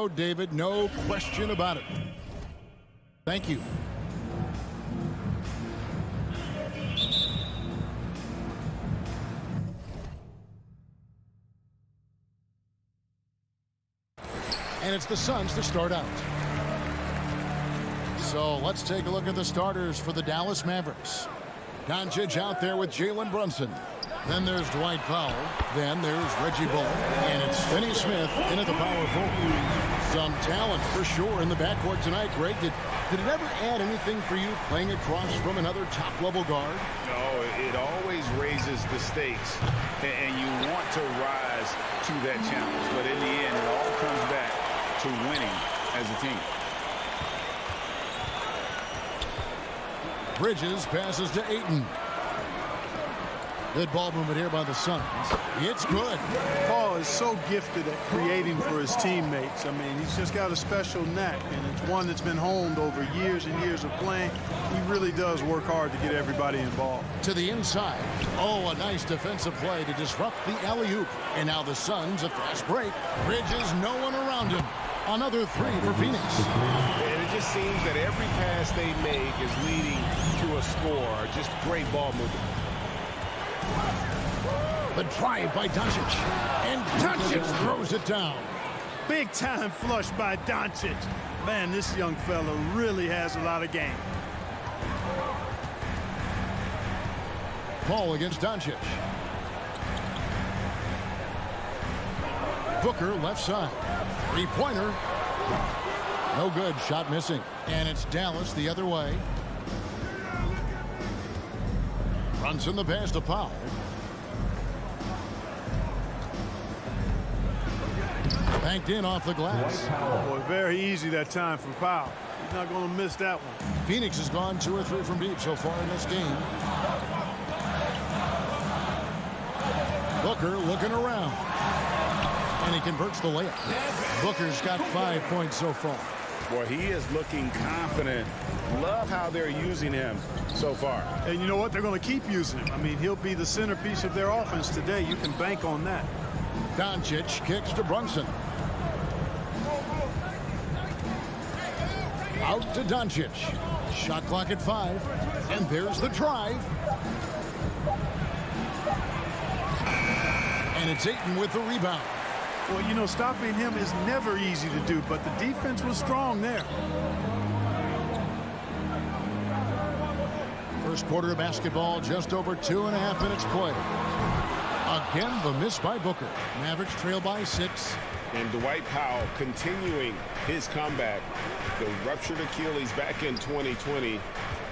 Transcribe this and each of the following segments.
road, David. No question about it. Thank you. And it's the Suns to start out. So let's take a look at the starters for the Dallas Mavericks. Doncic out there with Jalen Brunson. Then there's Dwight Powell. Then there's Reggie Bullock. And it's Finney Smith in at the power forward. Some talent for sure in the backcourt tonight. Greg, did it ever add anything for you playing across from another top-level guard? No, it always raises the stakes. And you want to rise to that challenge. But in the end, it all comes back to winning as a team. Bridges passes to Ayton. Good ball movement here by the Suns. It's good. Paul is so gifted at creating for his teammates. I mean, he's just got a special knack, and it's one that's been honed over years and years of playing. He really does work hard to get everybody involved. To the inside. Oh, a nice defensive play to disrupt the alley-oop. And now the Suns, a fast break. Bridges, no one around him. Another three for Phoenix. And it just seems that every pass they make is leading to a score. Just great ball movement. The drive by Doncic. And Doncic throws it down. Big time flush by Doncic. Man, this young fella really has a lot of game. Paul against Doncic. Booker left side. Three-pointer. No good. Shot missing. And it's Dallas the other way. Runs in the pass to Powell. Banked in off the glass. Boy, very easy that time for Powell. He's not going to miss that one. Phoenix has gone 2 or 3 from deep so far in this game. Booker looking around. And he converts the layup. Booker's got 5 points so far. Boy, he is looking confident. Love how they're using him so far. And you know what? They're going to keep using him. I mean, he'll be the centerpiece of their offense today. You can bank on that. Doncic kicks to Brunson. Out to Doncic. Shot clock at 5. And there's the drive. And it's Ayton with the rebound. Well, you know, stopping him is never easy to do, but the defense was strong there. First quarter of basketball, just over 2.5 minutes played. Again, the miss by Booker. Mavericks trail by 6. And Dwight Powell continuing his comeback. The ruptured Achilles back in 2020.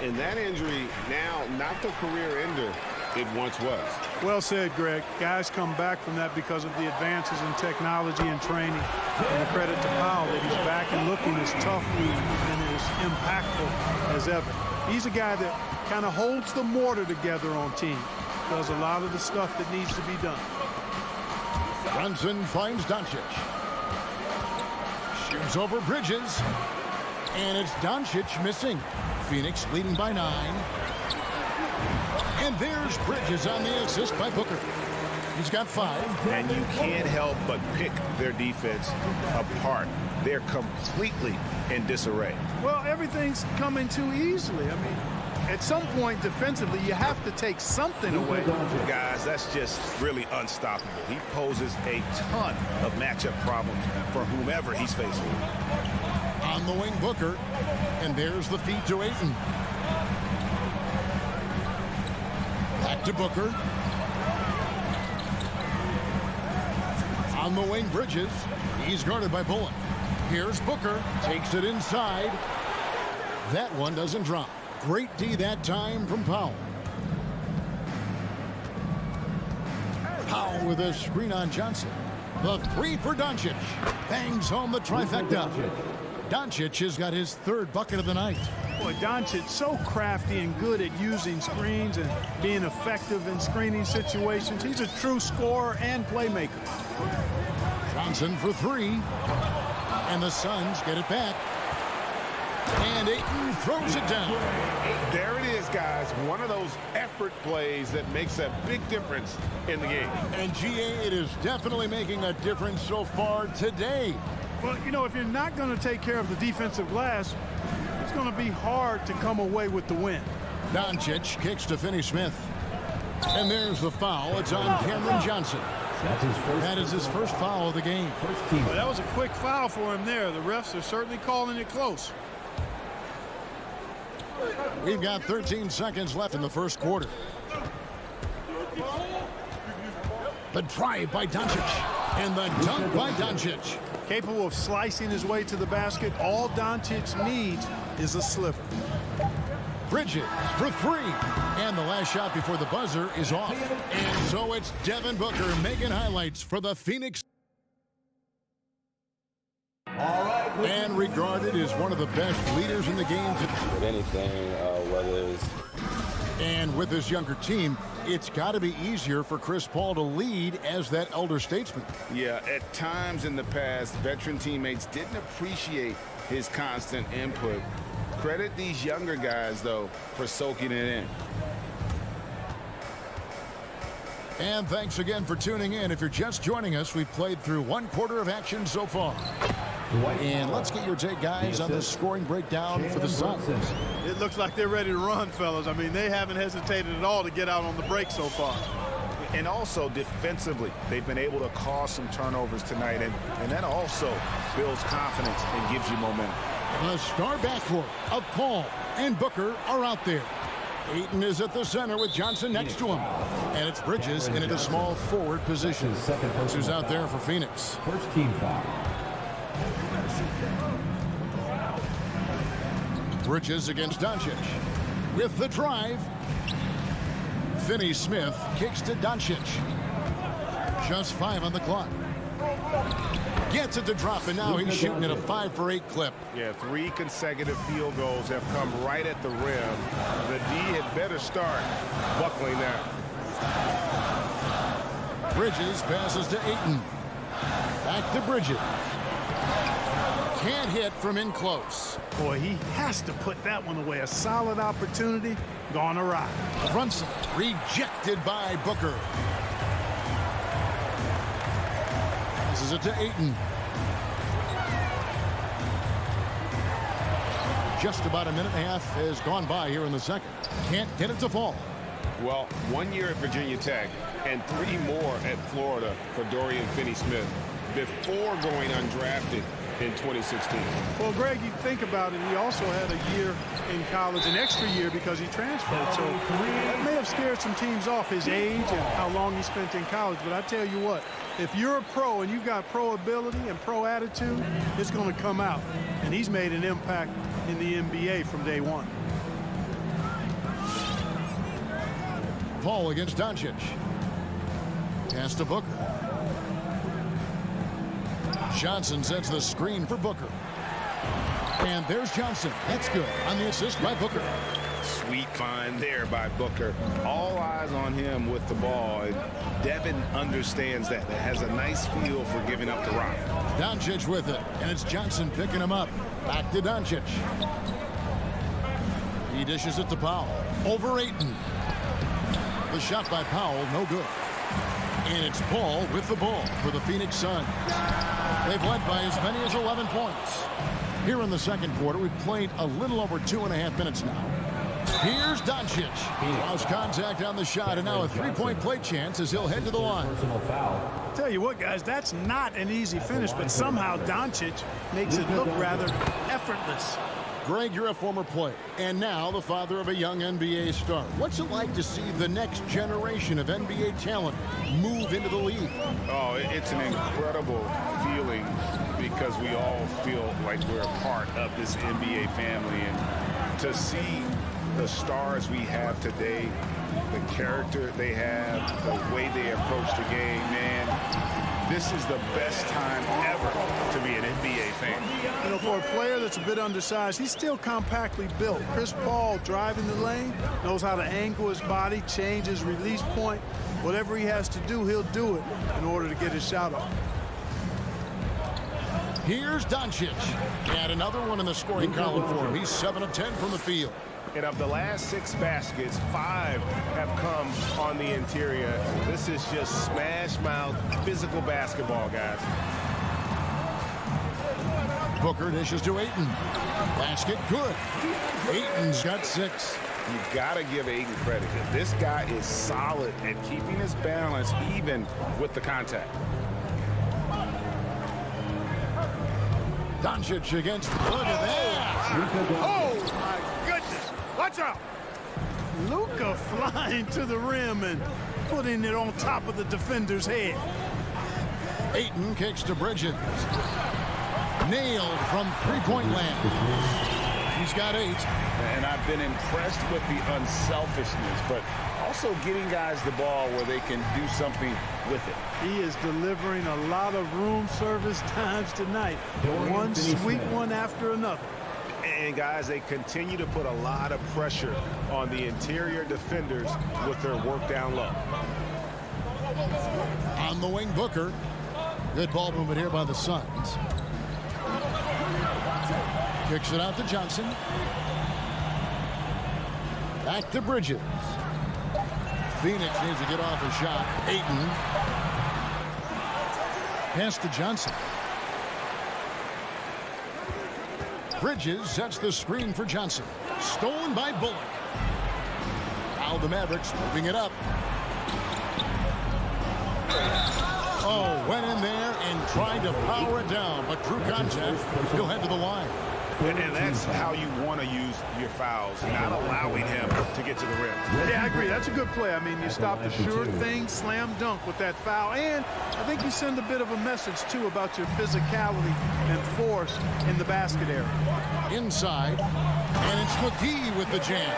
And that injury now not the career ender it once was. Well said, Greg. Guys come back from that because of the advances in technology and training. And the credit to Powell that he's back and looking as tough and as impactful as ever. He's a guy that kind of holds the mortar together on team. Does a lot of the stuff that needs to be done. Brunson finds Doncic. Shoots over Bridges. And it's Doncic missing. Phoenix leading by 9. And there's Bridges on the assist by Booker. He's got 5. And you can't help but pick their defense apart. They're completely in disarray. Well, everything's coming too easily. I mean, at some point defensively, you have to take something away. Guys, that's just really unstoppable. He poses a ton of matchup problems for whomever he's facing. On the wing, Booker. And there's the feed to Ayton. Back to Booker. On the wing, Bridges. He's guarded by Bullock. Here's Booker. Takes it inside. That one doesn't drop. Great D that time from Powell. Powell with a screen on Johnson. The 3 for Doncic. Bangs home the trifecta. Doncic has got his 3rd bucket of the night. Boy, Doncic so crafty and good at using screens and being effective in screening situations. He's a true scorer and playmaker. Johnson for 3. And the Suns get it back. And Ayton throws it down. There it is, guys. One of those effort plays that makes a big difference in the game. And GA, it is definitely making a difference so far today. Well, you know, if you're not going to take care of the defensive glass, it's going to be hard to come away with the win. Doncic kicks to Finney Smith. And there's the foul. It's on Cameron Johnson. That is his first foul of the game. Well, that was a quick foul for him there. The refs are certainly calling it close. We've got 13 seconds left in the first quarter. The drive by Doncic. And the dunk by Doncic. Capable of slicing his way to the basket. All Doncic needs is a sliver. Bridges for three. And the last shot before the buzzer is off. And so it's Devin Booker making highlights for the Phoenix. And regarded as one of the best leaders in the game. With anything, whether it's... And with his younger team, it's got to be easier for Chris Paul to lead as that elder statesman. Yeah, at times in the past, veteran teammates didn't appreciate his constant input. Credit these younger guys, though, for soaking it in. And thanks again for tuning in. If you're just joining us, we've played through one quarter of action so far. And let's get your take, guys, on the scoring breakdown for the Suns. It looks like they're ready to run, fellas. I mean, they haven't hesitated at all to get out on the break so far. And also defensively, they've been able to cause some turnovers tonight, and that also builds confidence and gives you momentum. The star backcourt of Paul and Booker are out there. Ayton is at the center with Johnson next to him. And it's Bridges in a small forward position. Who's out there for Phoenix. First team foul. Bridges against Doncic. With the drive. Finney Smith kicks to Doncic. Just 5 on the clock. Gets it to drop, and now he's shooting at a 5-for-8 clip. Yeah, 3 consecutive field goals have come right at the rim. The D had better start buckling now. Bridges passes to Ayton. Back to Bridges. Can't hit from in close. Boy, he has to put that one away. A solid opportunity gone awry. Brunson rejected by Booker. Passes it to Ayton. Just about a minute and a half has gone by here in the second. Can't get it to fall. Well, 1 year at Virginia Tech and 3 more at Florida for Dorian Finney-Smith before going undrafted in 2016. Well, Greg, you think about it, he also had a year in college, an extra year because he transferred. So that may have scared some teams off, his age and how long he spent in college. But I tell you what, if you're a pro and you've got pro ability and pro attitude, it's going to come out. And he's made an impact in the NBA from day one. Paul against Doncic. Pass to Booker. Johnson sets the screen for Booker. And there's Johnson. That's good on the assist by Booker. Sweet find there by Booker. All eyes on him with the ball. And Devin understands that. Has a nice feel for giving up the rock. Doncic with it. And it's Johnson picking him up. Back to Doncic. He dishes it to Powell. Over Ayton. The shot by Powell, no good. And it's Paul with the ball for the Phoenix Suns. They've led by as many as 11 points. Here in the second quarter, we've played a little over 2.5 minutes now. Here's Doncic. He lost contact on the shot, and now a three-point play chance as he'll head to the line. Personal foul. Tell you what, guys, that's not an easy finish, but somehow Doncic makes it look rather effortless. Greg, you're a former player, and now the father of a young NBA star. What's it like to see the next generation of NBA talent move into the league? Oh, it's an incredible feeling because we all feel like we're a part of this NBA family. And to see the stars we have today, the character they have, the way they approach the game, man, this is the best time ever to be an NBA fan. You know, for a player that's a bit undersized, he's still compactly built. Chris Paul driving the lane, knows how to angle his body, change his release point. Whatever he has to do, he'll do it in order to get his shot off. Here's Doncic. And another one in the scoring column for him. He's 7 of 10 from the field. And of the last 6 baskets, 5 have come on the interior. This is just smash mouth physical basketball, guys. Booker dishes to Ayton. Basket good. Ayton's got 6. You got to give Ayton credit. This guy is solid at keeping his balance even with the contact. Doncic against. Look at that. Oh, my goodness. Watch out. Luka flying to the rim and putting it on top of the defender's head. Ayton kicks to Bridges. Nailed from three-point land. He's got 8. And I've been impressed with the unselfishness, but also getting guys the ball where they can do something with it. He is delivering a lot of room service times tonight. One sweet one after another. And, guys, they continue to put a lot of pressure on the interior defenders with their work down low. On the wing, Booker. Good ball movement here by the Suns. Kicks it out to Johnson. Back to Bridges. Phoenix needs to get off a shot. Ayton. Pass to Johnson. Bridges sets the screen for Johnson. Stolen by Bullock. Now the Mavericks moving it up. Oh, went in there and tried to power it down, but through contact, he'll head to the line. And that's how you want to use your fouls, not allowing him to get to the rim. Yeah, I agree. That's a good play. I mean, you stop the sure thing, slam dunk with that foul. And I think you send a bit of a message, too, about your physicality and force in the basket area. Inside, and it's McGee with the jam.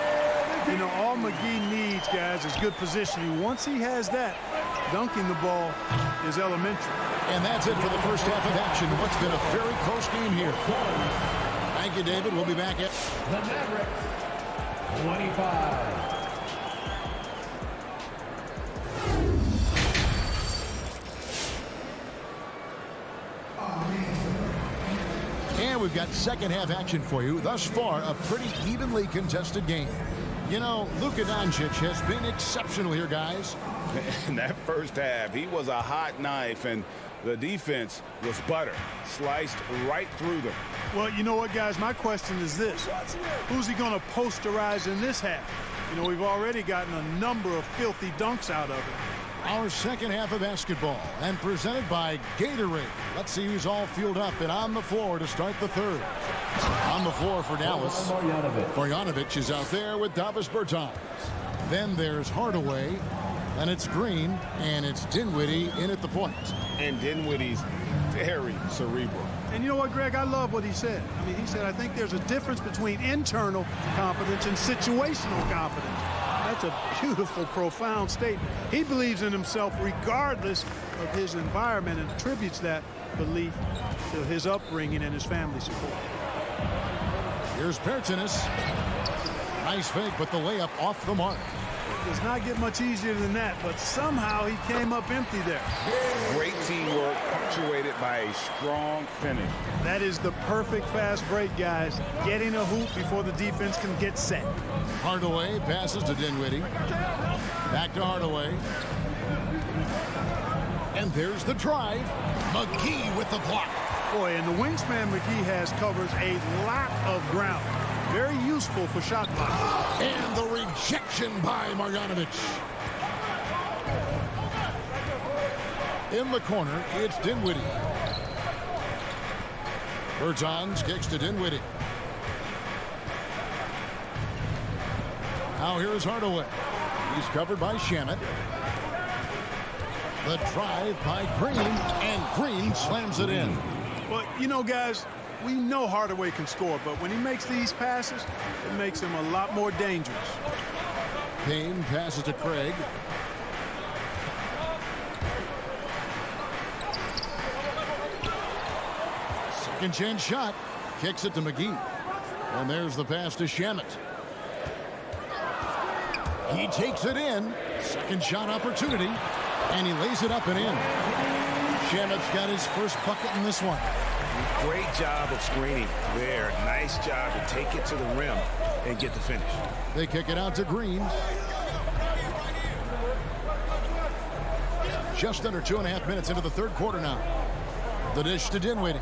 You know, all McGee needs, guys, is good positioning. Once he has that, dunking the ball is elementary. And that's it for the first half of action. What's been a very close game here. Thank you, David. We'll be back at the Mavericks 25. And we've got second half action for you. Thus far, a pretty evenly contested game. You know, Luka Doncic has been exceptional here, guys. In that first half, he was a hot knife, and the defense was butter, sliced right through them. Well, you know what, guys? My question is this. Who's he going to posterize in this half? You know, we've already gotten a number of filthy dunks out of it. Our second half of basketball, and presented by Gatorade. Let's see who's all fueled up and on the floor to start the third. On the floor for Dallas. Marjanovic is out there with Davis Bertans. Then there's Hardaway. And it's Green, and it's Dinwiddie in at the point. And Dinwiddie's very cerebral. And you know what, Greg? I love what he said. I mean, he said, I think there's a difference between internal confidence and situational confidence. That's a beautiful, profound statement. He believes in himself regardless of his environment and attributes that belief to his upbringing and his family support. Here's Bertans. Nice fake, but the layup off the mark. Does not get much easier than that, but somehow he came up empty there. Great teamwork punctuated by a strong finish. That is the perfect fast break, guys. Getting a hoop before the defense can get set. Hardaway passes to Dinwiddie. Back to Hardaway. And there's the drive. McGee with the block. Boy, and the wingspan McGee has covers a lot of ground. Very useful for shot blocking. And the rejection by Marjanovic. In the corner, it's Dinwiddie. Bertans kicks to Dinwiddie. Now here's Hardaway. He's covered by Shamet. The drive by Green, and Green slams it in. Well, you know, guys, we know Hardaway can score, but when he makes these passes, it makes him a lot more dangerous. Payne passes to Craig. Second chance shot. Kicks it to McGee. And there's the pass to Shamet. He takes it in. Second shot opportunity. And he lays it up and in. Shamet's got his first bucket in this one. Great job of screening there. Nice job to take it to the rim and get the finish. They kick it out to Green. Just under 2.5 minutes into the third quarter now. The dish to Dinwiddie.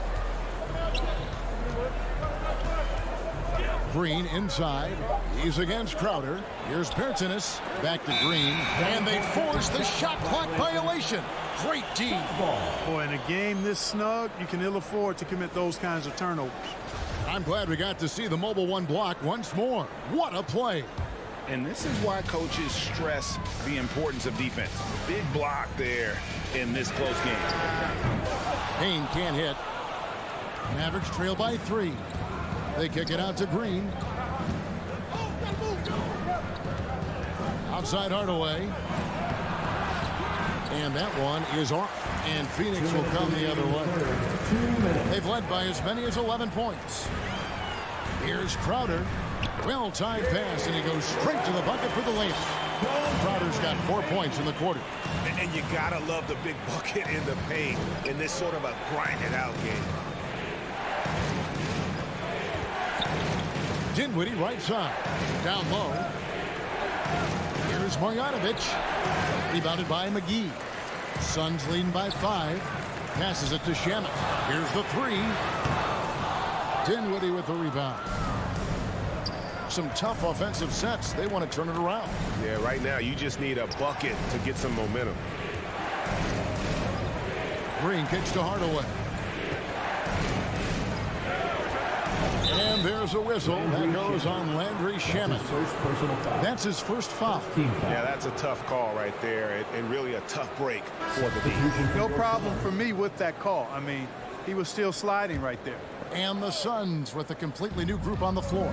Green inside. He's against Crowder. Here's Bertanis. Back to Green. And they force the shot clock violation. Great D. Boy, in a game this snug, you can ill afford to commit those kinds of turnovers. I'm glad we got to see the mobile one block once more. What a play. And this is why coaches stress the importance of defense. Big block there in this close game. Payne can't hit. Mavericks trail by 3. They kick it out to Green. Outside Hardaway. And that one is off. And Phoenix will come the other way. They've led by as many as 11 points. Here's Crowder. Well-timed pass, and he goes straight to the bucket for the layup. Crowder's got 4 points in the quarter. And you gotta love the big bucket in the paint in this sort of a grind-it-out game. Dinwiddie right side. Down low. Here's Marjanovic. Rebounded by McGee. Suns leading by 5. Passes it to Shamet. Here's the 3. Dinwiddie with the rebound. Some tough offensive sets. They want to turn it around. Yeah, right now you just need a bucket to get some momentum. Green kicks to Hardaway. And there's a whistle that goes on Landry Shamet. That's his first foul. Yeah, that's a tough call right there, and really a tough break for the team. No problem for me with that call. I mean, he was still sliding right there. And the Suns with a completely new group on the floor.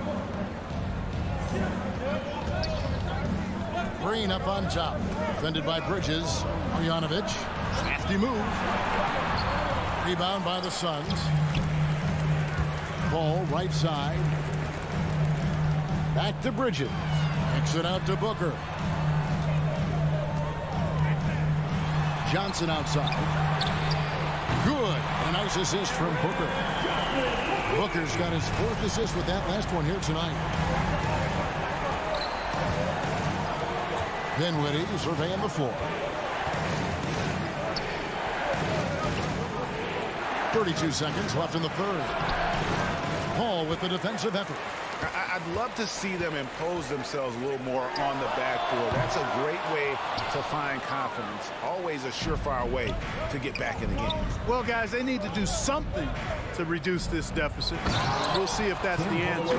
Green up on top. Defended by Bridges. Marjanovic. Crafty move. Rebound by the Suns. Ball right side. Back to Bridges. Kicks it out to Booker. Johnson outside. Good. A nice assist from Booker. Booker's got his 4th assist with that last one here tonight. Dinwiddie surveying the floor. 32 seconds left in the third. Paul with the defensive effort. I'd love to see them impose themselves a little more on the backboard. That's a great way to find confidence. Always a surefire way to get back in the game. Well, guys, they need to do something to reduce this deficit. We'll see if that's the answer.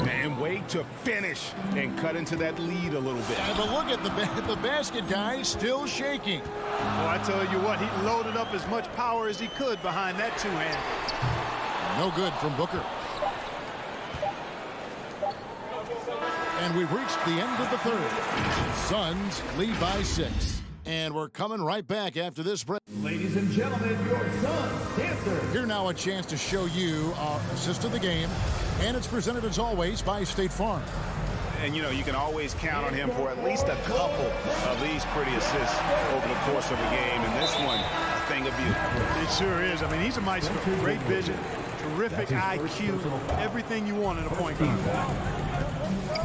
And wait to finish and cut into that lead a little bit. Yeah, but look at the basket, guys, still shaking. Well, I tell you what, he loaded up as much power as he could behind that two-hand. No good from Booker. And we've reached the end of the third. Suns lead by 6. And we're coming right back after this break. Ladies and gentlemen, your Suns dancer. Here now a chance to show you our assist of the game. And it's presented as always by State Farm. And, you know, you can always count on him for at least a couple of these pretty assists over the course of a game. And this one, a thing of beauty. It sure is. I mean, he's a maestro. Great vision, terrific IQ, everything you want in a point guard.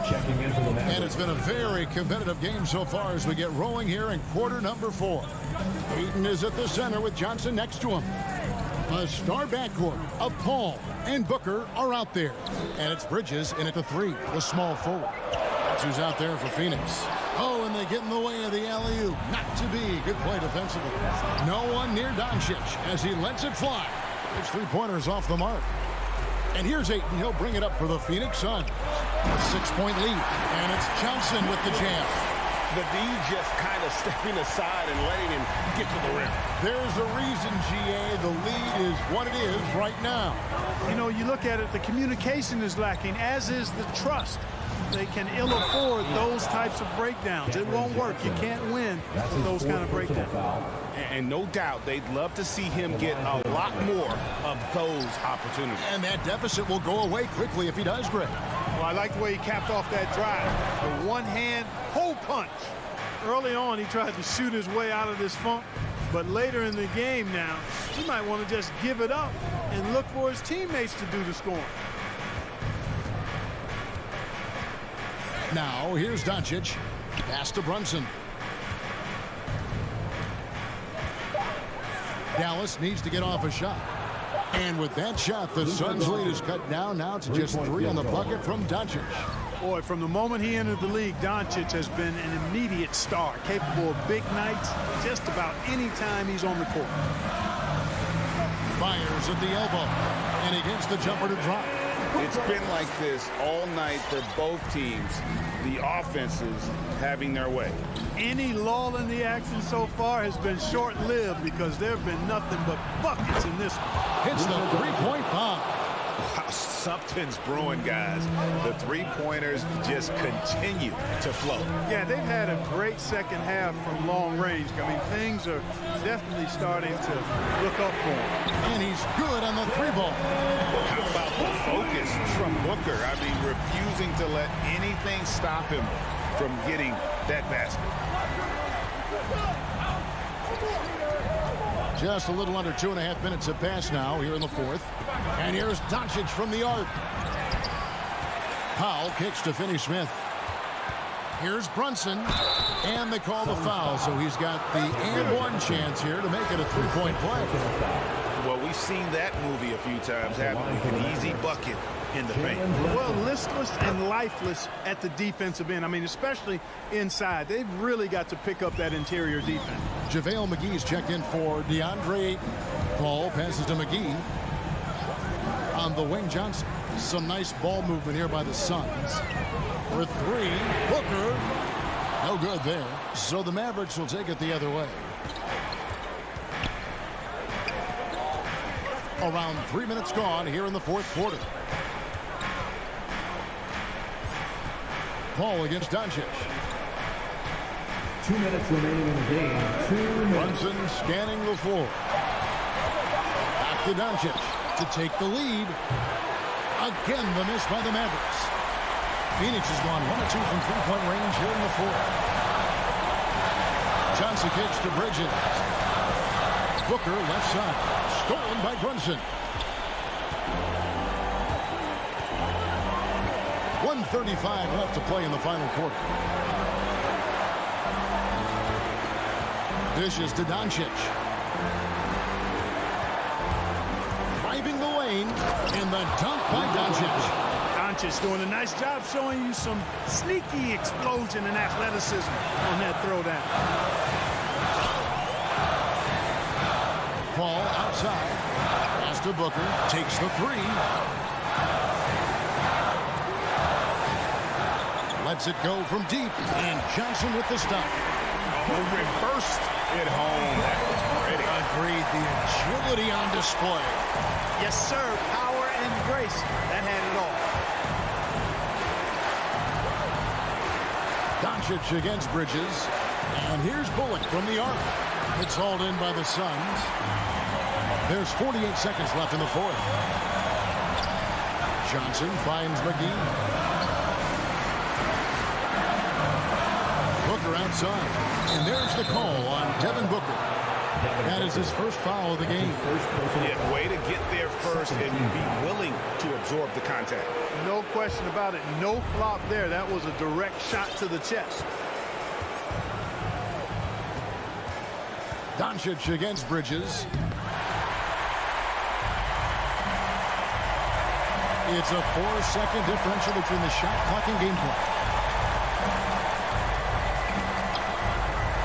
Checking into the net. And it's been a very competitive game so far as we get rolling here in quarter number 4. Ayton is at the center with Johnson next to him. A star backcourt of Paul and Booker are out there. And it's Bridges in at the 3, the small forward. That's who's out there for Phoenix. Oh, and they get in the way of the alley-oop. Not to be. Good play defensively. No one near Doncic as he lets it fly. His 3-pointers off the mark. And here's Ayton. He'll bring it up for the Phoenix Suns. A 6-point lead. And it's Johnson with the jam. The D just kind of stepping aside and letting him get to the rim. There's a reason, GA. The lead is what it is right now. You know, you look at it, the communication is lacking, as is the trust. They can ill afford those types of breakdowns. It won't work. You can't win with those kind of breakdowns. And no doubt they'd love to see him get a lot more of those opportunities. And that deficit will go away quickly if he does, Greg. Well, I like the way he capped off that drive. The one-hand hole punch. Early on, he tried to shoot his way out of this funk. But later in the game now, he might want to just give it up and look for his teammates to do the scoring. Now, here's Doncic. Pass to Brunson. Dallas needs to get off a shot. And with that shot, the Suns' lead is cut down now to just 3 on the bucket from Doncic. Boy, from the moment he entered the league, Doncic has been an immediate star, capable of big nights just about any time he's on the court. Fires at the elbow, and he gets the jumper to drop. It's been like this all night for both teams. The offenses having their way. Any lull in the action so far has been short-lived because there have been nothing but buckets in this one. Hits the three-point bomb. Wow, something's brewing, guys. The three-pointers just continue to flow. Yeah, they've had a great second half from long range. I mean, things are definitely starting to look up for him. And he's good on the three ball. How about the focus from Booker? I mean, refusing to let anything stop him from getting that basket. Just a little under 2.5 minutes have passed now here in the fourth. And here's Doncic from the arc. Powell kicks to Finney Smith. Here's Brunson. And they call the foul, so he's got the and one chance here to make it a three-point play. Well, we've seen that movie a few times, haven't we? An easy bucket in the paint. Well, listless and lifeless at the defensive end. I mean, especially inside. They've really got to pick up that interior defense. JaVale McGee's checked in for DeAndre Ayton. Ball passes to McGee. On the wing, Johnson. Some nice ball movement here by the Suns. For three, Booker. No good there. So the Mavericks will take it the other way. Around 3 minutes gone here in the fourth quarter. Paul against Doncic. 2 minutes remaining in the game. 2 minutes. Brunson scanning the floor. Back to Doncic to take the lead. Again, the miss by the Mavericks. Phoenix has gone 1 of 2 from three-point range here in the fourth. Johnson kicks to Bridges. Booker left side. Stolen by Brunson. 1:35 left to play in the final quarter. Dishes to Doncic. Driving the lane, and the dunk by Doncic. Doncic doing a nice job showing you some sneaky explosion and athleticism on that throwdown. Paul outside. Pass to Booker. Takes the three. Lets it go from deep. And Johnson with the stop. Reversed it home. That was pretty. Agreed. The agility on display. Yes, sir. Power and grace. That had it all. Doncic against Bridges. And here's Bullock from the arc. It's hauled in by the Suns. There's 48 seconds left in the fourth. Johnson finds McGee. Booker outside. And there's the call on Devin Booker. That is his first foul of the game. Yeah, way to get there first and be willing to absorb the contact. No question about it. No flop there. That was a direct shot to the chest. Doncic against Bridges. It's a 4-second differential between the shot clock and game clock.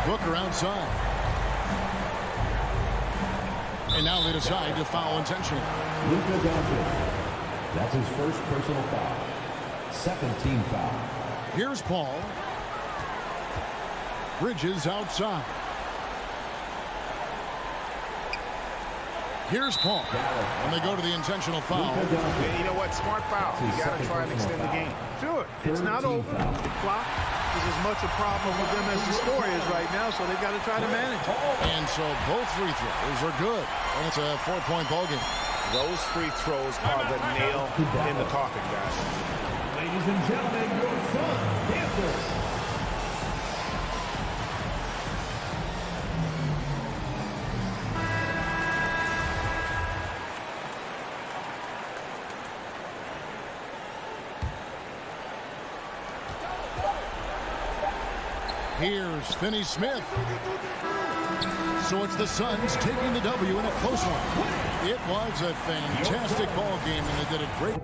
Booker outside. And now they decide to foul intentionally. Luka Doncic. That's his first personal foul. Second team foul. Here's Paul. Bridges outside. Here's Paul. And they go to the intentional foul. And you know what? Smart foul. You got to try and extend the game. Sure. It's not over. The clock is as much a problem with them as the score is right now, so they've got to try to manage it. And so both free throws are good. And it's a 4-point ball game. Those free throws are the nail in the coffin, guys. Ladies and gentlemen, your Suns dancers. Here's Finney Smith. So it's the Suns taking the W in a close one. It was a fantastic ball game, and they did it great.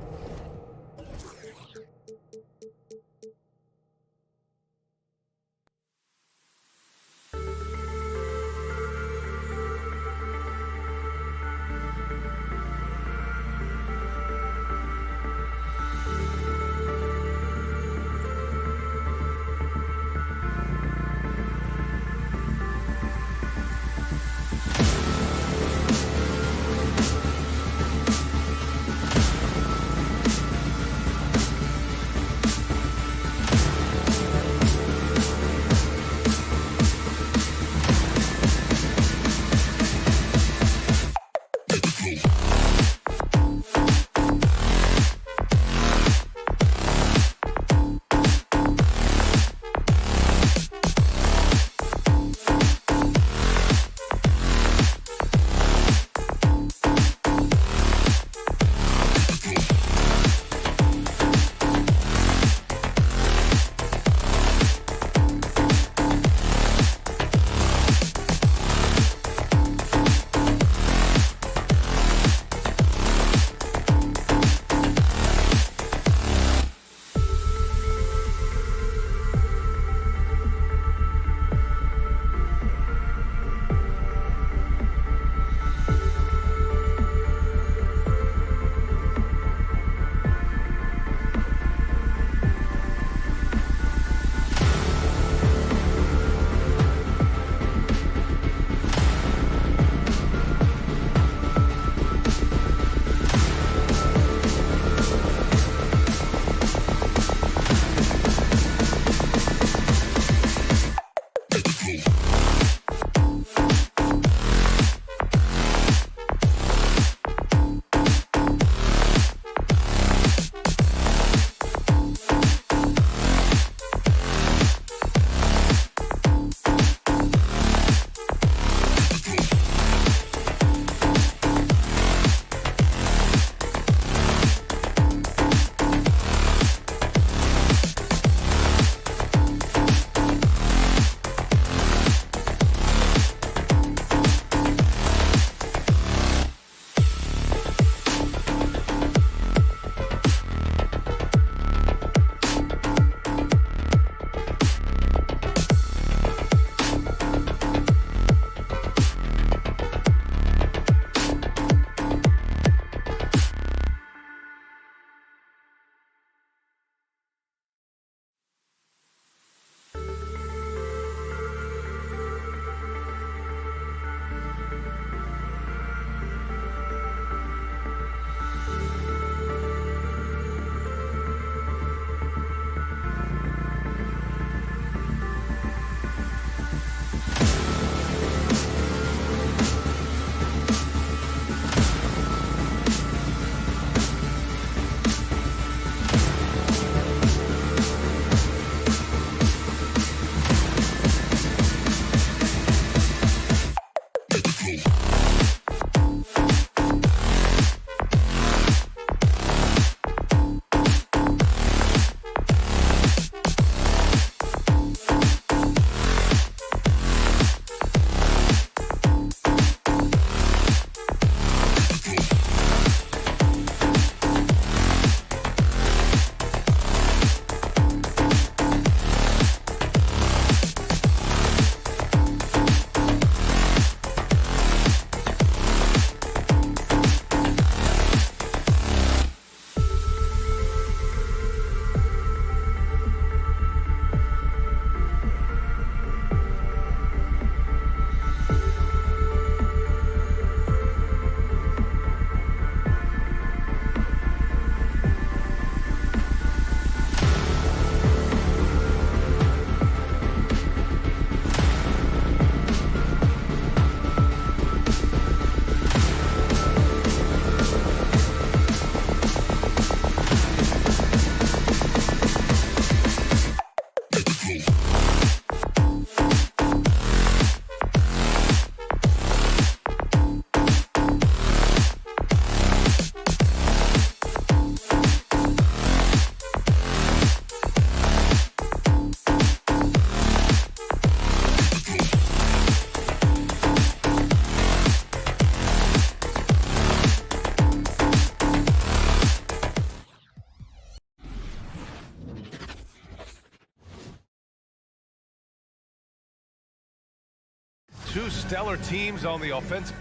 Two stellar teams on the offensive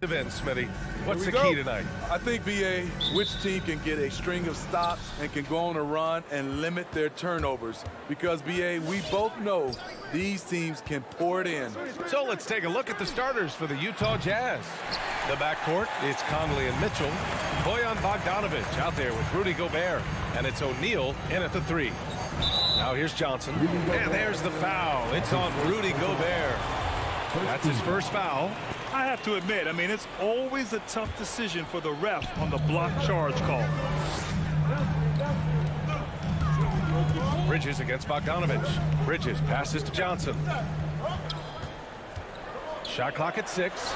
end, Smitty. What's the Here we key go. tonight? I think, BA, which team can get a string of stops and can go on a run and limit their turnovers. Because, BA, we both know these teams can pour it in. So let's take a look at the starters for the Utah Jazz. The backcourt, it's Conley and Mitchell. Bojan Bogdanovic out there with Rudy Gobert. And it's O'Neal in at the 3. Now here's Johnson. And there's the foul. It's on Rudy Gobert. That's his first foul. I have to admit, I mean, it's always a tough decision for the ref on the block charge call. Bridges against Bogdanovic. Bridges passes to Johnson. Shot clock at 6.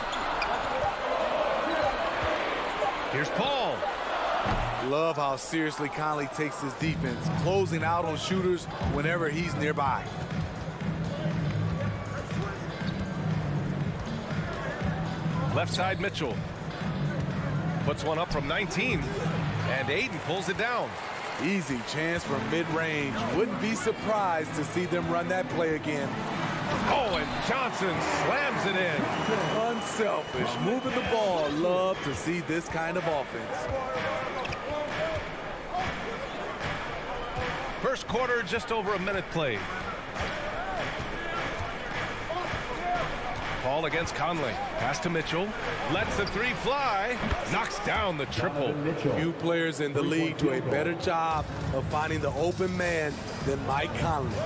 Here's Paul. Love how seriously Conley takes his defense, closing out on shooters whenever he's nearby. Left side, Mitchell. Puts one up from 19. And Aiden pulls it down. Easy chance for mid-range. Wouldn't be surprised to see them run that play again. Oh, and Johnson slams it in. Unselfish, moving the ball. Love to see this kind of offense. First quarter, just over a minute played. Paul against Conley. Pass to Mitchell. Lets the 3 fly. Knocks down the triple. Few players in the league do a better job of finding the open man than Mike Conley.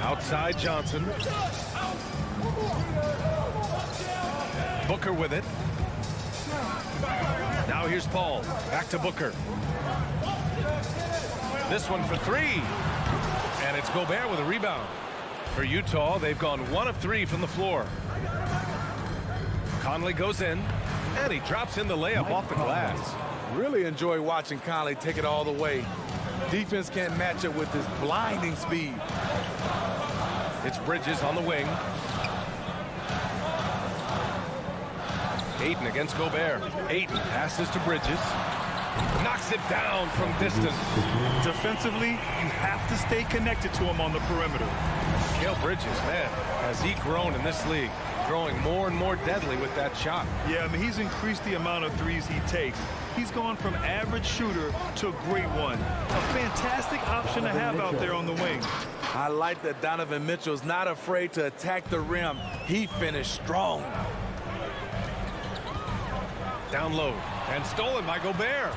Outside Johnson. Booker with it. Now here's Paul. Back to Booker. This one for 3. And it's Gobert with a rebound. For Utah, they've gone 1 of 3 from the floor. Conley goes in, and he drops in the layup off the glass. Really enjoy watching Conley take it all the way. Defense can't match it with his blinding speed. It's Bridges on the wing. Ayton against Gobert. Ayton passes to Bridges. Knocks it down from distance. Defensively, you have to stay connected to him on the perimeter. Mikal Bridges, man, has he grown in this league, growing more and more deadly with that shot. Yeah, I mean, he's increased the amount of threes he takes. He's gone from average shooter to a great one. A fantastic option to have out there on the wing. I like that Donovan Mitchell's not afraid to attack the rim. He finished strong. Down low, and stolen by Gobert.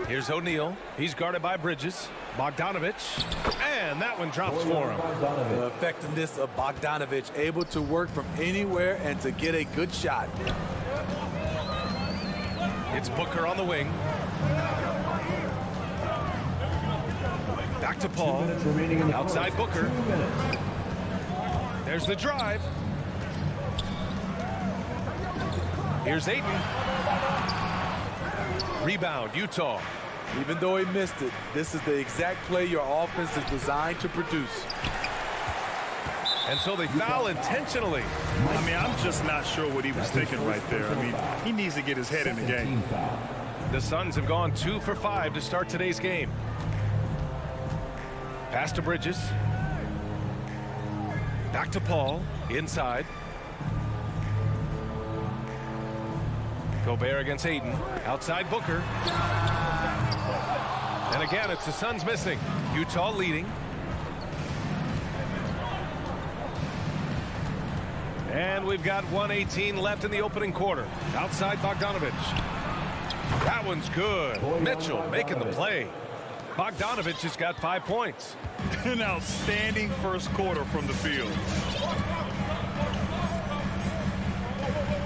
Here's O'Neal. He's guarded by Bridges. Bogdanovic. And that one drops for him. The effectiveness of Bogdanovic, able to work from anywhere and to get a good shot. It's Booker on the wing. Back to Paul. Outside Booker. There's the drive. Here's Ayton. Rebound, Utah. Even though he missed it, this is the exact play your offense is designed to produce. And so they foul intentionally. I mean, I'm just not sure what he was thinking right there. I mean, he needs to get his head in the game. The Suns have gone 2 for 5 to start today's game. Pass to Bridges. Back to Paul. Inside. Gobert against Ayton. Outside Booker. And again, it's the Suns missing. Utah leading. And we've got 1:18 left in the opening quarter. Outside Bogdanovic. That one's good. Mitchell making the play. Bogdanovic has got 5 points. An outstanding first quarter from the field.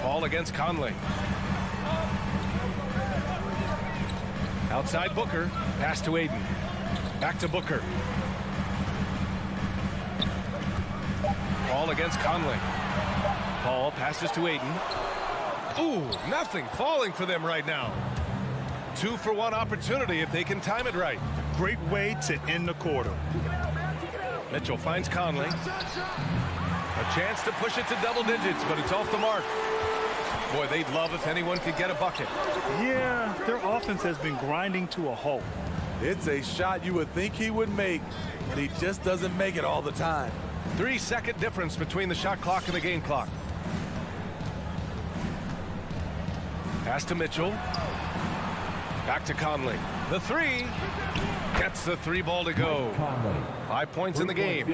Paul against Conley. Outside Booker. Pass to Ayton. Back to Booker. Paul against Conley. Paul passes to Ayton. Ooh, nothing falling for them right now. 2 for 1 opportunity if they can time it right. Great way to end the quarter. Mitchell finds Conley. A chance to push it to double digits, but it's off the mark. Boy, they'd love if anyone could get a bucket. Yeah, their offense has been grinding to a halt. It's a shot you would think he would make, but he just doesn't make it all the time. 3-second difference between the shot clock and the game clock. Pass to Mitchell. Back to Conley. The three. Gets the three ball to go. 5 points in the game.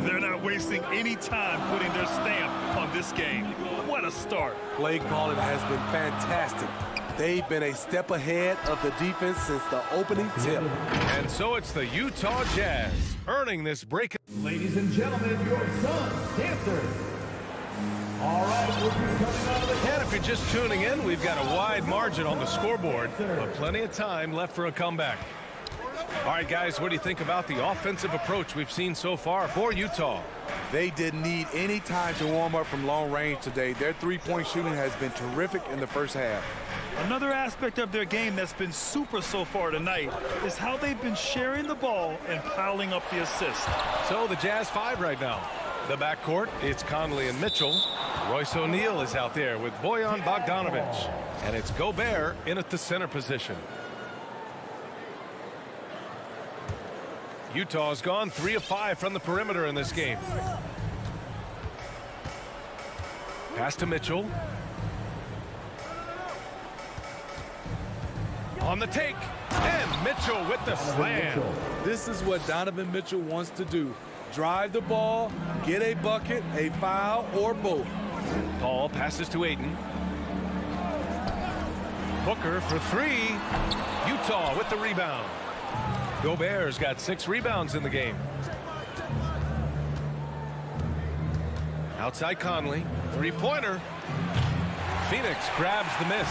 They're not wasting any time putting their stamp on this game. What a start. Play calling has been fantastic. They've been a step ahead of the defense since the opening tip. And so it's the Utah Jazz earning this break. Ladies and gentlemen, your Suns dancers. All right, we'll be coming out of the... And if you're just tuning in, we've got a wide margin on the scoreboard, but plenty of time left for a comeback. All right, guys, what do you think about the offensive approach we've seen so far for Utah? They didn't need any time to warm up from long range today. Their three-point shooting has been terrific in the first half. Another aspect of their game that's been super so far tonight is how they've been sharing the ball and piling up the assists. So the Jazz 5 right now. The backcourt, it's Conley and Mitchell. Royce O'Neal is out there with Bojan Bogdanovic. And it's Gobert in at the center position. Utah's gone 3 of 5 from the perimeter in this game. Pass to Mitchell. On the take, and Mitchell with the slam. This is what Donovan Mitchell wants to do. Drive the ball, get a bucket, a foul, or both. Paul passes to Ayton. Booker for 3. Utah with the rebound. Gobert's got 6 rebounds in the game. Outside Conley, three-pointer. Phoenix grabs the miss.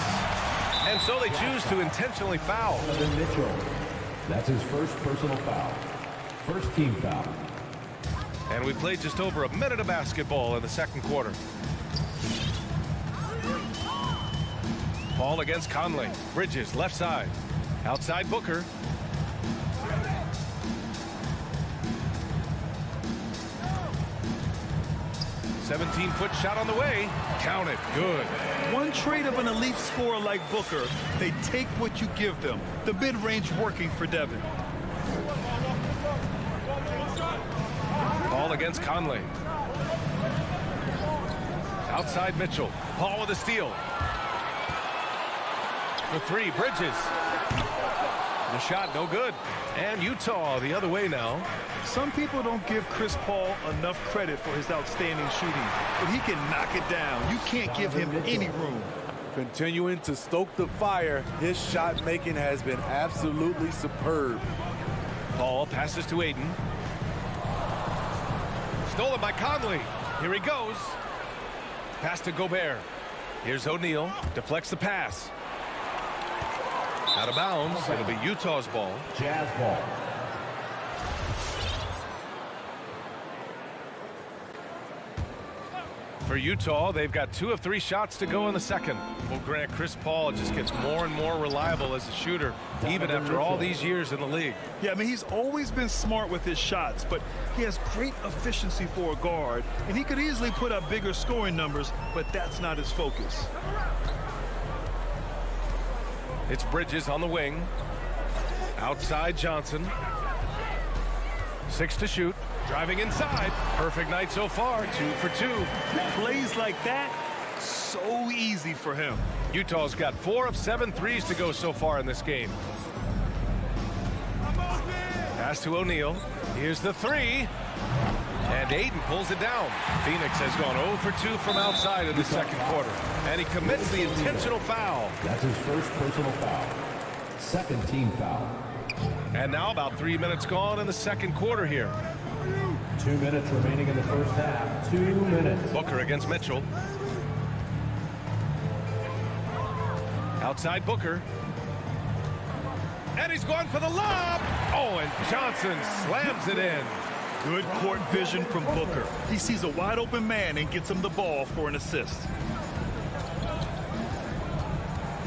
And so they choose to intentionally foul. Mitchell. That's his first personal foul. First team foul. And we played just over a minute of basketball in the second quarter. Paul against Conley. Bridges left side. Outside Booker. "17-foot shot on the way. Count it. Good. One trait of an elite scorer like Booker, they take what you give them. The mid-range working for Devin. Paul against Conley. Outside Mitchell. Paul with a steal. The 3, Bridges. The shot no good. And Utah the other way now. Some people don't give Chris Paul enough credit for his outstanding shooting, but he can knock it down. You can't give him any room. Continuing to stoke the fire, his shot making has been absolutely superb. Paul passes to Ayton. Stolen by Conley. Here he goes. Pass to Gobert. Here's O'Neal. Deflects the pass. Out of bounds. It'll be Utah's ball. Jazz ball. For Utah, they've got 2 of 3 shots to go in the second. Well, Grant, Chris Paul just gets more and more reliable as a shooter, even after all these years in the league. Yeah, I mean, he's always been smart with his shots, but he has great efficiency for a guard, and he could easily put up bigger scoring numbers, but that's not his focus. It's Bridges on the wing. Outside Johnson. 6 to shoot. Driving inside. Perfect night so far. 2 for 2. Plays like that, so easy for him. Utah's got 4 of 7 threes to go so far in this game. Pass to O'Neal. Here's the 3. And Ayton pulls it down. Phoenix has gone 0 for 2 from outside in the second quarter. And he commits the intentional foul. That's his first personal foul. Second team foul. And now about 3 minutes gone in the second quarter here. 2 minutes remaining in the first half. 2 minutes. Booker against Mitchell. Outside Booker. And he's going for the lob. Oh, and Johnson slams it in. Good court vision from Booker. He sees a wide open man and gets him the ball for an assist.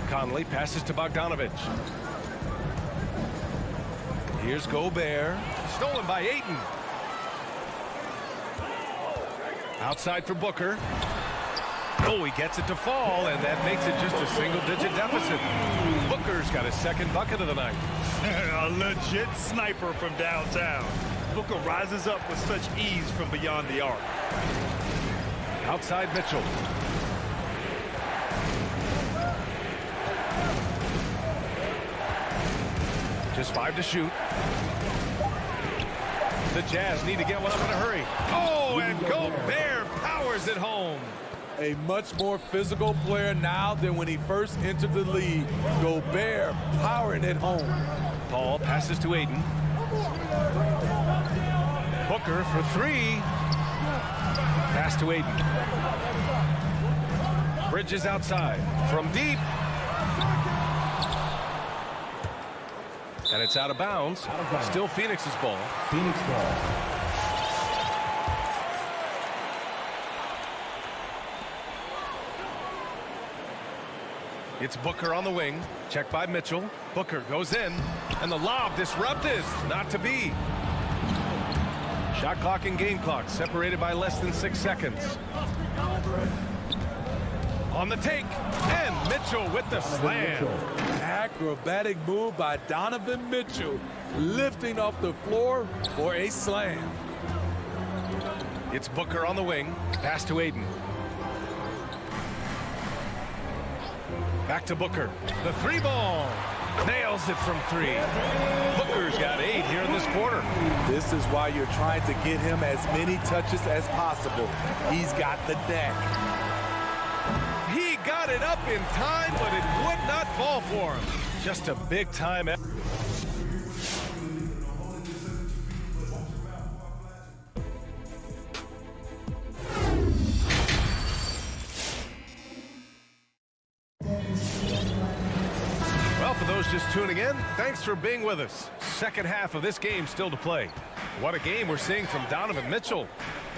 Conley passes to Bogdanovic. Here's Gobert. Stolen by Ayton. Outside for Booker. Oh, he gets it to fall, and that makes it just a single-digit deficit. Booker's got his second bucket of the night. A legit sniper from downtown. Booker rises up with such ease from beyond the arc. Outside Mitchell. Just 5 to shoot. The Jazz need to get one up in a hurry. Oh, and Gobert powers it home. A much more physical player now than when he first entered the league. Gobert powering it home. Paul passes to Aiden. Booker for 3. Pass to Aiden. Bridges outside from deep. And it's out of bounds. Still Phoenix's ball. Phoenix ball. It's Booker on the wing. Checked by Mitchell. Booker goes in. And the lob disrupted. Not to be. Shot clock and game clock separated by less than 6 seconds. On the take. And Mitchell with the slam. Acrobatic move by Donovan Mitchell, lifting off the floor for a slam. It's Booker on the wing. Pass to Aiden. Back to Booker. The 3 ball. Nails it from 3. Booker's got 8 here in this quarter. This is why you're trying to get him as many touches as possible. He's got the neck. He got it up in time, but it would not fall for him. Just a big time effort. Well, for those just tuning in, thanks for being with us. Second half of this game still to play. What a game we're seeing from Donovan Mitchell.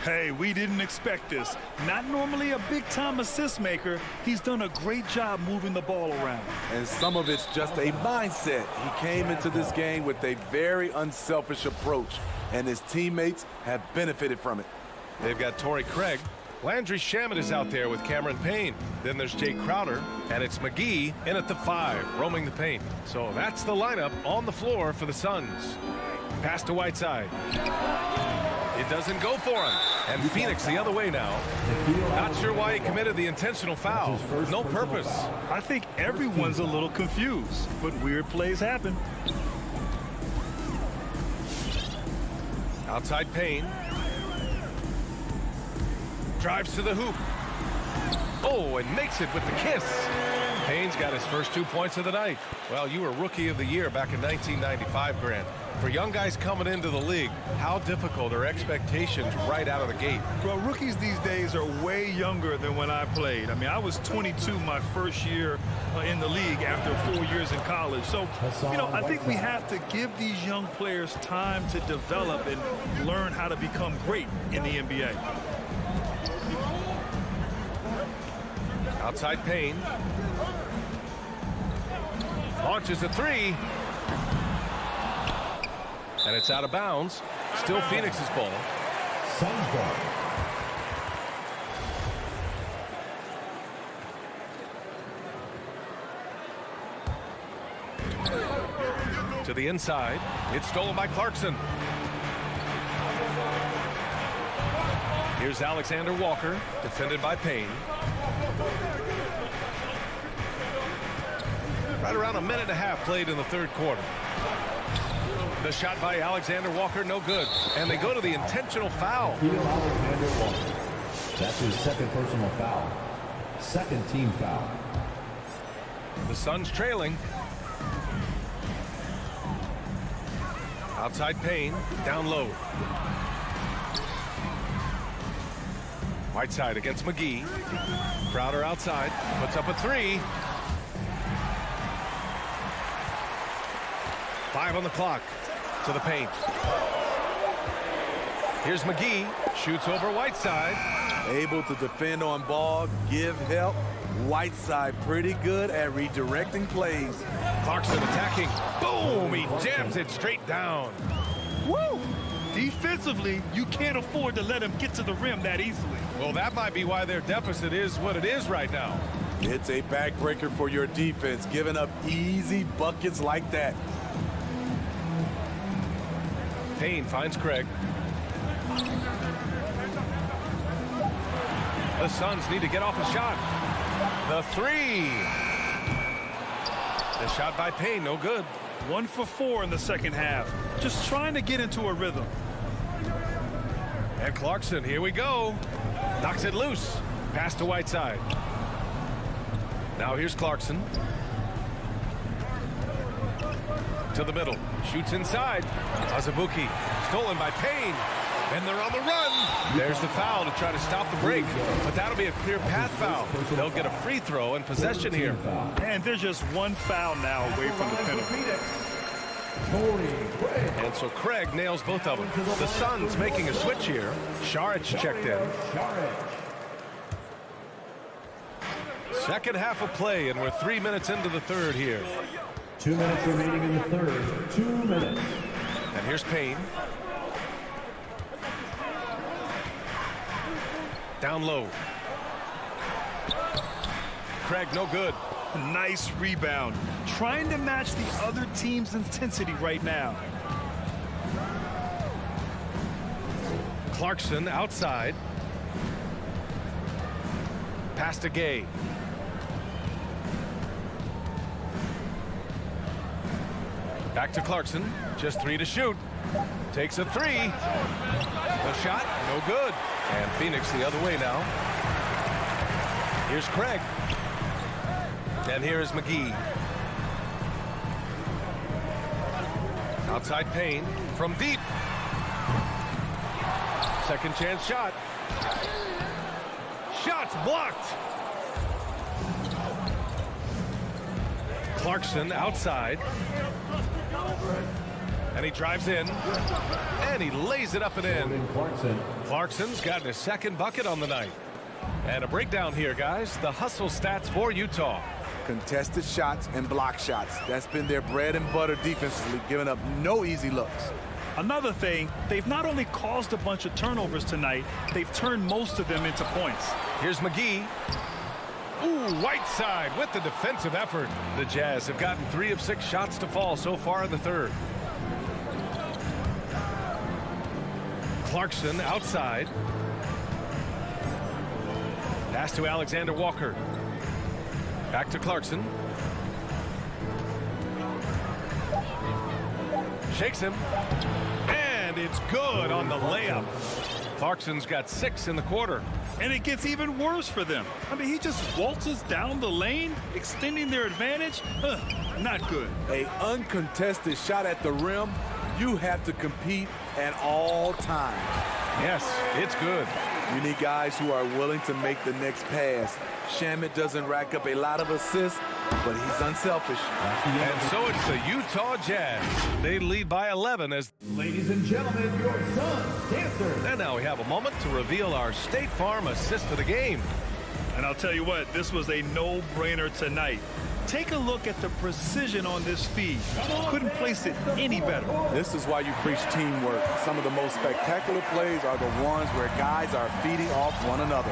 Hey, we didn't expect this. Not normally a big-time assist maker. He's done a great job moving the ball around. And some of it's just a mindset. He came into this game with a very unselfish approach, and his teammates have benefited from it. They've got Torrey Craig. Landry Shamet is out there with Cameron Payne. Then there's Jay Crowder, and it's McGee in at the 5, roaming the paint. So that's the lineup on the floor for the Suns. Pass to Whiteside. It doesn't go for him. And Phoenix the other way now. Not sure why he committed the intentional foul. No purpose. I think everyone's a little confused, but weird plays happen. Outside Payne. Drives to the hoop. Oh, and makes it with the kiss. Payne's got his first 2 points of the night. Well, you were Rookie of the Year back in 1995, Grant. For young guys coming into the league, how difficult are expectations right out of the gate? Well, rookies these days are way younger than when I played. I mean, I was 22 my first year in the league after 4 years in college. So, I think we have to give these young players time to develop and learn how to become great in the NBA. Outside Payne. Launches a 3. And it's out of bounds. Still Phoenix's ball. Suns ball. To the inside. It's stolen by Clarkson. Here's Alexander Walker, defended by Payne. Right around a minute and a half played in the third quarter. The shot by Alexander Walker, no good. And they go to the intentional foul. Alexander Walker. That's his second personal foul. Second team foul. The Suns trailing. Outside Payne, down low. Whiteside against McGee. Crowder outside, puts up a 3. 5 on the clock. To the paint. Here's McGee. Shoots over Whiteside. Able to defend on ball, give help. Whiteside pretty good at redirecting plays. Clarkson attacking. Boom! He jams it straight down. Woo! Defensively, you can't afford to let him get to the rim that easily. Well, that might be why their deficit is what it is right now. It's a backbreaker for your defense, giving up easy buckets like that. Payne finds Craig. The Suns need to get off a shot. The three. The shot by Payne, no good. 1 for 4 in the second half. Just trying to get into a rhythm. And Clarkson, here we go. Knocks it loose. Pass to Whiteside. Now here's Clarkson. To the middle. Shoots inside. Azubuike. Stolen by Payne. And they're on the run. There's the foul to try to stop the break. But that'll be a clear path foul. They'll get a free throw and possession here. And they're just one foul now away from the penalty. And so Craig nails both of them. The Suns making a switch here. Šarić checked in. Second half of play, and we're 3 minutes into the third here. 2 minutes remaining in the third. 2 minutes. And here's Payne. Down low. Craig, no good. Nice rebound. Trying to match the other team's intensity right now. Clarkson outside. Pass to Gay. Back to Clarkson. Just 3 to shoot. Takes a 3. The shot, no good. And Phoenix the other way now. Here's Craig. And here is McGee. Outside Payne from deep. Second chance shot. Shots blocked. Clarkson outside. And he drives in. And he lays it up and in. Clarkson's gotten his second bucket on the night. And a breakdown here, guys. The hustle stats for Utah. Contested shots and block shots. That's been their bread and butter defensively, giving up no easy looks. Another thing, they've not only caused a bunch of turnovers tonight, they've turned most of them into points. Here's McGee. Ooh, Whiteside with the defensive effort. The Jazz have gotten 3 of 6 shots to fall so far in the third. Clarkson outside. Pass to Alexander Walker. Back to Clarkson. Shakes him. And it's good on the layup. Clarkson's got 6 in the quarter. And it gets even worse for them. I mean, he just waltzes down the lane, extending their advantage. Not good. An uncontested shot at the rim, you have to compete at all times. Yes, it's good. You need guys who are willing to make the next pass. Shamet doesn't rack up a lot of assists, but he's unselfish. And so it's the Utah Jazz. They lead by 11 as... Ladies and gentlemen, your Suns Dancers. And now we have a moment to reveal our State Farm assist of the game. And I'll tell you what, this was a no-brainer tonight. Take a look at the precision on this feed. Couldn't place it any better. This is why you preach teamwork. Some of the most spectacular plays are the ones where guys are feeding off one another.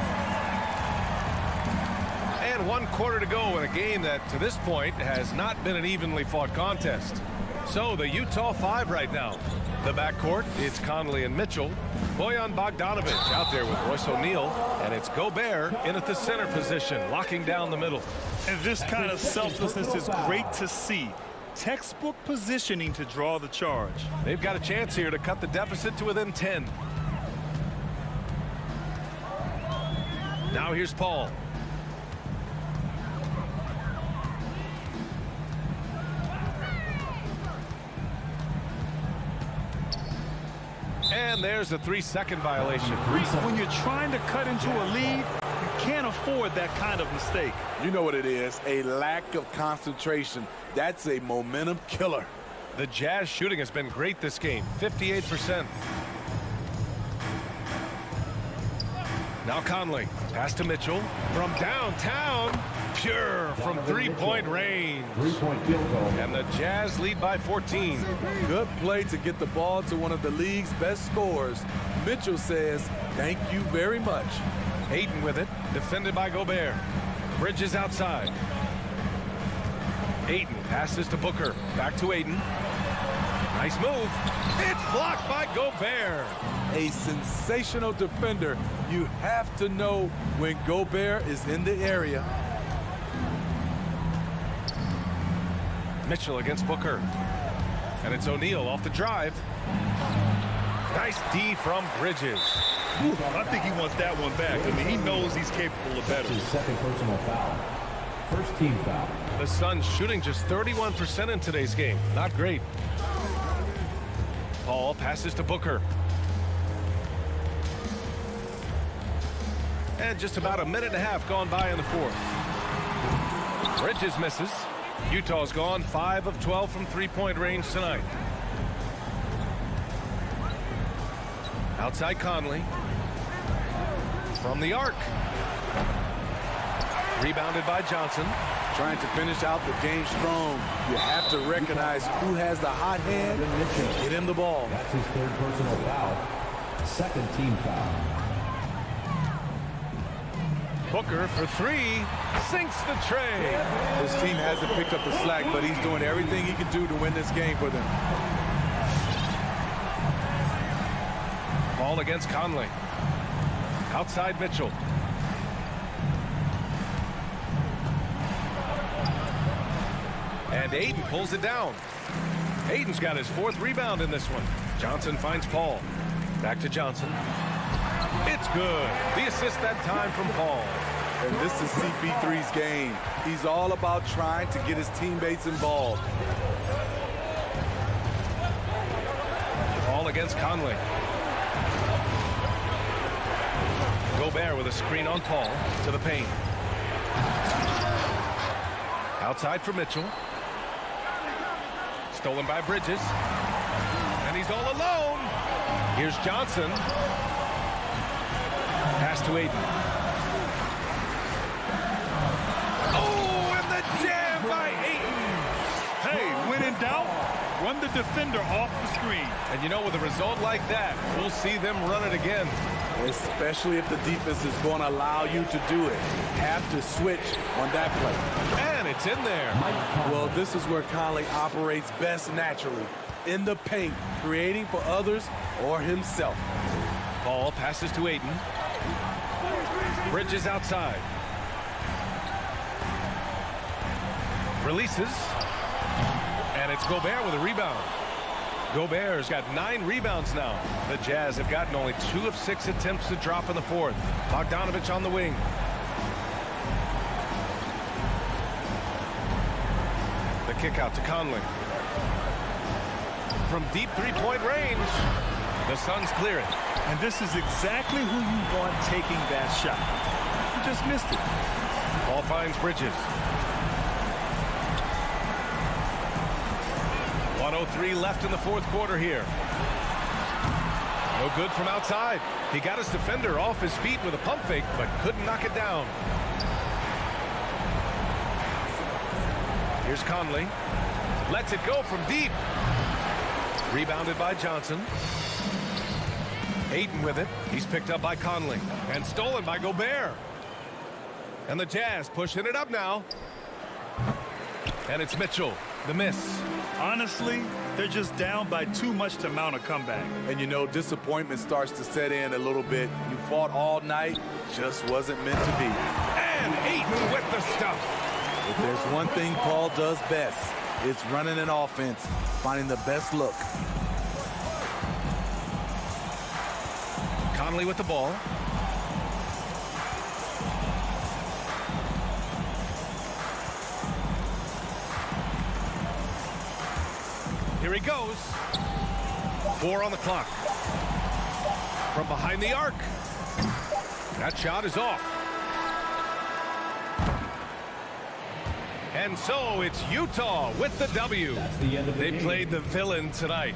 And 1 quarter to go in a game that, to this point, has not been an evenly fought contest. So the Utah 5 right now. The backcourt, it's Conley and Mitchell. Bojan Bogdanovic out there with Royce O'Neal. And it's Gobert in at the center position, locking down the middle. And this kind of selflessness is great to see. Textbook positioning to draw the charge. They've got a chance here to cut the deficit to within 10. Now here's Paul. And there's a 3-second violation. When you're trying to cut into a lead, you can't afford that kind of mistake. You know what it is, a lack of concentration. That's a momentum killer. The Jazz shooting has been great this game, 58%. Now Conley, pass to Mitchell from downtown, pure from three-point range. 3-point field goal. And the Jazz lead by 14. Good play to get the ball to one of the league's best scorers. Mitchell says, thank you very much. Ayton with it, defended by Gobert. Bridges outside. Ayton passes to Booker. Back to Ayton. Nice move. It's blocked by Gobert. A sensational defender. You have to know when Gobert is in the area. Mitchell against Booker. And it's O'Neal off the drive. Nice D from Bridges. I think he wants that one back. I mean, he knows he's capable of better. His second personal foul. First team foul. The Suns shooting just 31% in today's game. Not great. Paul passes to Booker. And just about a minute and a half gone by in the fourth. Bridges misses. Utah's gone 5 of 12 from three-point range tonight. Outside Conley. From the arc. Rebounded by Johnson. Trying to finish out the game strong. You have to recognize who has the hot hand and get him the ball. That's his third personal foul. Second team foul. Booker for three. Sinks the tray. His team hasn't picked up the slack, but he's doing everything he can do to win this game for them. Ball against Conley. Outside Mitchell. And Ayton pulls it down. Ayton's got his fourth rebound in this one. Johnson finds Paul. Back to Johnson. It's good. The assist that time from Paul. And this is CP3's game. He's all about trying to get his teammates involved. Paul against Conley. Gobert with a screen on Paul to the paint. Outside for Mitchell. Stolen by Bridges. And he's all alone. Here's Johnson. Pass to Ayton. Oh, and the jam by Ayton. Hey, when in doubt, run the defender off the screen. And you know, with a result like that, we'll see them run it again. Especially if the defense is going to allow you to do it. Have to switch on that play. And it's in there. Well, this is where Conley operates best naturally. In the paint, creating for others or himself. Paul passes to Ayton. Bridges outside. Releases. And it's Gobert with a rebound. Gobert's got 9 rebounds now. The Jazz have gotten only 2 of 6 attempts to drop in the fourth. Bogdanovich on the wing. The kick out to Conley. From deep three-point range, the Suns clear it. And this is exactly who you want taking that shot. You just missed it. Ball finds Bridges. 1:03 left in the fourth quarter here. No good from outside. He got his defender off his feet with a pump fake, but couldn't knock it down. Here's Conley. Lets it go from deep. Rebounded by Johnson. Ayton with it. He's picked up by Conley. And stolen by Gobert. And the Jazz pushing it up now. And it's Mitchell. The miss. Honestly, they're just down by too much to mount a comeback. And you know, disappointment starts to set in a little bit. You fought all night, just wasn't meant to be. And Ayton with the stuff. If there's one thing Paul does best, it's running an offense, finding the best look. Conley with the ball. Here he goes. 4 on the clock. From behind the arc. That shot is off. And so it's Utah with the W. That's the end of the They game. played the villain tonight.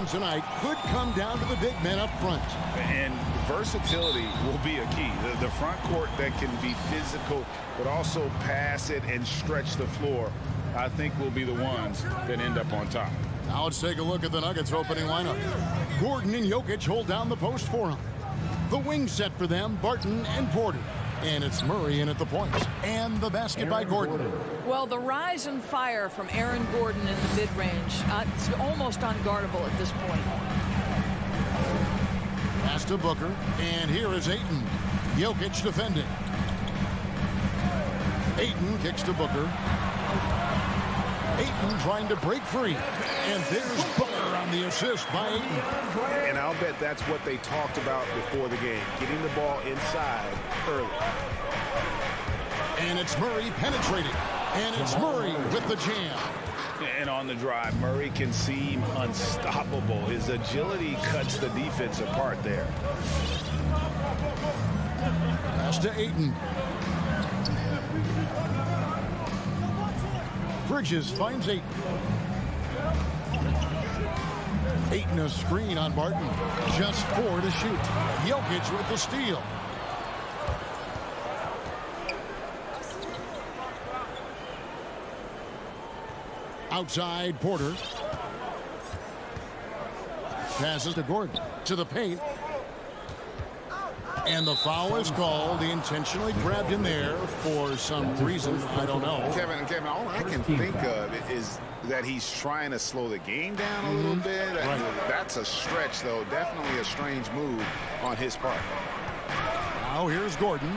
come tonight could come down to the big men up front. And versatility will be a key. The front court that can be physical, but also pass it and stretch the floor, I think will be the ones that end up on top. Now let's take a look at the Nuggets opening lineup. Gordon and Jokic hold down the post for him. The wing set for them, Barton and Porter. And it's Murray in at the point. And the basket by Gordon. Well, the rise and fire from Aaron Gordon in the mid-range, it's almost unguardable at this point. Pass to Booker. And here is Ayton. Jokic defending. Ayton kicks to Booker. Ayton trying to break free. And there's Booker on the assist by Ayton. And I'll bet that's what they talked about before the game, getting the ball inside early. And it's Murray penetrating. And it's Murray with the jam. And on the drive, Murray can seem unstoppable. His agility cuts the defense apart there. Pass to Ayton. Bridges finds Ayton. Ayton a screen on Barton. Just 4 to shoot. Jokic with the steal. Outside, Porter. Passes to Gordon. To the paint. And the foul is called. He intentionally grabbed in there for some reason. I don't know. Kevin, all I can think of is that he's trying to slow the game down a little bit. Right. That's a stretch, though. Definitely a strange move on his part. Now here's Gordon.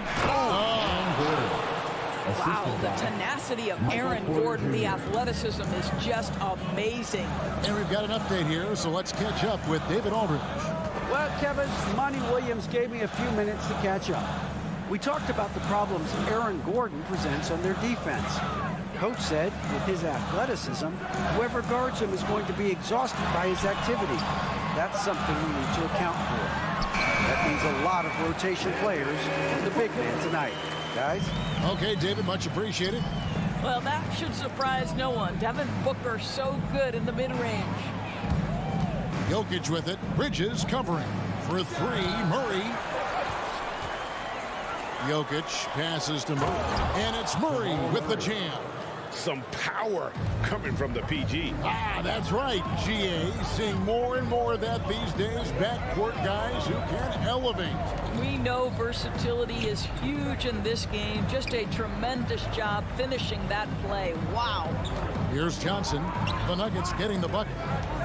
Wow, the tenacity of Aaron Gordon, the athleticism is just amazing. And we've got an update here, so let's catch up with David Aldridge. Well, Kevin, Monty Williams gave me a few minutes to catch up. We talked about the problems Aaron Gordon presents on their defense. Coach said with his athleticism, whoever guards him is going to be exhausted by his activity. That's something we need to account for. That means a lot of rotation players in the big man tonight. Guys? Okay, David, much appreciated. Well, that should surprise no one. Devin Booker so good in the mid-range. Jokic with it. Bridges covering. For 3, Murray. Jokic passes to Murray. And it's Murray with the jam. Some power coming from the PG. That's right, GA. Seeing more and more of that these days. Backcourt guys who can elevate. We know versatility is huge in this game. Just a tremendous job finishing that play. Wow. Here's Johnson. The Nuggets getting the bucket.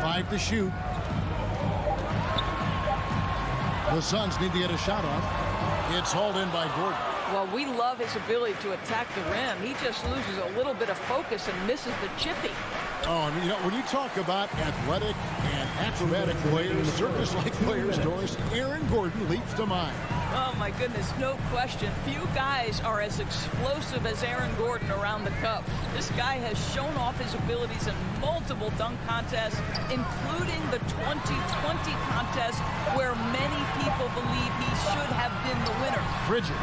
5 to shoot. The Suns need to get a shot off. It's hauled in by Gordon. Well, we love his ability to attack the rim. He just loses a little bit of focus and misses the chippy. Oh, and you know, when you talk about athletic and acrobatic players, circus-like players, Doris, Aaron Gordon leaps to mind. Oh, my goodness, no question. Few guys are as explosive as Aaron Gordon around the cup. This guy has shown off his abilities in multiple dunk contests, including the 2020 contest, where many people believe he should have been the winner. Bridges.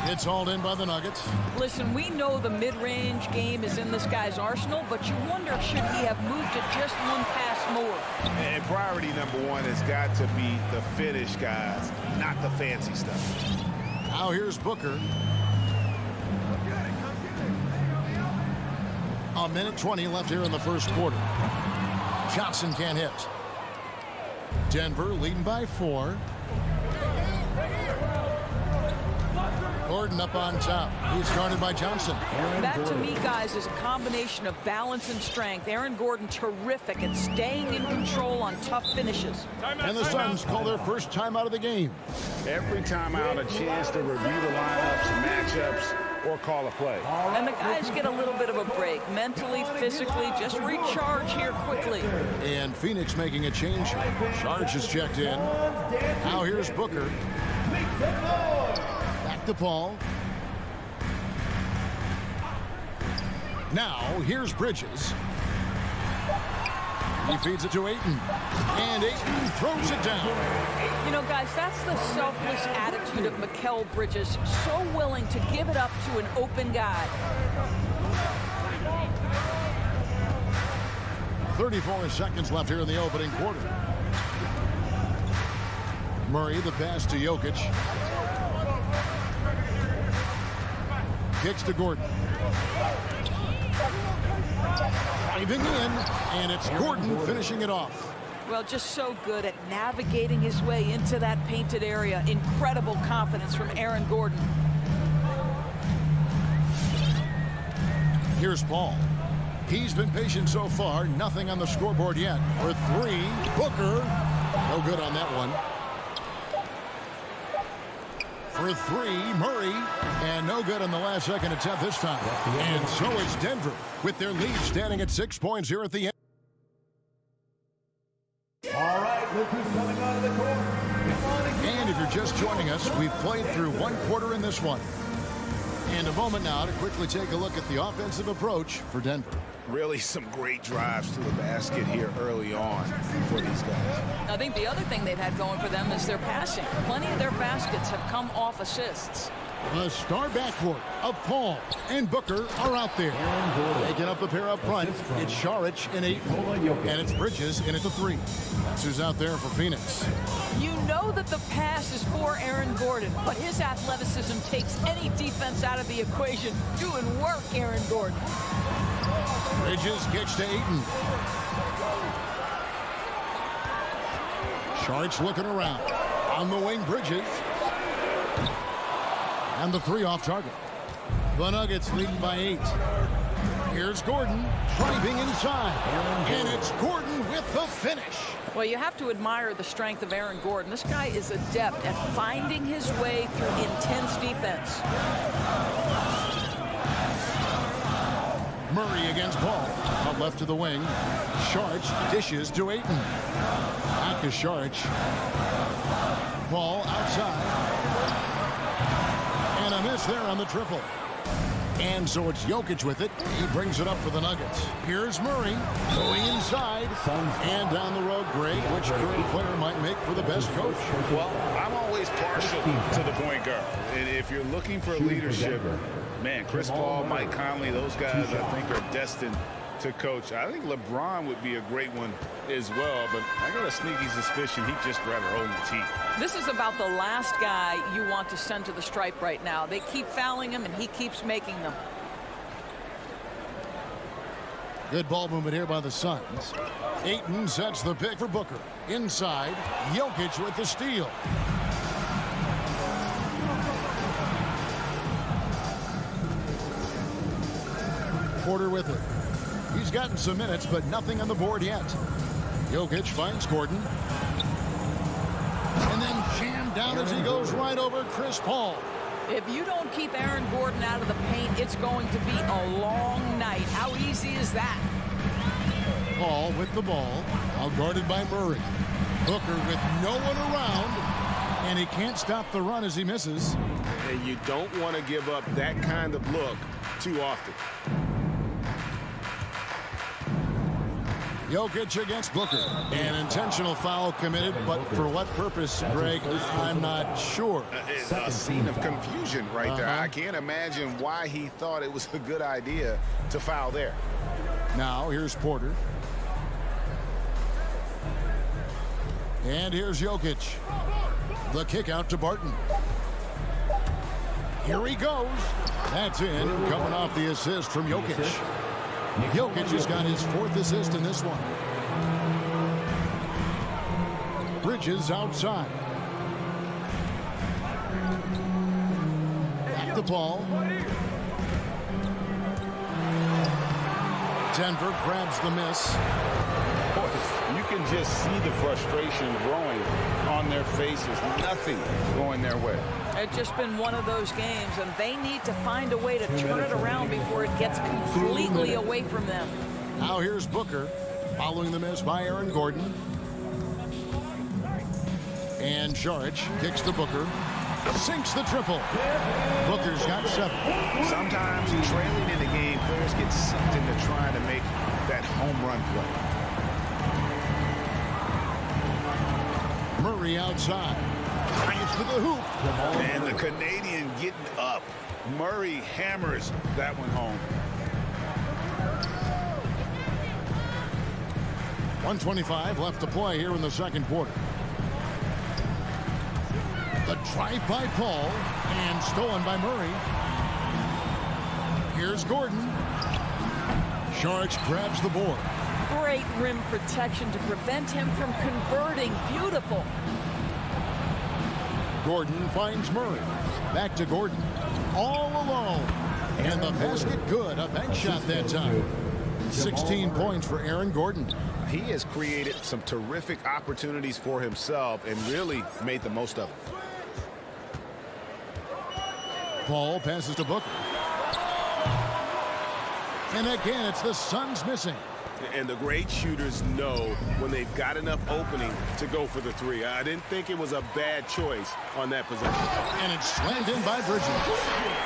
It's hauled in by the Nuggets. Listen, we know the mid-range game is in this guy's arsenal, but you wonder, should he have moved to just one pass more? And priority number 1 has got to be the finish, guys, not the fancy stuff. Now here's Booker. A minute 20 left here in the first quarter. Johnson can't hit. Denver leading by 4. Gordon up on top. He's guarded by Johnson. That, to me, guys, is a combination of balance and strength. Aaron Gordon terrific at staying in control on tough finishes. And the Suns call their first timeout of the game. Every timeout, a chance to review the lineups, matchups, or call a play. And the guys get a little bit of a break. Mentally, physically, just recharge here quickly. And Phoenix making a change. Charge is checked in. Now here's Booker. Back to Paul. Now here's Bridges. He feeds it to Ayton. And Ayton throws it down. You know, guys, that's the selfless attitude of Mikal Bridges. So willing to give it up to an open guy. 34 seconds left here in the opening quarter. Murray, the pass to Jokic. Kicks to Gordon. Driving in, and it's Gordon finishing it off. Well, just so good at navigating his way into that painted area. Incredible confidence from Aaron Gordon. Here's Paul. He's been patient so far. Nothing on the scoreboard yet. For three, Booker. No good on that one. For three, Murray. And no good on the last second attempt this time. And so is Denver, with their lead standing at 6 points here at the end. All right, look who's coming onto the court. Come on again. And if you're just joining us, we've played through one quarter in this one. And a moment now to quickly take a look at the offensive approach for Denver. Really some great drives to the basket here early on for these guys. I think the other thing they've had going for them is their passing. Plenty of their baskets have come off assists. The star backcourt of Paul and Booker are out there. Taking up the pair up front, it's Saric in 8, and it's Bridges in at the 3. That's who's out there for Phoenix. You know that the pass is for Aaron Gordon, but his athleticism takes any defense out of the equation. Doing work, Aaron Gordon. Bridges kicks to Ayton. Saric looking around. On the wing, Bridges. And the 3 off target. The Nuggets leading by 8. Here's Gordon driving inside. And it's Gordon with the finish. Well, you have to admire the strength of Aaron Gordon. This guy is adept at finding his way through intense defense. Murray against Paul. Out left to the wing. Saric dishes to Ayton. Back to Saric. Paul outside. And a miss there on the triple. And so it's Jokic with it. He brings it up for the Nuggets. Here's Murray going inside and down the road. Greg, which current player might make for the best coach? Well, I'm always partial to the point guard. And if you're looking for leadership, man, Chris Paul, Mike Conley, those guys I think are destined to coach. I think LeBron would be a great one as well, but I got a sneaky suspicion he'd just rather hold the team. This is about the last guy you want to send to the stripe right now. They keep fouling him, and he keeps making them. Good ball movement here by the Suns. Ayton sets the pick for Booker. Inside, Jokic with the steal. Porter with it. He's gotten some minutes, but nothing on the board yet. Jokic finds Gordon. And then jammed down as he goes right over Chris Paul. If you don't keep Aaron Gordon out of the paint, it's going to be a long night. How easy is that? Paul with the ball, outguarded by Murray. Booker with no one around, and he can't stop the run as he misses. And you don't want to give up that kind of look too often. Jokic against Booker. An intentional foul committed, but for what purpose, Greg, I'm not sure. A scene of confusion right there. I can't imagine why he thought it was a good idea to foul there. Now, here's Porter. And here's Jokic. The kick out to Barton. Here he goes. That's in, coming off the assist from Jokic. Jokic has got his 4th assist in this one. Bridges outside. Back to Paul. Denver grabs the miss. You can just see the frustration growing on their faces. Nothing going their way. It's just been one of those games, and they need to find a way to turn it around before it gets completely away from them. Now here's Booker, following the miss by Aaron Gordon. And Saric kicks to Booker. Sinks the triple. Booker's got 7. Sometimes trailing in the game, players get sucked into trying to make that home run play. Murray outside. Drives to the hoop. And the Canadian getting up. Murray hammers that one home. 1:25 left to play here in the second quarter. The drive by Paul and stolen by Murray. Here's Gordon. Saric grabs the board. Great rim protection to prevent him from converting. Beautiful. Gordon finds Murray. Back to Gordon. All alone. And the basket good. A bank shot that time. 16 points for Aaron Gordon. He has created some terrific opportunities for himself and really made the most of it. Paul passes to Booker. And again, it's the Suns missing. And the great shooters know when they've got enough opening to go for the three. I didn't think it was a bad choice on that possession. And it's slammed in by Bridges.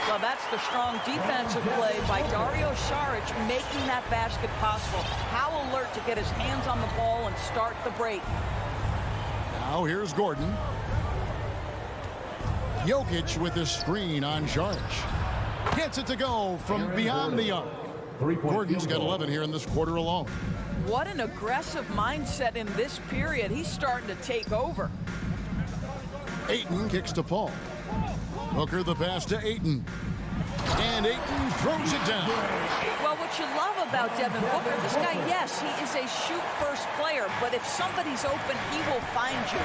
Well, that's the strong defensive play by Dario Saric, making that basket possible. How alert to get his hands on the ball and start the break. Now here's Gordon. Jokic with his screen on Saric. Gets it to go from beyond the arc. Gordon's got 11 here in this quarter alone. What an aggressive mindset in this period. He's starting to take over. Ayton kicks to Paul. Booker the pass to Ayton. And Ayton throws it down. Well, what you love about Devin Booker, this guy, yes, he is a shoot-first player, but if somebody's open, he will find you.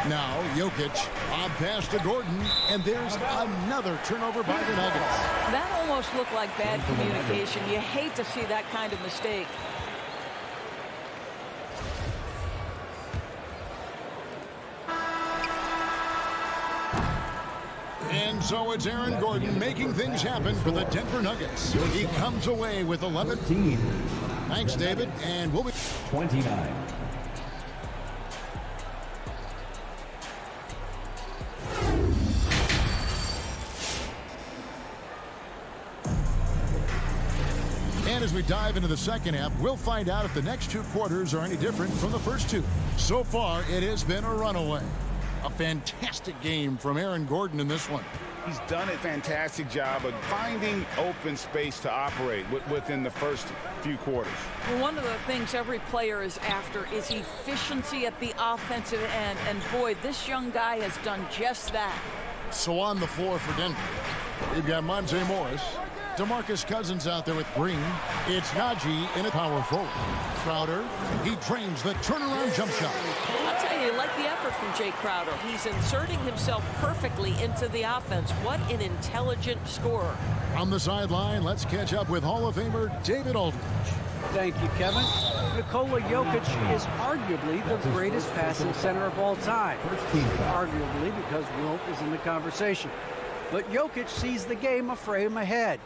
Now Jokic, odd pass to Gordon, and there's another turnover by the Nuggets. That almost looked like bad communication. You hate to see that kind of mistake. And so it's Aaron Gordon making things happen for the Denver Nuggets. He comes away with 11. Thanks, David, and we'll be 29. And as we dive into the second half, we'll find out if the next two quarters are any different from the first two. So far, it has been a runaway. A fantastic game from Aaron Gordon in this one. He's done a fantastic job of finding open space to operate within the first few quarters. Well, one of the things every player is after is efficiency at the offensive end. And boy, this young guy has done just that. So on the floor for Denver, we've got Monte Morris. DeMarcus Cousins out there with Green. It's Najee in a power forward. Crowder, he drains the turnaround jump shot. I'll tell you, like the effort from Jay Crowder. He's inserting himself perfectly into the offense. What an intelligent scorer. On the sideline, let's catch up with Hall of Famer David Aldridge. Thank you, Kevin. Nikola Jokic is arguably the greatest passing center of all time. Arguably because Wilt is in the conversation. But Jokic sees the game a frame ahead.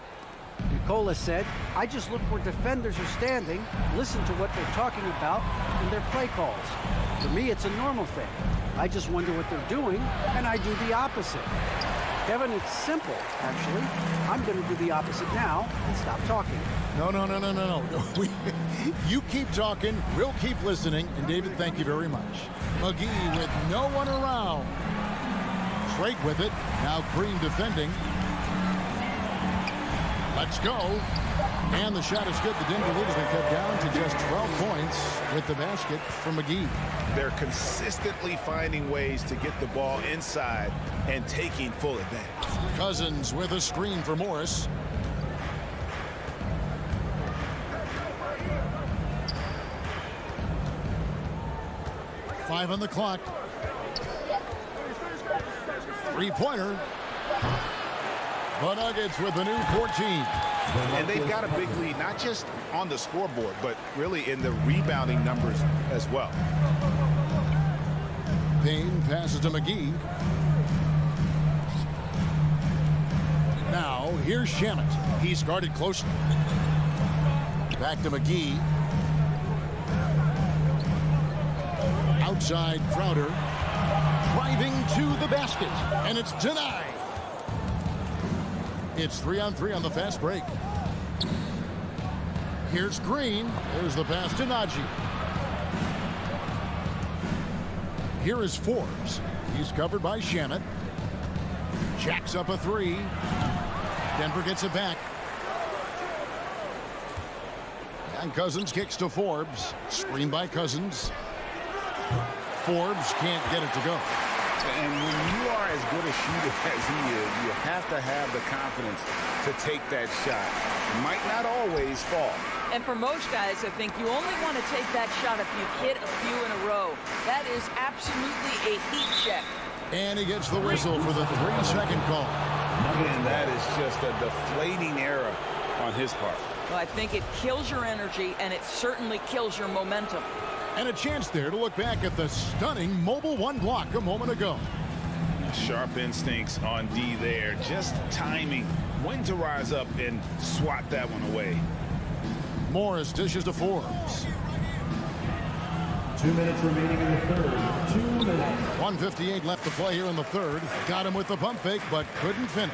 Nikola said, I just look where defenders are standing, listen to what they're talking about in their play calls. For me, it's a normal thing. I just wonder what they're doing, and I do the opposite. Kevin, it's simple, actually. I'm going to do the opposite now and stop talking. No. You keep talking, we'll keep listening. And David, thank you very much. McGee with no one around. Drake with it. Now Green defending. Let's go. And the shot is good. The Denver lead has been cut down to just 12 points with the basket from McGee. They're consistently finding ways to get the ball inside and taking full advantage. Cousins with a screen for Morris. Five on the clock. Three-pointer. The Nuggets with the new 14. And they've got a big lead, not just on the scoreboard, but really in the rebounding numbers as well. Payne passes to McGee. Now, here's Shamet. He's guarded closely. Back to McGee. Outside Crowder. Driving to the basket. And it's denied. It's 3-on-3 on the fast break. Here's Green. There's the pass to Najee. Here is Forbes. He's covered by Shamet. Jacks up a three. Denver gets it back. And Cousins kicks to Forbes. Screen by Cousins. Forbes can't get it to go. And when you are as good a shooter as he is, you have to have the confidence to take that shot. It might not always fall. And for most guys, I think you only want to take that shot if you've hit a few in a row. That is absolutely a heat check. And he gets the whistle for the 3-second call. And that is just a deflating error on his part. Well, I think it kills your energy, and it certainly kills your momentum. And a chance there to look back at the stunning mobile one block a moment ago. Sharp instincts on D there. Just timing when to rise up and swat that one away. Morris dishes to Forbes. 2 minutes remaining in the third. 2 minutes. 1:58 left to play here in the third. Got him with the pump fake, but couldn't finish.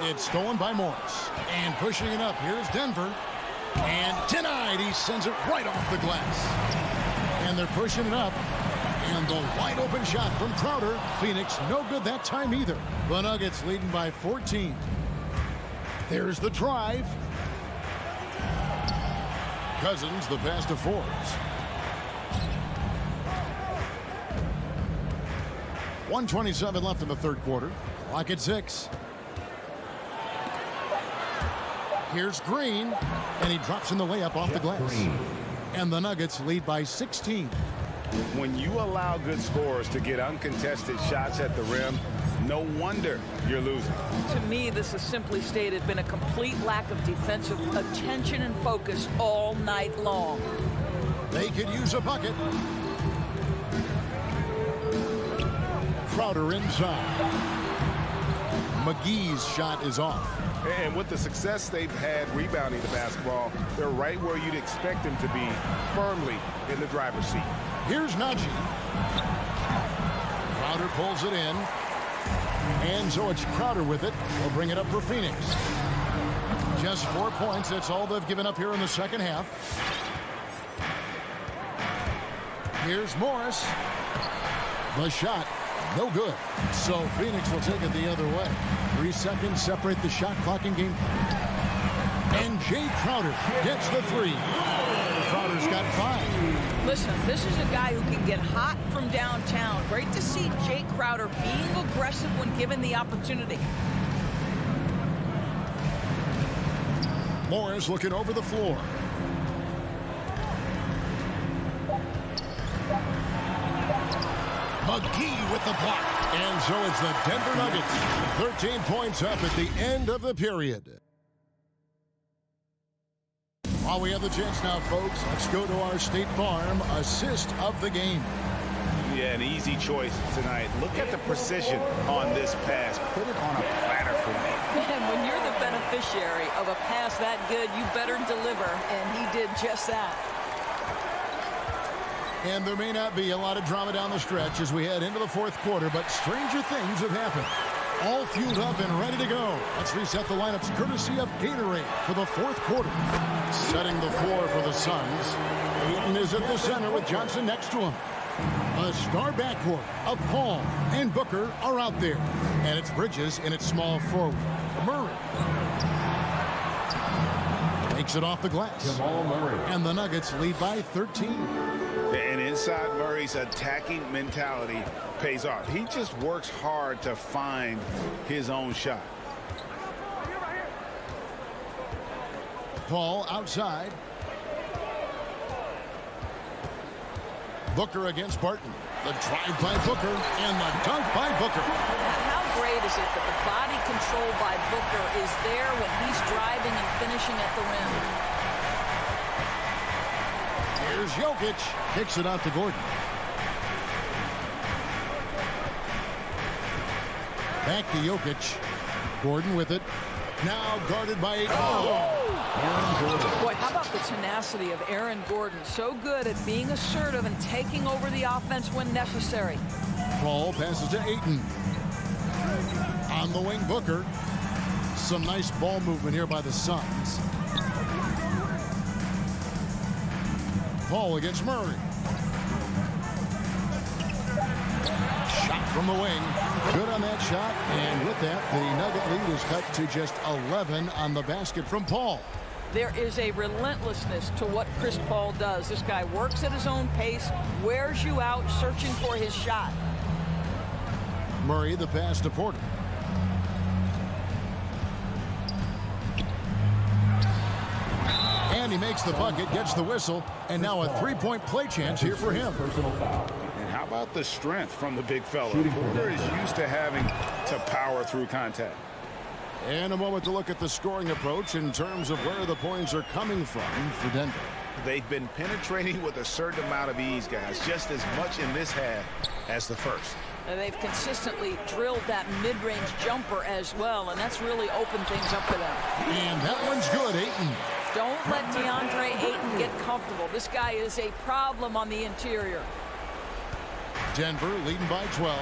It's stolen by Morris. And pushing it up, here's Denver. And denied. He sends it right off the glass. And they're pushing it up. And the wide open shot from Crowder. Phoenix no good that time either. The Nuggets leading by 14. There's the drive. Cousins, the pass to Forbes. 1:27 left in the third quarter. Clock at 6. Here's Green, and he drops in the layup off the glass. And the Nuggets lead by 16. When you allow good scorers to get uncontested shots at the rim, no wonder you're losing. To me, this is simply stated been a complete lack of defensive attention and focus all night long. They could use a bucket. Crowder inside. McGee's shot is off. And with the success they've had rebounding the basketball, they're right where you'd expect them to be, firmly in the driver's seat. Here's Najee. Crowder pulls it in. And so it's Crowder with it. He'll bring it up for Phoenix. Just 4 points. That's all they've given up here in the second half. Here's Morris. The shot. No good. So Phoenix will take it the other way. 3 seconds separate the shot clock in game. And Jay Crowder gets the 3. Crowder's got 5. Listen, this is a guy who can get hot from downtown. Great to see Jay Crowder being aggressive when given the opportunity. Morris looking over the floor. McGee with the block. And so it's the Denver Nuggets. 13 points up at the end of the period. While we have the chance now, folks, let's go to our State Farm assist of the game. Yeah, an easy choice tonight. Look at the precision on this pass. Put it on a platter for me. And when you're the beneficiary of a pass that good, you better deliver, and he did just that. And there may not be a lot of drama down the stretch as we head into the fourth quarter, but stranger things have happened. All fueled up and ready to go. Let's reset the lineups courtesy of Gatorade for the fourth quarter. Setting the floor for the Suns. Ayton is at the center with Johnson next to him. A star backcourt of Paul and Booker are out there. And it's Bridges in its small forward. Murray takes it off the glass. Jamal Murray. And the Nuggets lead by 13. And inside Murray's attacking mentality pays off. He just works hard to find his own shot. Paul outside. Booker against Barton. The drive by Booker and the dunk by Booker. How great is it that the body control by Booker is there when he's driving and finishing at the rim? Here's Jokic. Kicks it out to Gordon. Back to Jokic. Gordon with it. Now guarded by Boy, how about the tenacity of Aaron Gordon? So good at being assertive and taking over the offense when necessary. Paul passes to Ayton. On the wing, Booker. Some nice ball movement here by the Suns. Paul against Murray. Shot from the wing. Good on that shot. And with that, the Nugget lead is cut to just 11 on the basket from Paul. There is a relentlessness to what Chris Paul does. This guy works at his own pace, wears you out, searching for his shot. Murray, the pass to Porter. And he makes the bucket, gets the whistle, and now a three-point play chance here for him. And how about the strength from the big fella? Porter is used to having to power through contact. And a moment to look at the scoring approach in terms of where the points are coming from for Denver. They've been penetrating with a certain amount of ease, guys, just as much in this half as the first. And they've consistently drilled that mid-range jumper as well, and that's really opened things up for them. And that one's good, Ayton. Don't let DeAndre Ayton get comfortable. This guy is a problem on the interior. Denver leading by 12.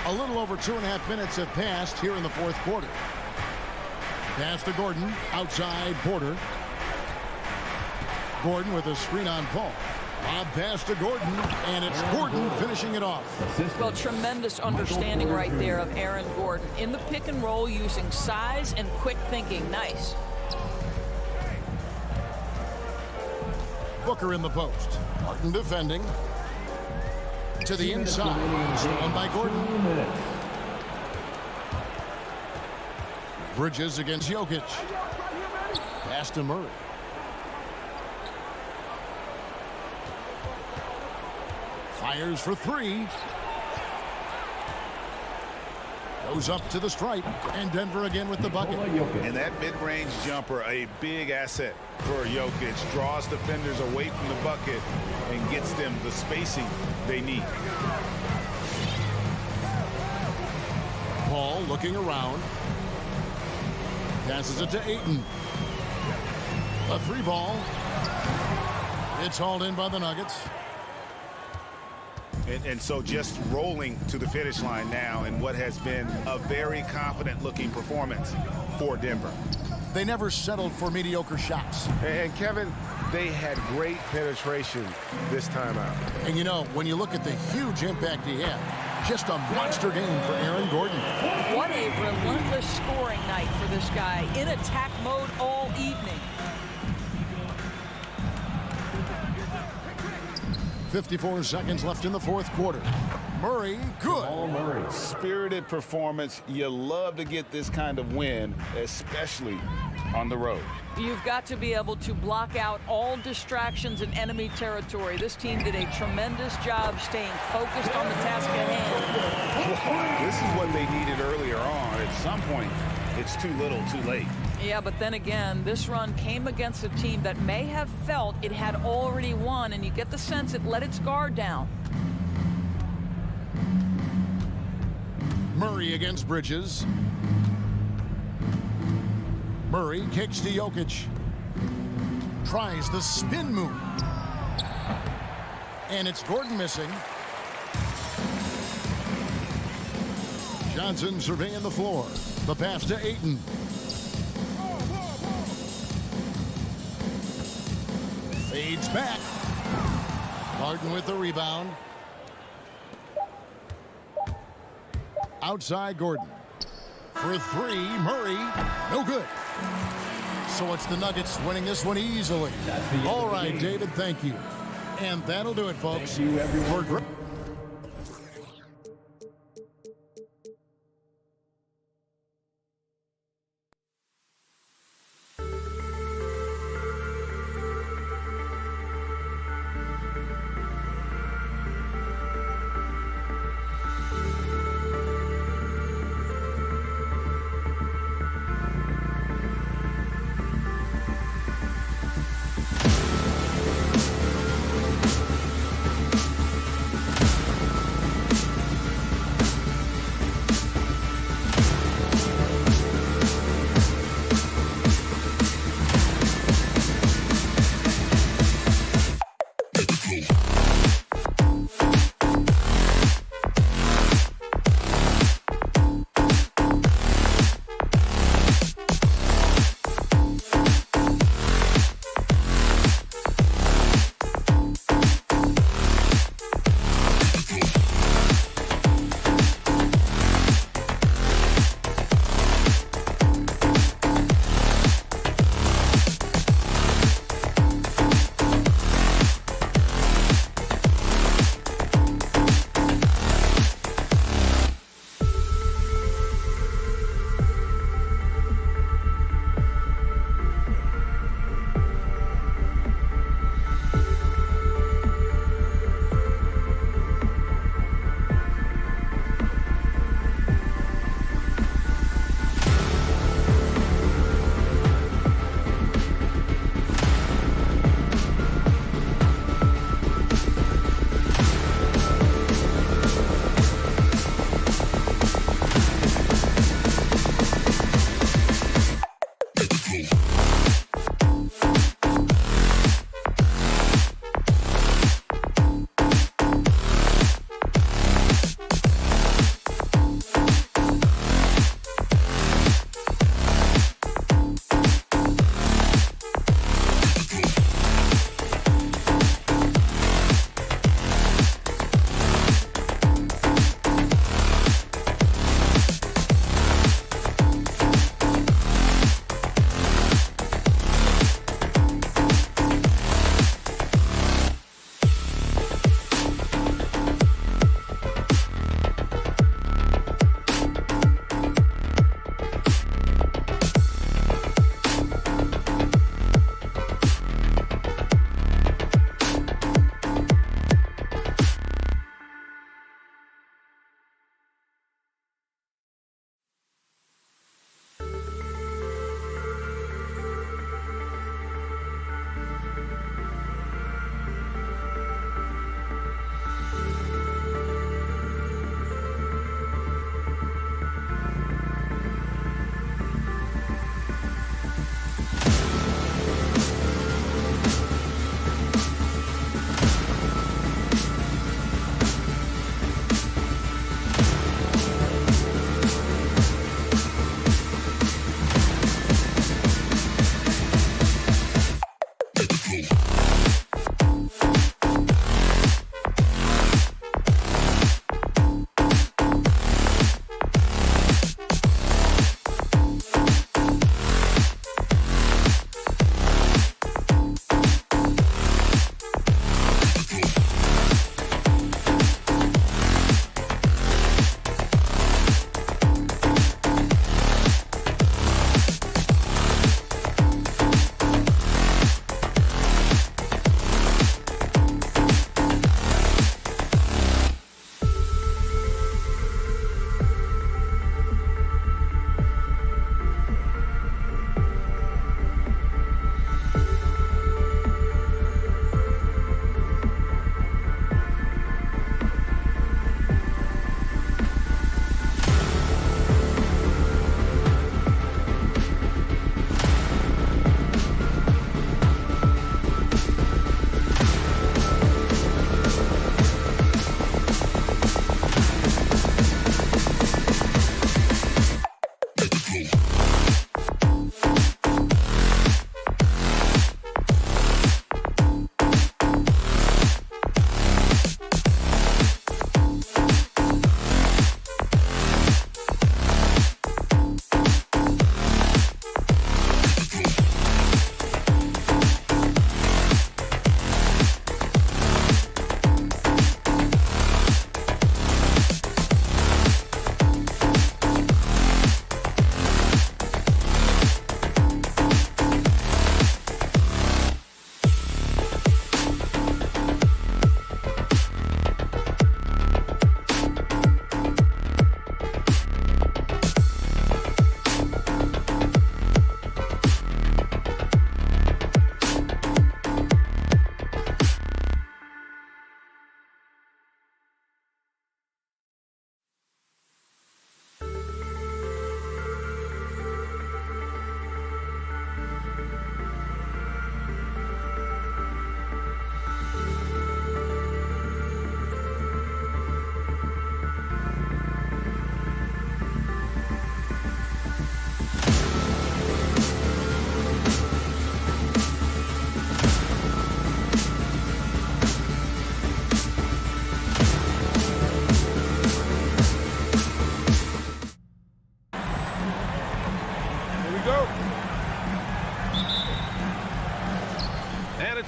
A little over 2.5 minutes have passed here in the fourth quarter. Pass to Gordon, outside Porter. Gordon with a screen on Paul. Lob pass to Gordon, and it's Gordon finishing it off. Well, tremendous understanding right there of Aaron Gordon. In the pick and roll, using size and quick thinking. Nice. Booker in the post. Martin defending. To the inside. Stolen by Gordon. Bridges against Jokic. Pass to Murray. Fires for three. Goes up to the stripe. And Denver again with the bucket. And that mid-range jumper, a big asset for Jokic. Draws defenders away from the bucket and gets them the spacing they need. Paul looking around. Passes it to Ayton. A three ball. It's hauled in by the Nuggets. And so just rolling to the finish line now in what has been a very confident-looking performance for Denver. They never settled for mediocre shots. And Kevin, they had great penetration this time out. And you know, when you look at the huge impact he had, just a monster game for Aaron Gordon. What a relentless scoring night for this guy. In attack mode all evening. 54 seconds left in the fourth quarter. Murray, good. Spirited performance. You love to get this kind of win, especially on the road. You've got to be able to block out all distractions in enemy territory. This team did a tremendous job staying focused on the task at hand. This is what they needed earlier on. At some point, it's too little, too late. Yeah, but then again, this run came against a team that may have felt it had already won, and you get the sense it let its guard down. Murray against Bridges. Murray kicks to Jokic. Tries the spin move. And it's Gordon missing. Johnson surveying the floor. The pass to Ayton. Fades back. Martin with the rebound. Outside Gordon. For three, Murray. No good. So it's the Nuggets winning this one easily. All right, David, thank you. And that'll do it, folks. Thank you, everyone.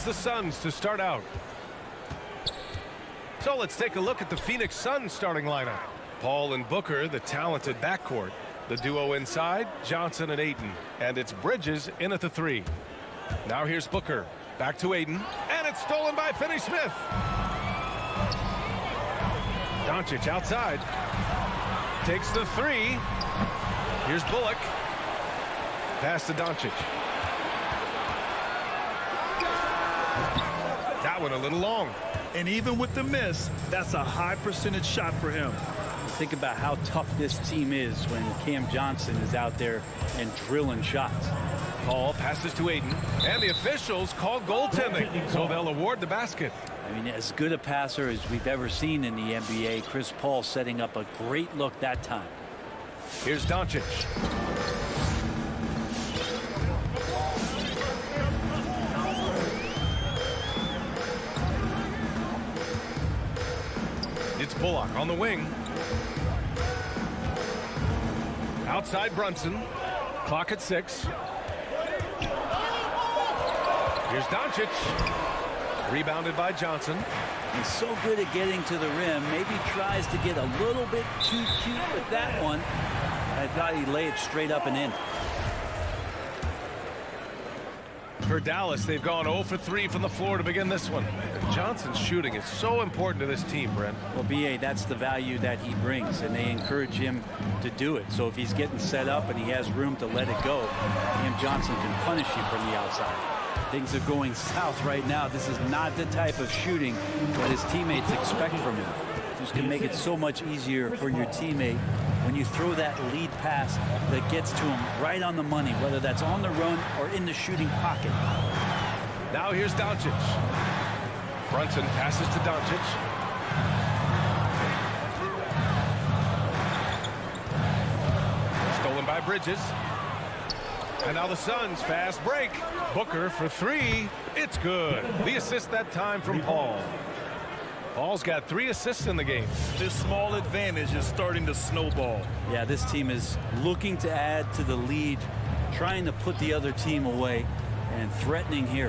It's the Suns to start out. So let's take a look at the Phoenix Suns starting lineup. Paul and Booker, the talented backcourt. The duo inside, Johnson and Ayton. And it's Bridges in at the 3. Now here's Booker. Back to Ayton. And it's stolen by Finney Smith. Doncic outside. Takes the 3. Here's Bullock. Pass to Doncic. That one a little long. And even with the miss, that's a high percentage shot for him. Think about how tough this team is when Cam Johnson is out there and drilling shots. Paul passes to Ayton, and the officials call goaltending, so they'll award the basket. I mean, as good a passer as we've ever seen in the NBA, Chris Paul setting up a great look that time. Here's Doncic. It's Bullock on the wing. Outside Brunson. Clock at 6. Here's Doncic. Rebounded by Johnson. He's so good at getting to the rim. Maybe tries to get a little bit too cute with that one. I thought he'd lay it straight up and in. For Dallas, they've gone 0 for 3 from the floor to begin this one. Johnson's shooting is so important to this team, Brent. Well, B.A., that's the value that he brings, and they encourage him to do it. So if he's getting set up and he has room to let it go, Cam Johnson can punish you from the outside. Things are going south right now. This is not the type of shooting that his teammates expect from him. Just can make it so much easier for your teammate when you throw that lead pass that gets to him right on the money, whether that's on the run or in the shooting pocket. Now here's Doncic. Brunson passes to Doncic. Stolen by Bridges. And now the Suns fast break. Booker for 3. It's good. The assist that time from Paul. Paul's got 3 assists in the game. This small advantage is starting to snowball. Yeah, this team is looking to add to the lead, trying to put the other team away, and threatening here.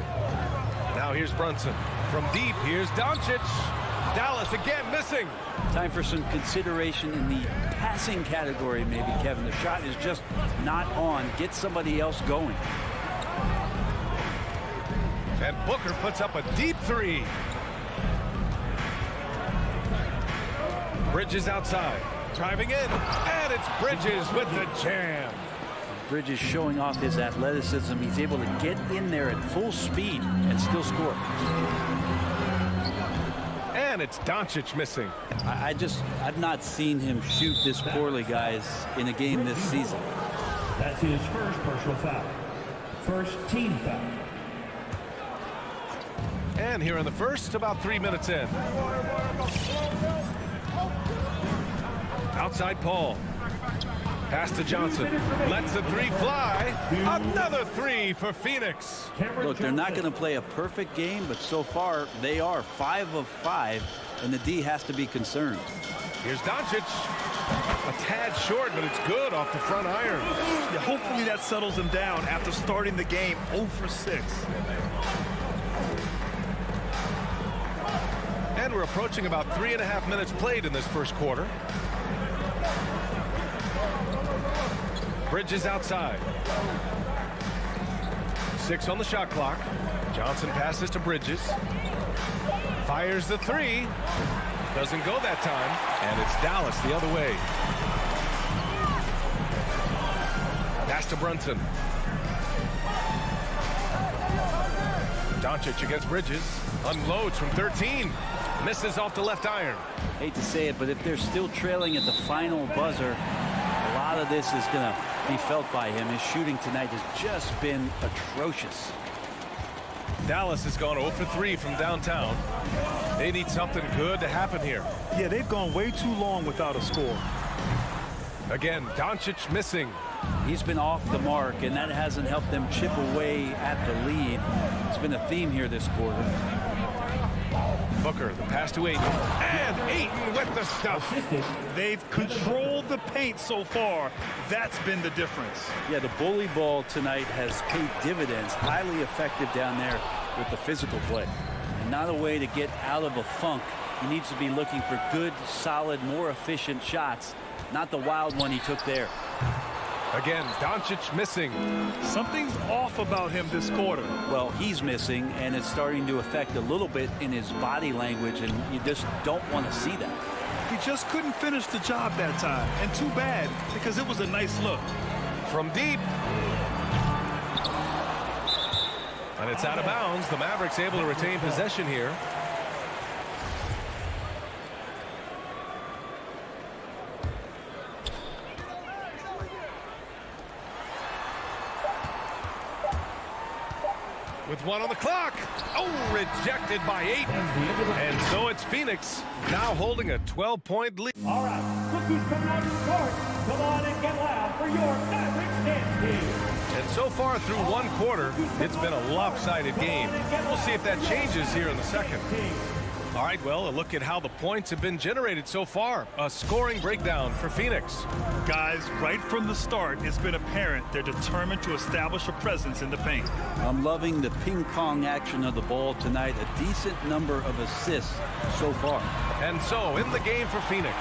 Now here's Brunson. From deep, here's Doncic. Dallas again missing. Time for some consideration in the passing category, maybe, Kevin. The shot is just not on. Get somebody else going. And Booker puts up a deep 3. Bridges outside, driving in, and it's Bridges with the jam. Bridges showing off his athleticism. He's able to get in there at full speed and still score. And it's Doncic missing. I've not seen him shoot this poorly, guys, in a game this season. That's his first personal foul. First team foul. And here in the first, about 3 minutes in. Outside Paul. Pass to Johnson. Lets the 3 fly. Another 3 for Phoenix. Look, they're not going to play a perfect game, but so far they are 5 of 5, and the D has to be concerned. Here's Doncic. A tad short, but it's good off the front iron. Yeah, hopefully that settles him down after starting the game 0 for 6. And we're approaching about 3.5 minutes played in this first quarter. Bridges outside. 6 on the shot clock. Johnson passes to Bridges. Fires the 3. Doesn't go that time. And it's Dallas the other way. Pass to Brunson. Doncic against Bridges. Unloads from 13. Misses off the left iron. Hate to say it, but if they're still trailing at the final buzzer, a lot of this is going to be felt by him. His shooting tonight has just been atrocious. Dallas has gone 0 for 3 from downtown. They need something good to happen here. Yeah, they've gone way too long without a score. Again, Doncic missing. He's been off the mark, and that hasn't helped them chip away at the lead. It's been a theme here this quarter. Booker, the pass to Ayton. And Ayton with the stuff. They've controlled the paint so far. That's been the difference. Yeah, the bully ball tonight has paid dividends. Highly effective down there with the physical play. And not a way to get out of a funk. He needs to be looking for good, solid, more efficient shots, not the wild one he took there. Again, Doncic missing. Something's off about him this quarter. Well, he's missing, and it's starting to affect a little bit in his body language, and you just don't want to see that. He just couldn't finish the job that time, and too bad, because it was a nice look. From deep. And it's out of bounds. The Mavericks able to retain possession here. With one on the clock. Oh, rejected by Ayton. And so it's Phoenix now holding a 12-point lead. All right, rookies coming out of the court. Come on and get loud for your Mavericks dance team. And so far through one quarter, it's been a lopsided game. We'll see if that changes here in the second. All right, well, a look at how the points have been generated so far. A scoring breakdown for Phoenix. Guys, right from the start, it's been apparent they're determined to establish a presence in the paint. I'm loving the ping pong action of the ball tonight. A decent number of assists so far. And so in the game for Phoenix,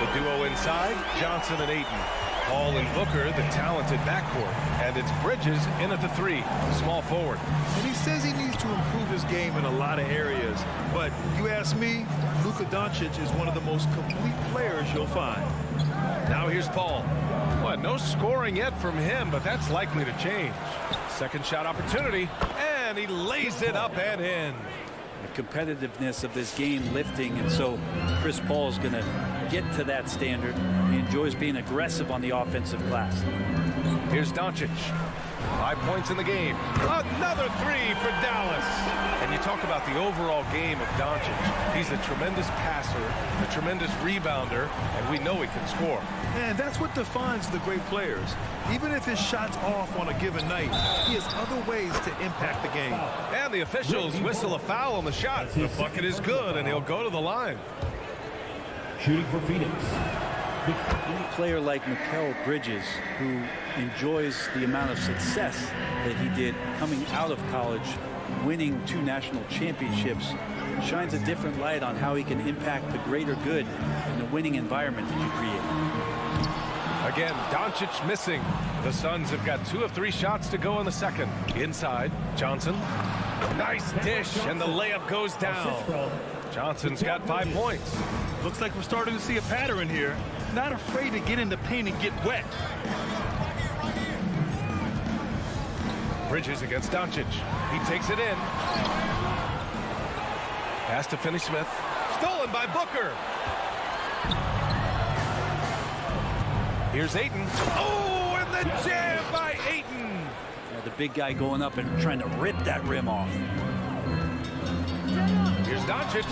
the duo inside, Johnson and Ayton. Paul and Booker, the talented backcourt. And it's Bridges in at the 3, small forward. And he says he needs to improve his game in a lot of areas. But you ask me, Luka Doncic is one of the most complete players you'll find. Now here's Paul. Well, no scoring yet from him, but that's likely to change. Second shot opportunity, and he lays it up and in. The competitiveness of this game lifting, and so Chris Paul is going to get to that standard. He enjoys being aggressive on the offensive glass. Here's Doncic. 5 points in the game. Another 3 for Dallas. And you talk about the overall game of Doncic. He's a tremendous passer, a tremendous rebounder, and we know he can score. And that's what defines the great players. Even if his shot's off on a given night, he has other ways to impact the game. And the officials whistle a foul on the shot. The bucket is good, and he'll go to the line. Shooting for Phoenix. Any player like Mikal Bridges, who enjoys the amount of success that he did coming out of college, winning 2 national championships, shines a different light on how he can impact the greater good in the winning environment that you create. Again, Doncic missing. The Suns have got 2 of 3 shots to go in the second. Inside, Johnson. Nice dish, and the layup goes down. Johnson's got 5 points. Looks like we're starting to see a pattern here. Not afraid to get in the paint and get wet. Bridges against Doncic. He takes it in. Pass to Finney Smith. Stolen by Booker. Here's Ayton. Oh, and the jam by Ayton. Yeah, the big guy going up and trying to rip that rim off. Here's Doncic.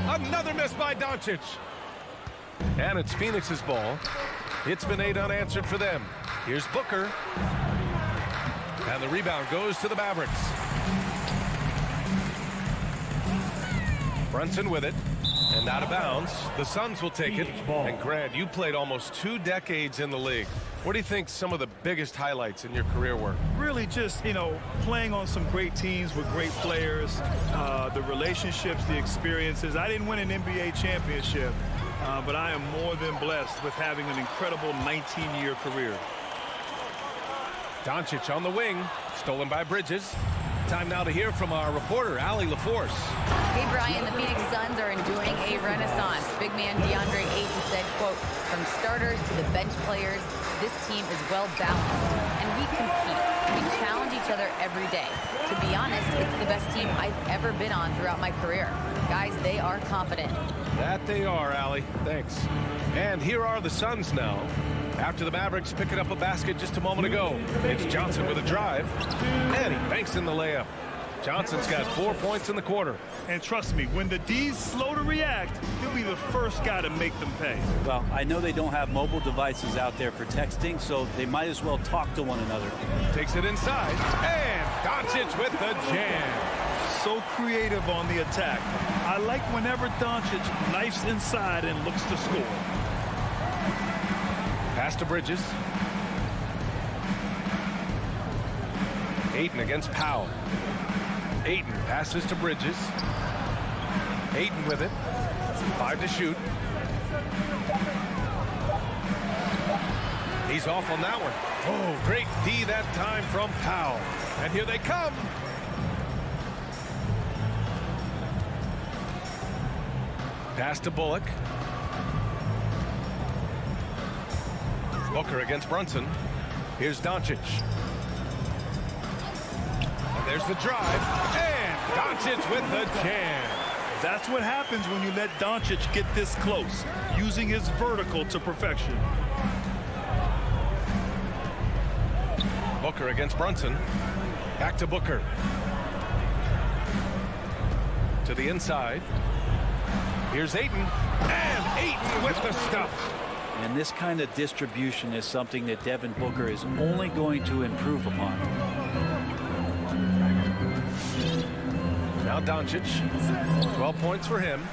Another miss by Doncic. And it's Phoenix's ball. It's been 8 unanswered for them. Here's Booker. And the rebound goes to the Mavericks. Brunson with it. And out of bounds. The Suns will take it. And Grant, you played almost 2 decades in the league. What do you think some of the biggest highlights in your career were? Really just, playing on some great teams with great players, the relationships, the experiences. I didn't win an NBA championship, but I am more than blessed with having an incredible 19-year career. Doncic on the wing, stolen by Bridges. Time now to hear from our reporter, Allie LaForce. Hey, Brian, the Phoenix Suns are enjoying a renaissance. Big man DeAndre Ayton said, quote, from starters to the bench players, this team is well balanced, and we compete. We challenge each other every day. To be honest, it's the best team I've ever been on throughout my career. Guys, they are confident. That they are, Allie. Thanks. And here are the Suns now. After the Mavericks picking up a basket just a moment ago, it's Johnson with a drive, and he banks in the layup. Johnson's got 4 points in the quarter. And trust me, when the D's slow to react, he'll be the first guy to make them pay. Well, I know they don't have mobile devices out there for texting, so they might as well talk to one another. Takes it inside, and Doncic with the jam. So creative on the attack. I like whenever Doncic knifes inside and looks to score. Pass to Bridges. Ayton against Powell. Ayton passes to Bridges. Ayton with it. 5 to shoot. He's off on that one. Oh, great D that time from Powell. And here they come. Pass to Bullock. Booker against Brunson. Here's Doncic. And there's the drive. And Doncic with the jam. That's what happens when you let Doncic get this close, using his vertical to perfection. Booker against Brunson. Back to Booker. To the inside. Here's Ayton. And Ayton with the stuff. And this kind of distribution is something that Devin Booker is only going to improve upon. Now Doncic. 12 points for him.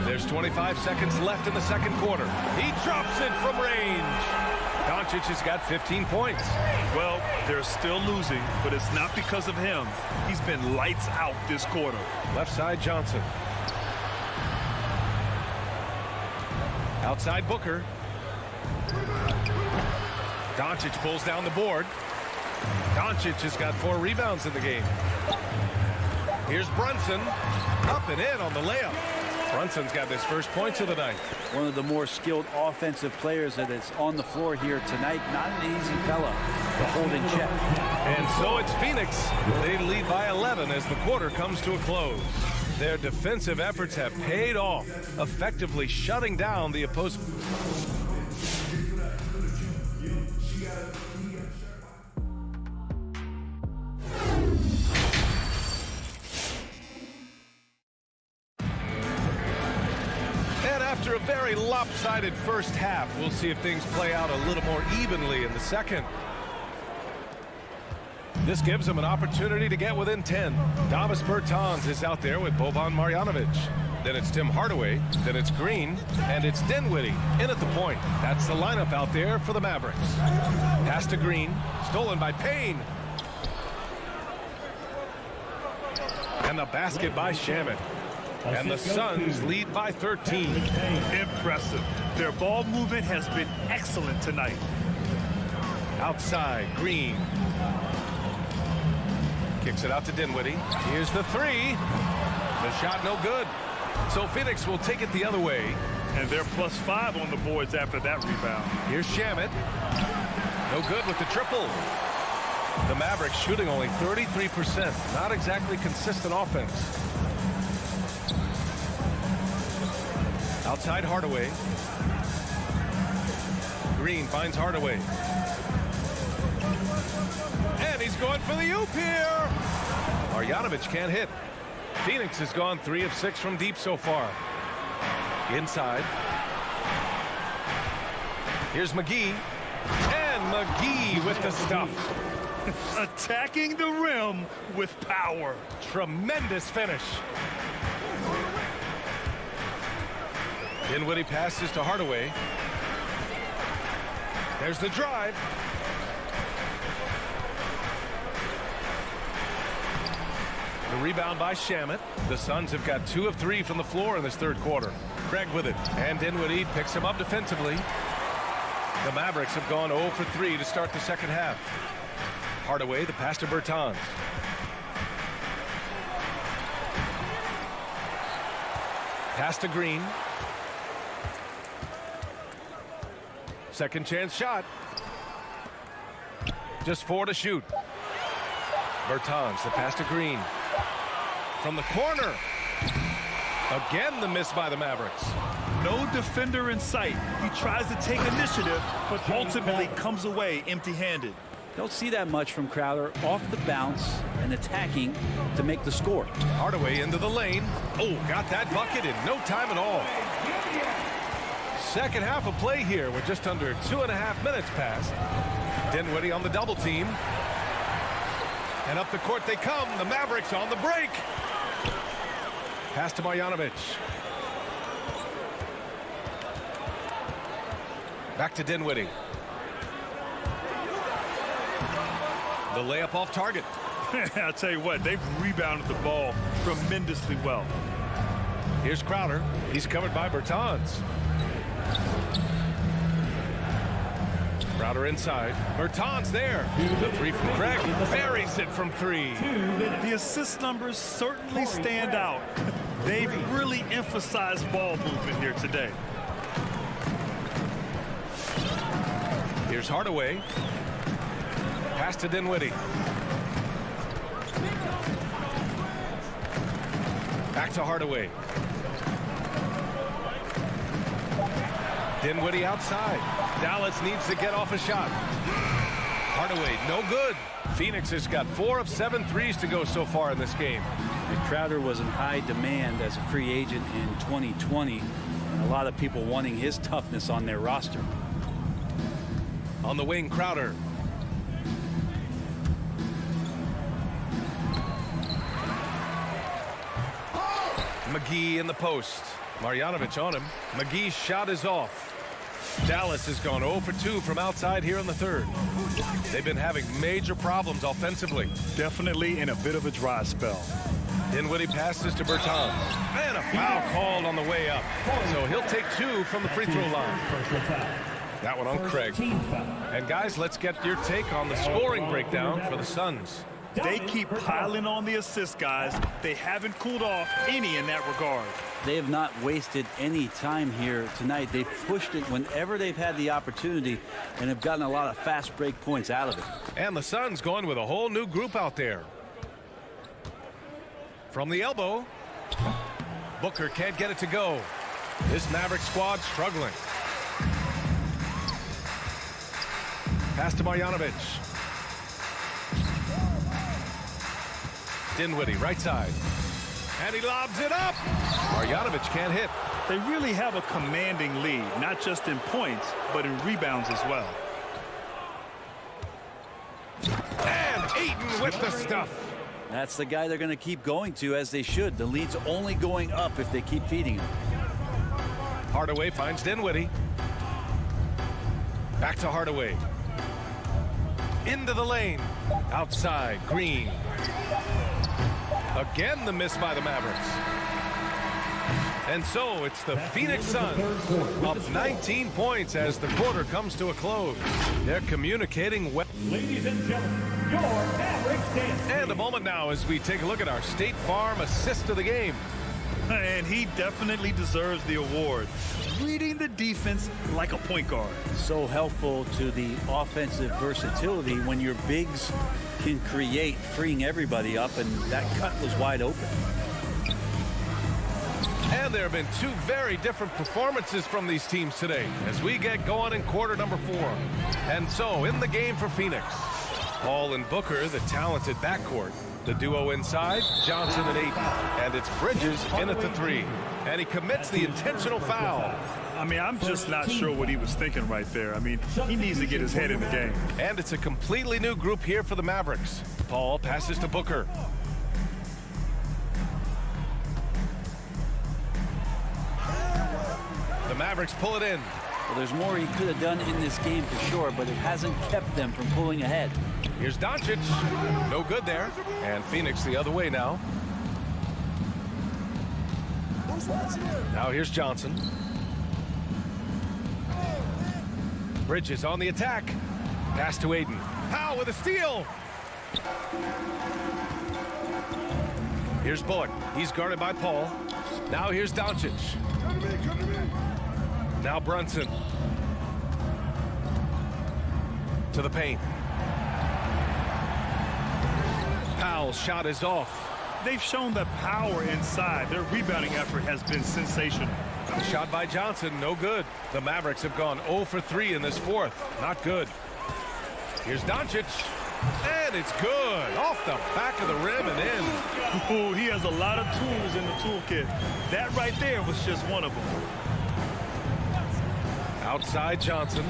There's 25 seconds left in the second quarter. He drops it from range. Doncic has got 15 points. Well, they're still losing, but it's not because of him. He's been lights out this quarter. Left side Johnson. Outside Booker. Doncic pulls down the board. Doncic has got 4 rebounds in the game. Here's Brunson. Up and in on the layup. Brunson's got his first points of the night. One of the more skilled offensive players that is on the floor here tonight. Not an easy fella to hold in check. And so it's Phoenix. They lead by 11 as the quarter comes to a close. Their defensive efforts have paid off, effectively shutting down the opposing. After a very lopsided first half, we'll see if things play out a little more evenly in the second. This gives them an opportunity to get within 10. Davis Bertans is out there with Boban Marjanovic. Then it's Tim Hardaway. Then it's Green. And it's Dinwiddie in at the point. That's the lineup out there for the Mavericks. Pass to Green. Stolen by Payne. And the basket by Shamet. And the Suns lead by 13. Impressive. Their ball movement has been excellent tonight. Outside, Green. Kicks it out to Dinwiddie. Here's the 3. The shot no good. So Phoenix will take it the other way. And they're +5 on the boards after that rebound. Here's Shamet. No good with the triple. The Mavericks shooting only 33%. Not exactly consistent offense. Outside Hardaway. Green finds Hardaway. And he's going for the oop here. Marjanovic can't hit. Phoenix has gone 3 of 6 from deep so far. Inside. Here's McGee. And McGee with the stuff. Attacking the rim with power. Tremendous finish. Dinwiddie passes to Hardaway. There's the drive. The rebound by Shamet. The Suns have got 2 of 3 from the floor in this third quarter. Craig with it. And Dinwiddie picks him up defensively. The Mavericks have gone 0 for 3 to start the second half. Hardaway, the pass to Bertans. Pass to Green. Second chance shot. Just 4 to shoot. Bertans, the pass to Green. From the corner. Again, the miss by the Mavericks. No defender in sight. He tries to take initiative, but ultimately comes away empty-handed. Don't see that much from Crowder. Off the bounce and attacking to make the score. Hardaway into the lane. Oh, got that bucket in no time at all. Second half of play here. We're just under 2.5 minutes past. Dinwiddie on the double team. And up the court they come. The Mavericks on the break. Pass to Marjanovic. Back to Dinwiddie. The layup off target. I'll tell you what, they've rebounded the ball tremendously well. Here's Crowder. He's covered by Bertans. Crowder inside. Bertans there. The three from Craig. Buries it from three. The assist numbers certainly stand out. They've really emphasized ball movement here today. Here's Hardaway. Pass to Dinwiddie. Back to Hardaway. Dinwiddie outside. Dallas needs to get off a shot. Hardaway, no good. Phoenix has got 4 of 7 threes to go so far in this game. And Crowder was in high demand as a free agent in 2020. And a lot of people wanting his toughness on their roster. On the wing, Crowder. McGee in the post. Marjanovic on him. McGee's shot is off. Dallas has gone 0 for 2 from outside here in the third. They've been having major problems offensively. Definitely in a bit of a dry spell. Dinwiddie passes to Bertans. And a foul called on the way up. So he'll take 2 from the free throw line. That one on Craig. And guys, let's get your take on the scoring breakdown for the Suns. They keep piling on the assist, guys. They haven't cooled off any in that regard. They have not wasted any time here tonight. They've pushed it whenever they've had the opportunity and have gotten a lot of fast break points out of it. And the Suns going with a whole new group out there. From the elbow, Booker can't get it to go. This Maverick squad struggling. Pass to Marjanovic. Dinwiddie, right side. And he lobs it up. Marjanovic can't hit. They really have a commanding lead, not just in points, but in rebounds as well. And Ayton with the stuff. That's the guy they're going to keep going to, as they should. The lead's only going up if they keep feeding him. Hardaway finds Dinwiddie. Back to Hardaway. Into the lane. Outside, Green. Again, the miss by the Mavericks. And so it's the Phoenix Suns up 19 points as the quarter comes to a close. They're communicating well. Ladies and gentlemen, your Mavericks dance. And a moment now as we take a look at our State Farm assist of the game. And he definitely deserves the award. Reading the defense like a point guard. So helpful to the offensive versatility when your bigs can create, freeing everybody up, and that cut was wide open. And there have been 2 very different performances from these teams today as we get going in quarter number 4. And so in the game for Phoenix, Paul and Booker, the talented backcourt. The duo inside, Johnson and Ayton. And it's Bridges in at the 3. And he commits the intentional foul. I mean, I'm just not sure what he was thinking right there. I mean, he needs to get his head in the game. And it's a completely new group here for the Mavericks. Paul passes to Booker. The Mavericks pull it in. Well, there's more he could have done in this game for sure, but it hasn't kept them from pulling ahead. Here's Doncic. No good there. And Phoenix the other way now. Now here's Johnson. Bridges on the attack. Pass to Ayton. Powell with a steal. Here's Bullock. He's guarded by Paul. Now here's Doncic. Now Brunson. To the paint. Powell's shot is off. They've shown the power inside. Their rebounding effort has been sensational. Shot by Johnson, no good. The Mavericks have gone 0 for 3 in this fourth. Not good. Here's Doncic. And it's good. Off the back of the rim and in. Oh, he has a lot of tools in the toolkit. That right there was just one of them. Outside Johnson.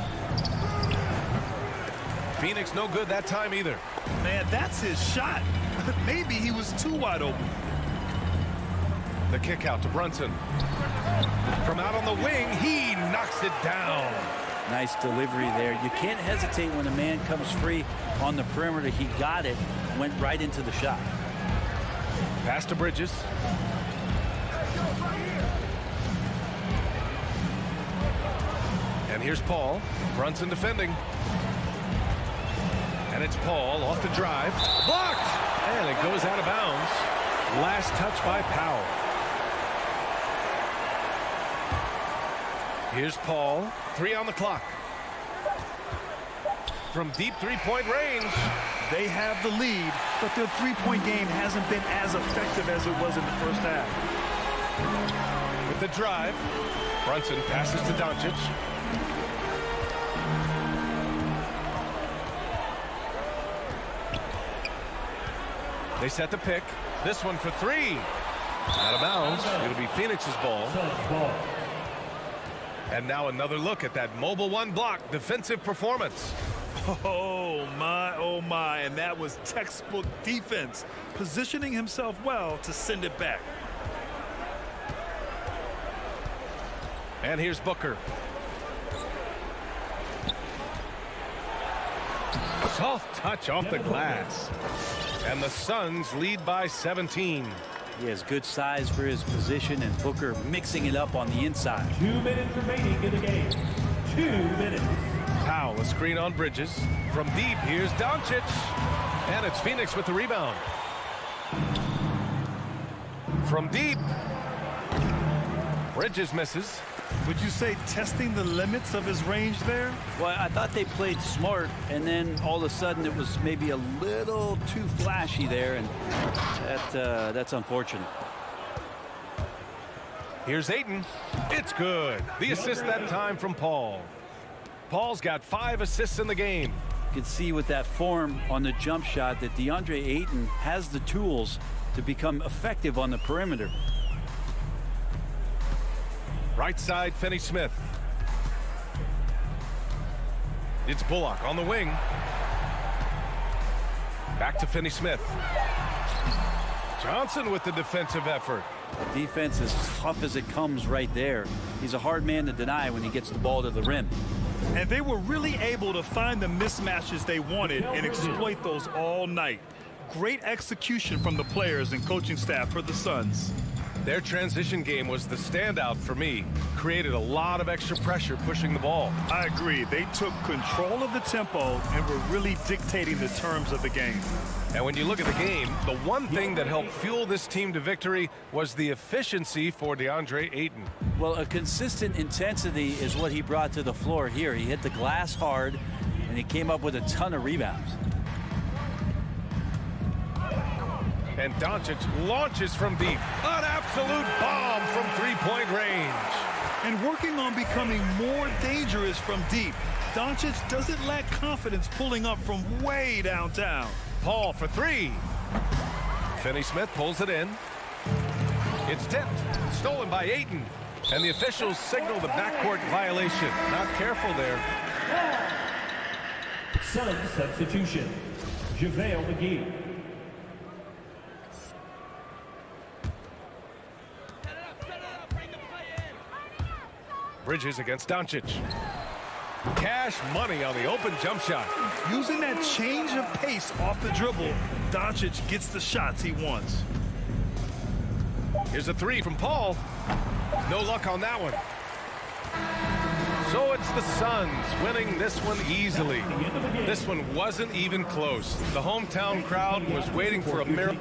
Phoenix no good that time either. Man, that's his shot. Maybe he was too wide open. The kick out to Brunson. From out on the wing, he knocks it down. Nice delivery there. You can't hesitate when a man comes free on the perimeter. He got it, went right into the shot. Pass to Bridges. And here's Paul. Brunson defending. And it's Paul off the drive. Blocked! And it goes out of bounds. Last touch by Powell. Here's Paul. 3 on the clock. From deep three-point range. They have the lead, but their three-point game hasn't been as effective as it was in the first half. With the drive, Brunson passes to Doncic. They set the pick. This one for 3. Out of bounds. It'll be Phoenix's ball. And now another look at that mobile one block defensive performance. Oh my, and that was textbook defense, positioning himself well to send it back. And here's Booker. Soft touch off the glass. And the Suns lead by 17. He has good size for his position, and Booker mixing it up on the inside. 2 minutes remaining in the game. 2 minutes. Powell, a screen on Bridges. From deep, here's Doncic. And it's Phoenix with the rebound. From deep. Bridges misses. Would you say testing the limits of his range there? Well, I thought they played smart, and then all of a sudden it was maybe a little too flashy there, and that's unfortunate. Here's Ayton. It's good. The assist that time from Paul. Paul's got 5 assists in the game. You can see with that form on the jump shot that DeAndre Ayton has the tools to become effective on the perimeter. Right side, Finney Smith. It's Bullock on the wing. Back to Finney Smith. Johnson with the defensive effort. The defense is tough as it comes right there. He's a hard man to deny when he gets the ball to the rim. And they were really able to find the mismatches they wanted and exploit those all night. Great execution from the players and coaching staff for the Suns. Their transition game was the standout for me. Created a lot of extra pressure pushing the ball. I agree. They took control of the tempo and were really dictating the terms of the game. And when you look at the game, the one thing that helped fuel this team to victory was the efficiency for DeAndre Ayton. Well, a consistent intensity is what he brought to the floor here. He hit the glass hard, and he came up with a ton of rebounds. And Doncic launches from deep. An absolute bomb from three-point range. And working on becoming more dangerous from deep. Doncic doesn't lack confidence pulling up from way downtown. Paul for 3. Finney Smith pulls it in. It's tipped. Stolen by Ayton. And the officials signal the backcourt violation. Not careful there. Suns substitution. JaVale McGee. Bridges against Doncic. Cash money on the open jump shot. Using that change of pace off the dribble, Doncic gets the shots he wants. Here's a 3 from Paul. No luck on that one. So it's the Suns winning this one easily. This one wasn't even close. The hometown crowd was waiting for a miracle.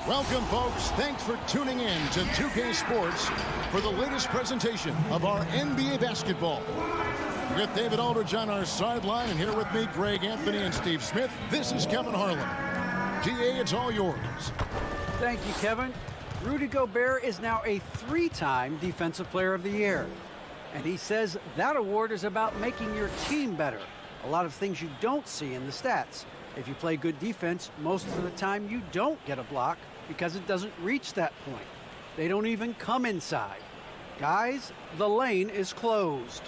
Welcome, folks. Thanks for tuning in to 2K Sports for the latest presentation of our NBA basketball. With David Aldridge on our sideline, and here with me, Greg Anthony and Steve Smith, this is Kevin Harlan. DA, it's all yours. Thank you, Kevin. Rudy Gobert is now a 3-time Defensive Player of the Year. And he says that award is about making your team better. A lot of things you don't see in the stats. If you play good defense, most of the time you don't get a block because it doesn't reach that point. They don't even come inside. Guys, the lane is closed.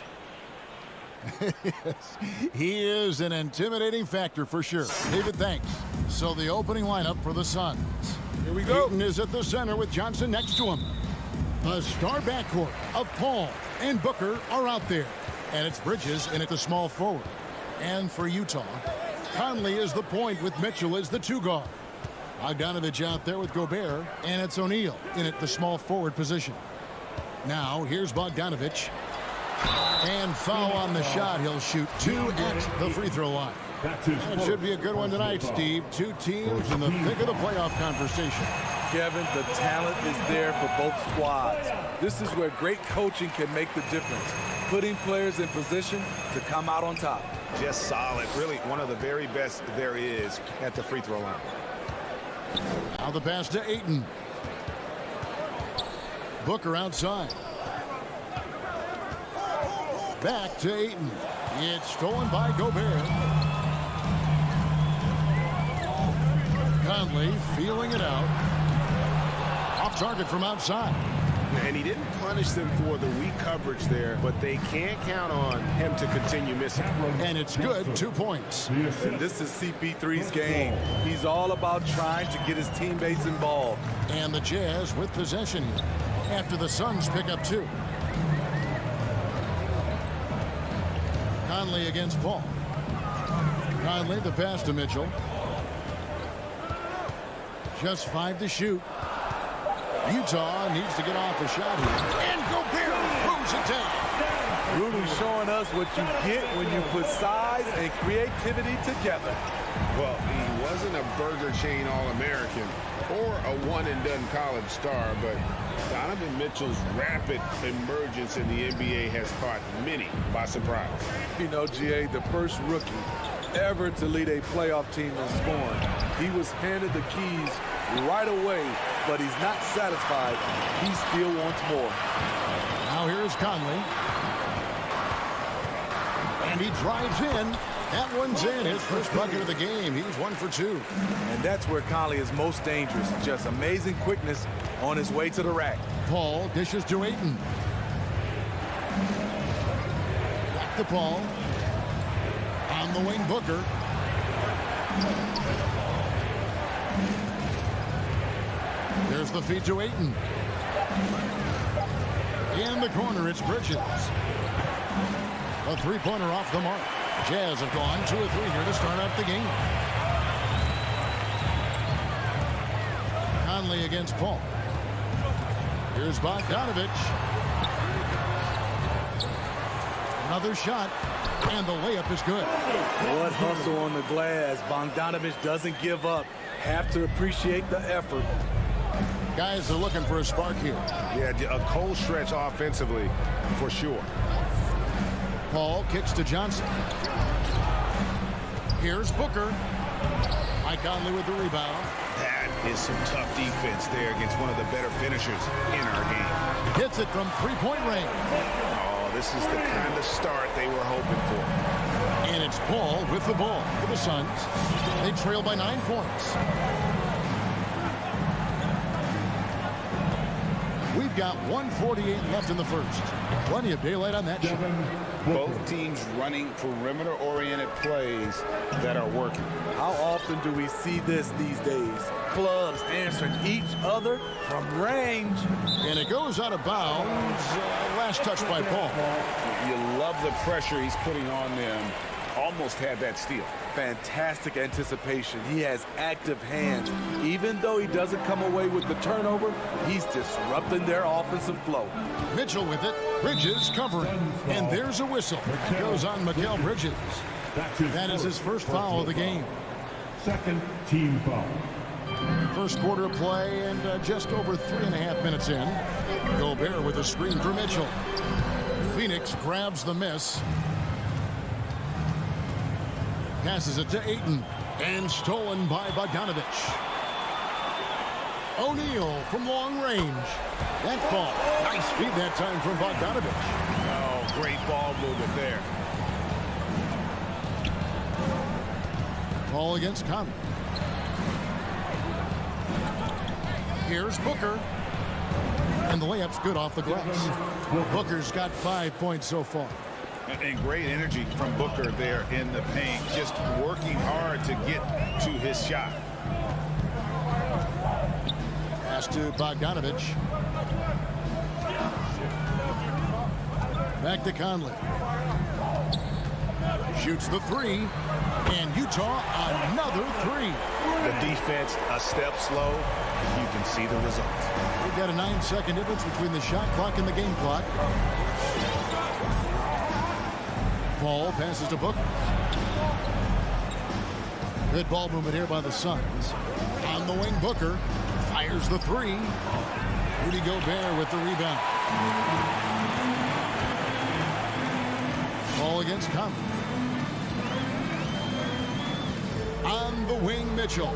Yes, he is an intimidating factor for sure. David, thanks. So the opening lineup for the Suns. Here we go. Ayton is at the center with Johnson next to him. The star backcourt of Paul and Booker are out there. And it's Bridges in at the small forward. And for Utah, Conley is the point with Mitchell as the 2 guard. Bogdanovich out there with Gobert, and it's O'Neal in at the small forward position. Now, here's Bogdanovich. And foul on the shot. He'll shoot 2 at the free throw line. It should be a good one tonight, Steve. 2 teams in the thick of the playoff conversation. Kevin, the talent is there for both squads. This is where great coaching can make the difference, putting players in position to come out on top. Just solid. Really one of the very best there is at the free throw line. Now the pass to Ayton. Booker outside. Back to Ayton. It's stolen by Gobert. Conley feeling it out. Off target from outside. And he didn't punish them for the weak coverage there, but they can't count on him to continue missing. And it's good, 2 points. And this is CP3's game. He's all about trying to get his teammates involved. And the Jazz with possession here after the Suns pick up 2. Conley against Paul. Conley, the pass to Mitchell. Just 5 to shoot. Utah needs to get off a shot here. And Gobert throws it down. Rudy showing us what you get when you put size and creativity together. Well, he wasn't a Burger Chain All-American or a one-and-done college star, but Donovan Mitchell's rapid emergence in the NBA has caught many by surprise. You know, GA, the first rookie ever to lead a playoff team in scoring. He was handed the keys right away, but he's not satisfied. He still wants more. Now here's Conley. And he drives in. That one's in. His first bucket of the game. He's 1 for 2. And that's where Conley is most dangerous. Just amazing quickness on his way to the rack. Paul dishes to Ayton. Back to Paul. On the wing, Booker. There's the feed to Ayton. In the corner, it's Bridges. A 3-pointer off the mark. Jazz have gone 2 of 3 here to start out the game. Conley against Paul. Here's Bogdanovich. Another shot, and the layup is good. What hustle on the glass. Bogdanovich doesn't give up. Have to appreciate the effort. Guys are looking for a spark here. Yeah, a cold stretch offensively, for sure. Paul kicks to Johnson. Here's Booker. Mike Conley with the rebound. That is some tough defense there against one of the better finishers in our game. Hits it from 3-point range. Oh, this is the kind of start they were hoping for. And it's Paul with the ball for the Suns. They trail by 9 points. We've got 1:48 left in the first. Plenty of daylight on that shot. Both teams running perimeter-oriented plays that are working. How often do we see this these days? Clubs answering each other from range. And it goes out of bounds. Last touch by Paul. You love the pressure he's putting on them. Almost had that steal. Fantastic anticipation. He has active hands. Even though he doesn't come away with the turnover, he's disrupting their offensive flow. Mitchell with it. Bridges covering. And there's a whistle. It goes on Mikal Bridges. That is his first foul of the game. Second team foul. First quarter of play and just over 3.5 minutes in. Gobert with a screen for Mitchell. Phoenix grabs the miss. Passes it to Ayton. And stolen by Bogdanovich. O'Neal from long range. That ball. Nice feed that time from Bogdanovich. Oh, great ball movement there. Ball against Conley. Here's Booker. And the layup's good off the glass. Booker's got 5 points so far. And great energy from Booker there in the paint, just working hard to get to his shot. Pass to Bogdanovich. Back to Conley. Shoots the three. And Utah another three. The defense a step slow. You can see the results. We've got a 9-second difference between the shot clock and the game clock. Ball passes to Booker. Good ball movement here by the Suns. On the wing, Booker fires the three. Rudy Gobert with the rebound. Ball against Conley. On the wing, Mitchell.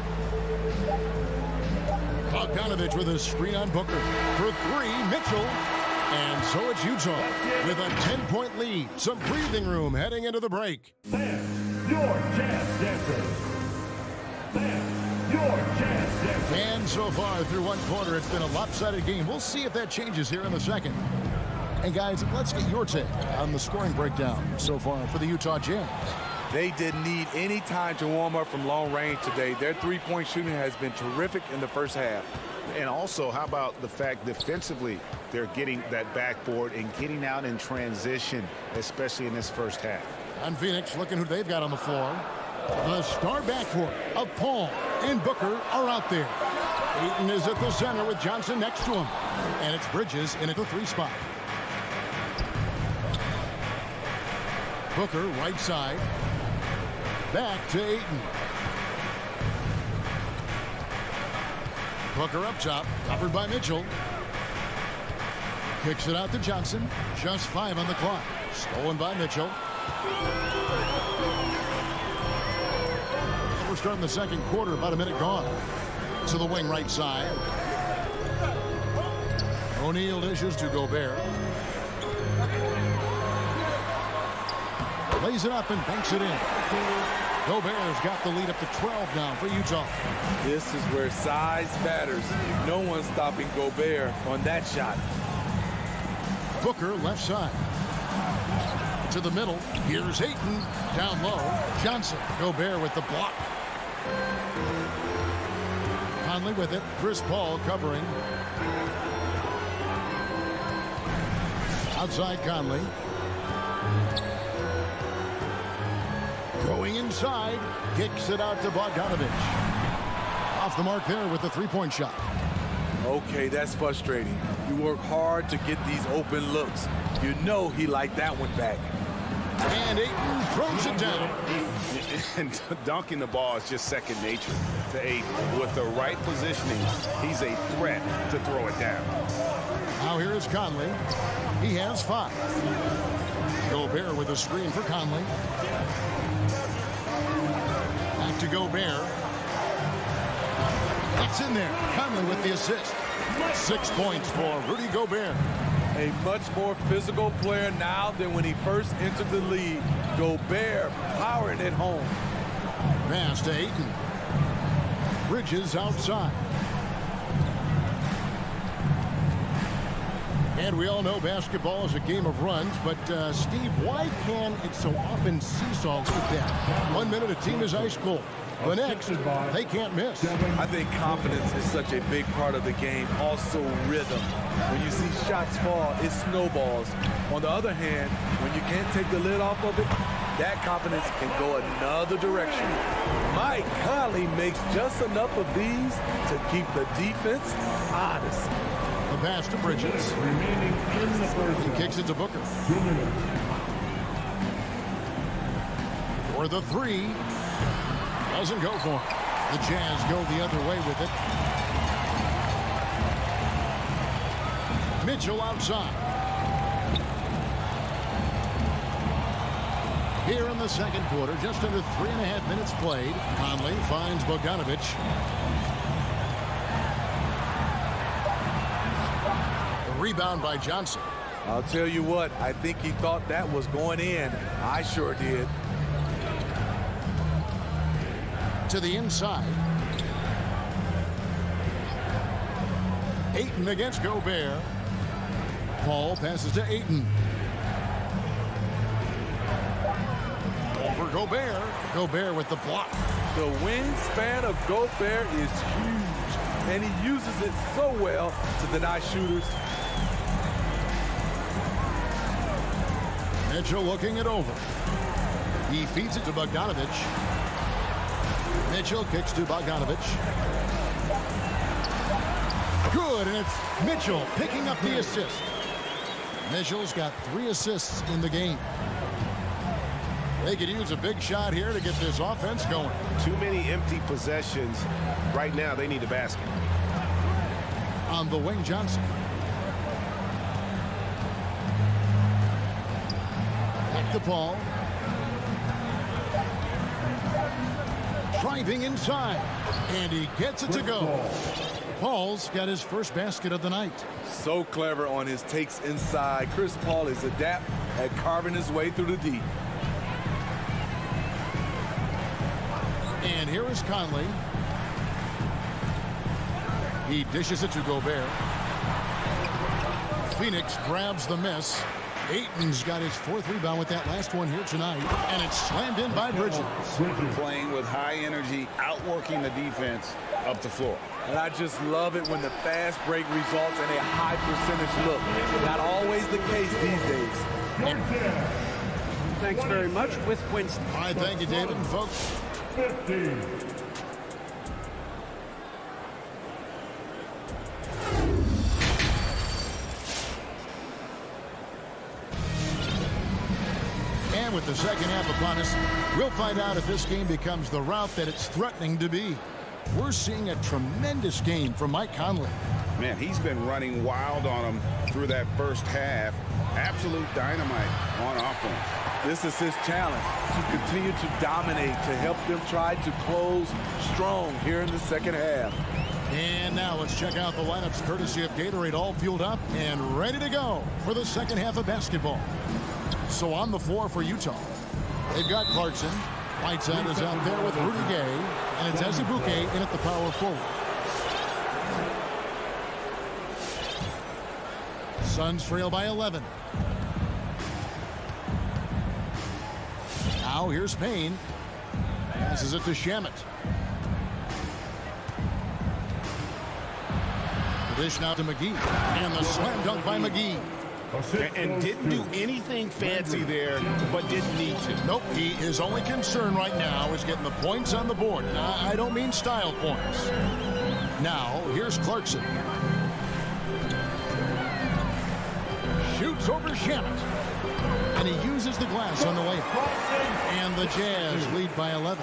Bogdanovich with a screen on Booker. For three, Mitchell. And so it's Utah with a 10-point lead. Some breathing room heading into the break. Sam, your Jazz Dancer. Sam, your Jazz Dancer. And so far through one quarter, it's been a lopsided game. We'll see if that changes here in the second. And guys, let's get your take on the scoring breakdown so far for the Utah Jazz. They didn't need any time to warm up from long range today. Their three-point shooting has been terrific in the first half. And also, how about the fact defensively, they're getting that backboard and getting out in transition, especially in this first half. On Phoenix, looking who they've got on the floor. The star backcourt of Paul and Booker are out there. Ayton is at the center with Johnson next to him. And it's Bridges in at the three spot. Booker, right side. Back to Ayton. Booker up top, covered by Mitchell. Kicks it out to Johnson. Just 5 on the clock. Stolen by Mitchell. We're starting the second quarter, about a minute gone. To the wing right side. O'Neal dishes to Gobert. Lays it up and banks it in. Gobert's got the lead up to 12 now for Utah. This is where size matters. No one's stopping Gobert on that shot. Booker left side. To the middle. Here's Ayton. Down low. Johnson. Gobert with the block. Conley with it. Chris Paul covering. Outside Conley. Going inside, kicks it out to Bogdanovich. Off the mark there with the three-point shot. Okay, that's frustrating. You work hard to get these open looks. You know he liked that one back. And Ayton throws it down. And dunking the ball is just second nature to Ayton. With the right positioning, he's a threat to throw it down. Now here is Conley. He has 5. Gobert with a screen for Conley. Back to Gobert. It's in there. Conley with the assist. 6 points for Rudy Gobert. A much more physical player now than when he first entered the league. Gobert powering it home. Pass to Ayton. Bridges outside. And we all know basketball is a game of runs, but Steve, why can it so often seesaw with that? 1 minute a team is ice cold. The next, they can't miss. I think confidence is such a big part of the game. Also rhythm. When you see shots fall, it snowballs. On the other hand, when you can't take the lid off of it, that confidence can go another direction. Mike Conley makes just enough of these to keep the defense honest. The pass to Bridges. He kicks it to Booker. For the three. Doesn't go for it. The Jazz go the other way with it. Mitchell outside. Here in the second quarter, just under 3.5 minutes played. Conley finds Bogdanovic. The rebound by Johnson. I'll tell you what, I think he thought that was going in. I sure did. To the inside. Ayton against Gobert. Paul passes to Ayton. For Gobert. Gobert with the block. The wingspan of Gobert is huge, and he uses it so well to deny shooters. Mitchell looking it over. He feeds it to Bogdanovic. Mitchell kicks to Bogdanovic. Good, and it's Mitchell picking up the assist. Mitchell's got 3 assists in the game. They could use a big shot here to get this offense going. Too many empty possessions. Right now, they need a basket. On the wing, Johnson. Back to Paul. Driving inside. And he gets it to go. Paul's got his first basket of the night. So clever on his takes inside. Chris Paul is adept at carving his way through the deep. And here is Conley. He dishes it to Gobert. Phoenix grabs the miss. Ayton's got his 4th rebound with that last one here tonight. And it's slammed in by Bridges. Playing with high energy, outworking the defense up the floor. And I just love it when the fast break results in a high percentage look. Not always the case these days. Thanks very much. With Winston. All right, thank you, David. And folks, 15. and with the second half upon us, we'll find out if this game becomes the rout that it's threatening to be. We're seeing a tremendous game from Mike Conley. Man, he's been running wild on them through that first half. Absolute dynamite on offense. This is his challenge, to continue to dominate, to help them try to close strong here in the second half. And now let's check out the lineups courtesy of Gatorade, all fueled up and ready to go for the second half of basketball. So on the floor for Utah, they've got Clarkson. Whiteside is out there with Rudy Gay, and it's Azubuike in at the power forward. Suns trail by 11. Now here's Payne. Passes it to Shamet. The dish now to McGee. And the slam dunk by McGee. And didn't do anything fancy there, but didn't need to. Nope, his only concern right now is getting the points on the board. And I don't mean style points. Now, here's Clarkson. Shoots over Shamet. And he uses the glass on the layup. And the Jazz lead by 11.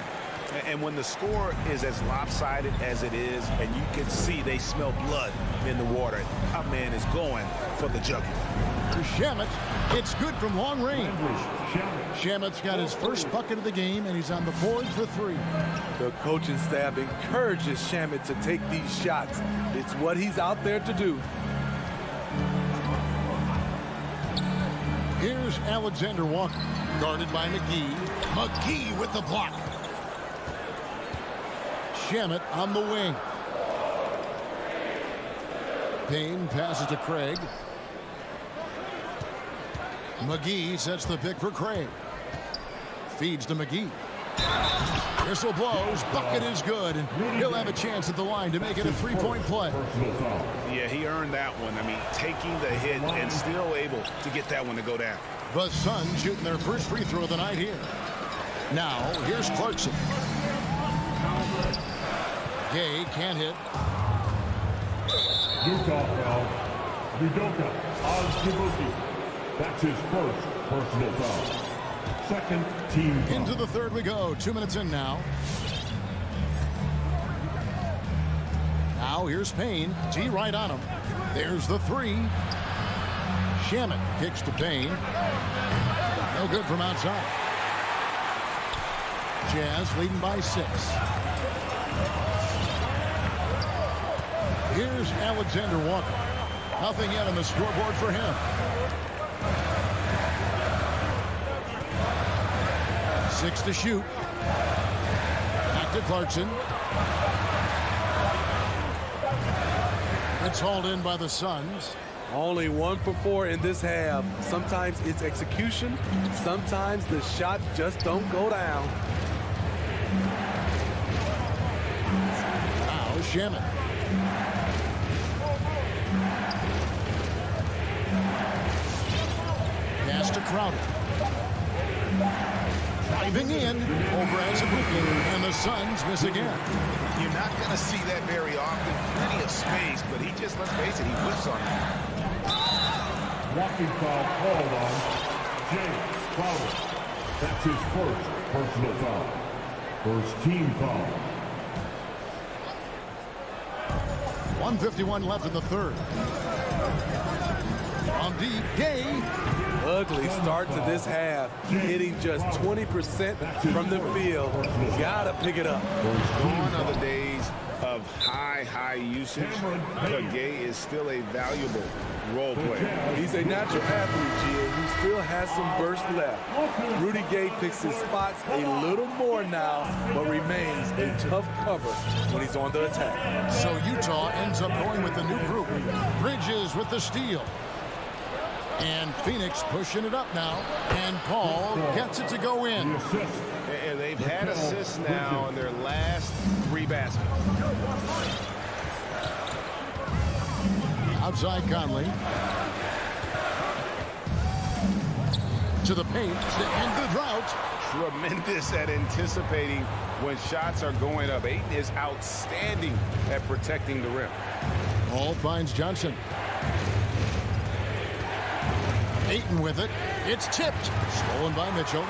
And when the score is as lopsided as it is, and you can see they smell blood in the water, our man is going for the jugular. To Shamet, it's good from long range. Shamet's got his first bucket of the game, and he's on the board for 3. The coaching staff encourages Shamet to take these shots. It's what he's out there to do. Here's Alexander Walker, guarded by McGee. McGee with the block. Shamet on the wing. Payne passes to Craig. McGee sets the pick for Craig. Feeds to McGee. Whistle blows. Bucket is good. And he'll have a chance at the line to make it a 3-point play. Yeah, he earned that one. I mean, taking the hit and still able to get that one to go down. The Suns shooting their first free throw of the night here. Now, here's Clarkson. Gay can't hit. Udoka Azubuike. That's his first personal foul. Second team foul. Into the third we go. 2 minutes in now. Now here's Payne. T right on him. There's the three. Shamet kicks to Payne. No good from outside. Jazz leading by 6. Here's Alexander Walker. Nothing yet on the scoreboard for him. 6 to shoot. Back to Clarkson. It's hauled in by the Suns. Only 1 for 4 in this half. Sometimes it's execution. Sometimes the shot just don't go down. Now Shamet. Pass to Crowder. Driving in over Azubuike, and the Suns miss again. You're not going to see that very often. Plenty of space, but he just, let's face it, he whips on that. Walking foul called on Jay Crowder. That's his first personal foul. First team foul. 1:51 left in the third. From deep, Gay. Ugly start to this half. Hitting just 20% from the field. Gotta pick it up. Gone are the days of high usage, but Gay is still a valuable role player. He's a natural athlete, Gia, who still has some burst left. Rudy Gay picks his spots a little more now, but remains a tough cover when he's on the attack. So Utah ends up going with the new group. Bridges with the steal. And Phoenix pushing it up now. And Paul gets it to go in. And they've had assists now in their last 3 baskets. Outside Conley. To the paint to end the drought. Tremendous at anticipating when shots are going up. Ayton is outstanding at protecting the rim. Paul finds Johnson. Ayton with it. It's tipped. Stolen by Mitchell.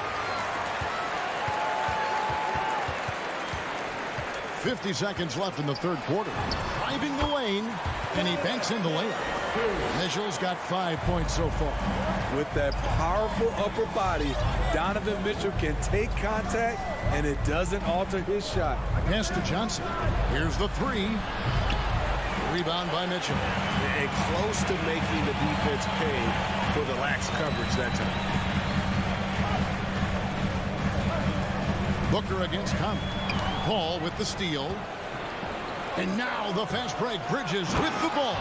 50 seconds left in the third quarter. Driving the lane, and he banks in the layup. Mitchell's got 5 points so far. With that powerful upper body, Donovan Mitchell can take contact, and it doesn't alter his shot. Pass to Johnson. Here's the three. Rebound by Mitchell. And close to making the defense pay for the lax coverage that time. Booker against Conley. Paul with the steal. And now the fast break. Bridges with the ball.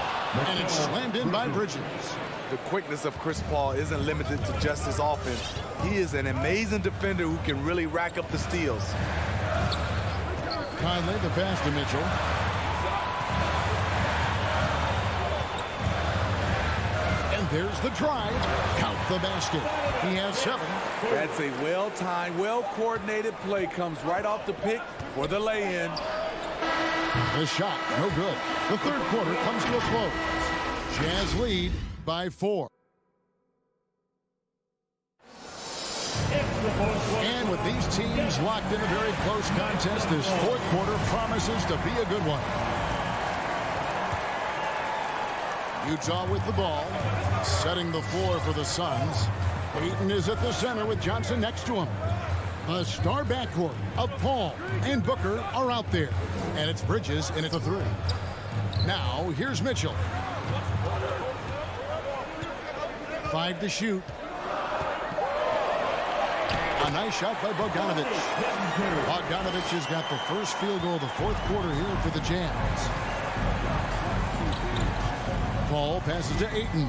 And it's slammed in by Bridges. The quickness of Chris Paul isn't limited to just his offense. He is an amazing defender who can really rack up the steals. Conley, the pass to Mitchell. And there's the drive. Count the basket. He has 7. That's a well-timed, well-coordinated play. Comes right off the pick for the lay-in. The shot, no good. The third quarter comes to a close. Jazz lead by 4. And with these teams locked in a very close contest, this fourth quarter promises to be a good one. Utah with the ball, setting the floor for the Suns. Ayton is at the center with Johnson next to him. A star backcourt of Paul and Booker are out there. And it's Bridges in at the 3. Now, here's Mitchell. 5 to shoot. A nice shot by Bogdanovic. Bogdanovic has got the first field goal of the fourth quarter here for the Jazz. Paul passes to Ayton.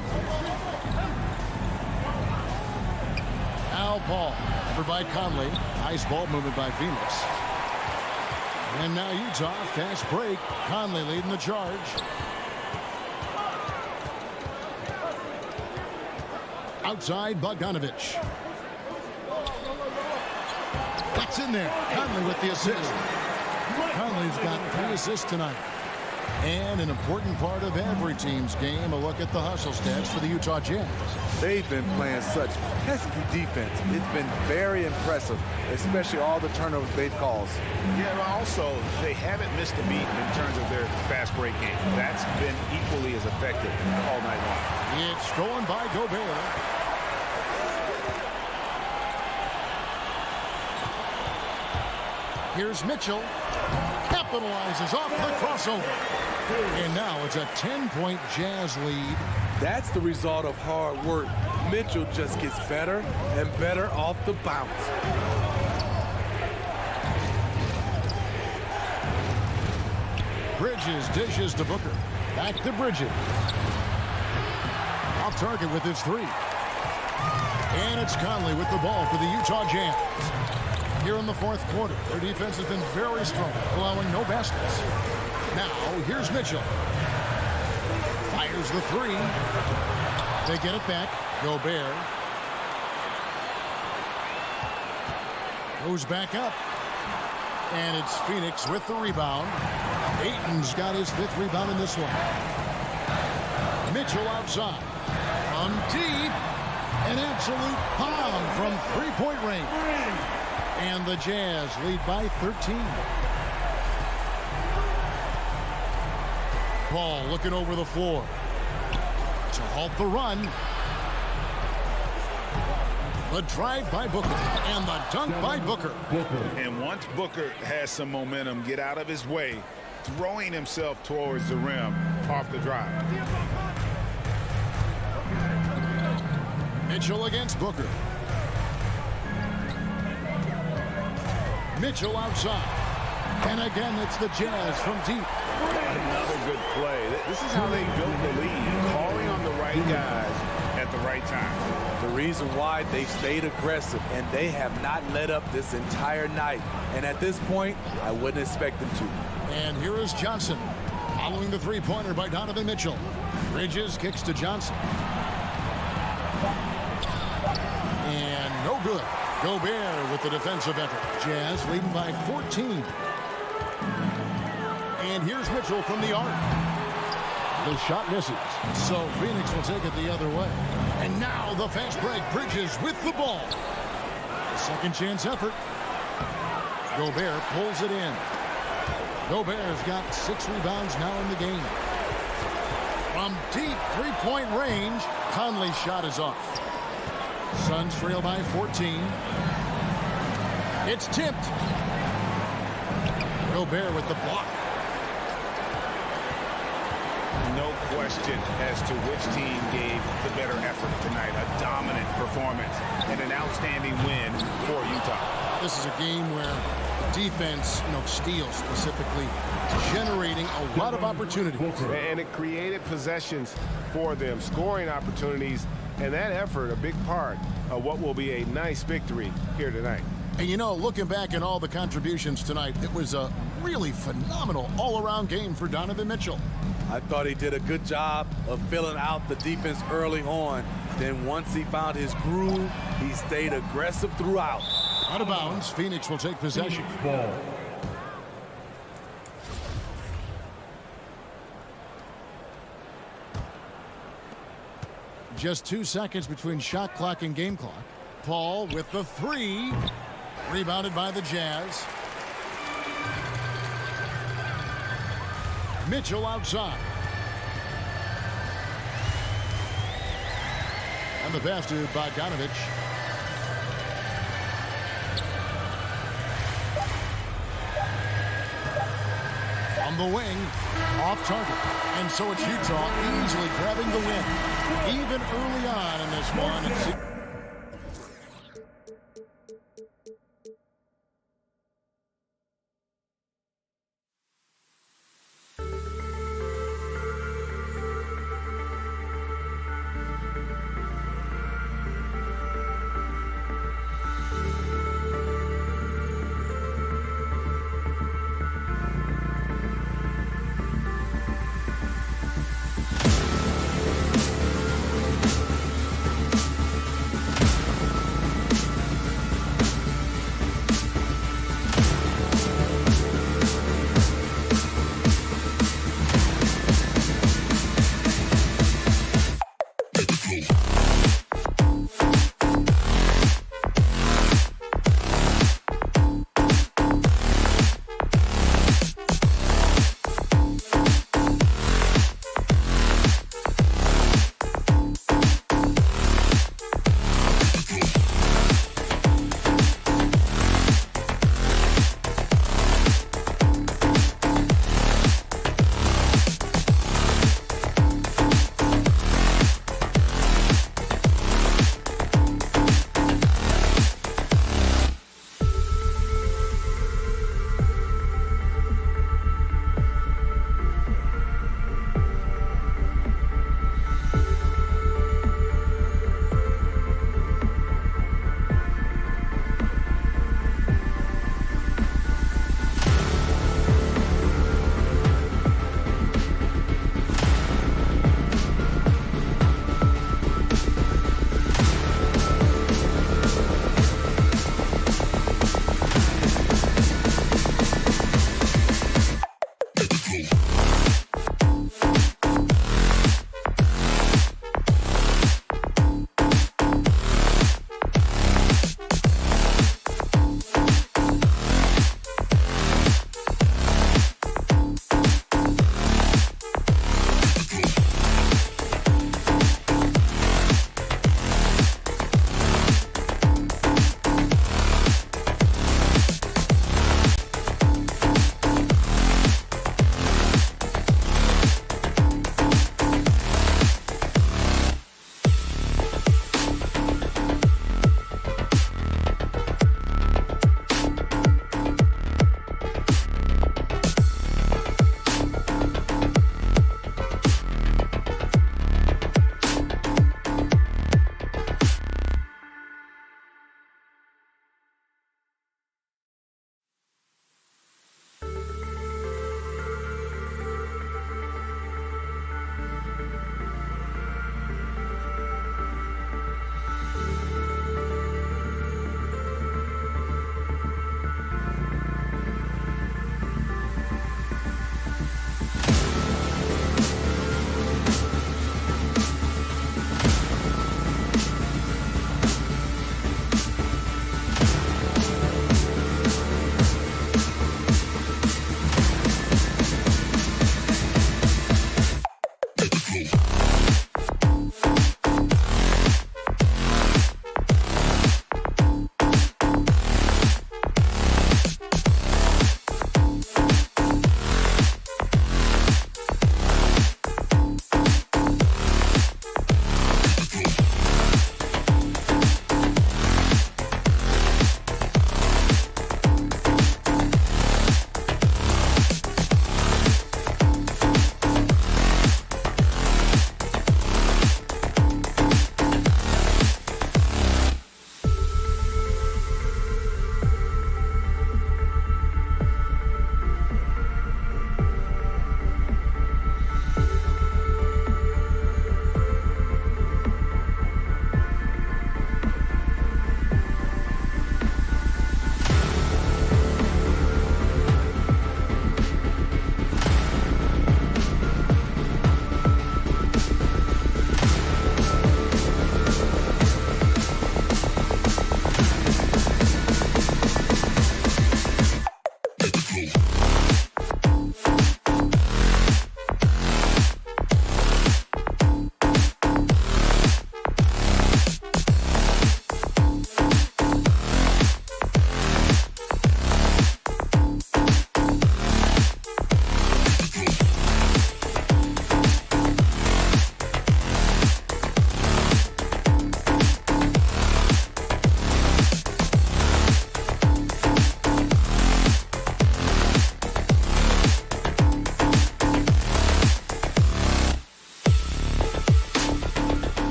Now Paul, covered by Conley. Nice ball movement by Phoenix. And now Utah, fast break. Conley leading the charge. Outside, Bogdanovic. That's in there. Conley with the assist. Conley's got 3 assists tonight. And an important part of every team's game, a look at the hustle stats for the Utah Jazz. They've been playing such pesky defense. It's been very impressive, especially all the turnovers they've caused. Yeah, but also, they haven't missed a beat in terms of their fast break game. That's been equally as effective all night long. It's stolen by Gobert. Here's Mitchell. Capitalizes off the crossover. And now it's a 10-point Jazz lead. That's the result of hard work. Mitchell just gets better and better off the bounce. Bridges dishes to Booker. Back to Bridges. Off target with his three. And it's Conley with the ball for the Utah Jazz. Here in the fourth quarter, their defense has been very strong, allowing no baskets. Now, here's Mitchell. Fires the three. They get it back. Gobert. Goes back up. And it's Phoenix with the rebound. Ayton's got his fifth rebound in this one. Mitchell outside. From deep. An absolute bomb from three-point range. And the Jazz lead by 13. Ball looking over the floor to halt the run. The drive by Booker and the dunk by Booker. And once Booker has some momentum, get out of his way, throwing himself towards the rim off the drive. Mitchell against Booker. Mitchell outside. And again, it's the Jazz from deep. Another good play. This is how they built the lead, calling on the right guys at the right time. The reason why they stayed aggressive, and they have not let up this entire night. And at this point, I wouldn't expect them to. And here is Johnson, following the three-pointer by Donovan Mitchell. Bridges kicks to Johnson. And no good. Gobert with the defensive effort. Jazz leading by 14. And here's Mitchell from the arc. The shot misses. So Phoenix will take it the other way. And now the fast break. Bridges with the ball. Second chance effort. Gobert pulls it in. Gobert's got 6 rebounds now in the game. From deep three-point range, Conley's shot is off. Suns trail by 14. It's tipped. Gobert with the block. No question as to which team gave the better effort tonight. A dominant performance and an outstanding win for Utah. This is a game where defense, steals specifically, generating a lot of opportunity. And it created possessions for them, scoring opportunities, and that effort, a big part of what will be a nice victory here tonight. And looking back at all the contributions tonight, it was a really phenomenal all-around game for Donovan Mitchell. I thought he did a good job of filling out the defense early on. Then once he found his groove, he stayed aggressive throughout. Out of bounds, Phoenix will take possession. Ball. Just 2 seconds between shot clock and game clock. Paul with the three. Rebounded by the Jazz. Mitchell outside. And the pass to Bogdanovich. On the wing, off target. And so it's Utah easily grabbing the win. Even early on in this one.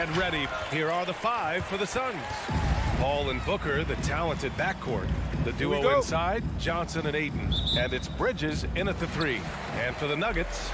Get ready. Here are the five for the Suns. Paul and Booker, the talented backcourt. The duo inside, Johnson and Ayton. And it's Bridges in at the three. And for the Nuggets,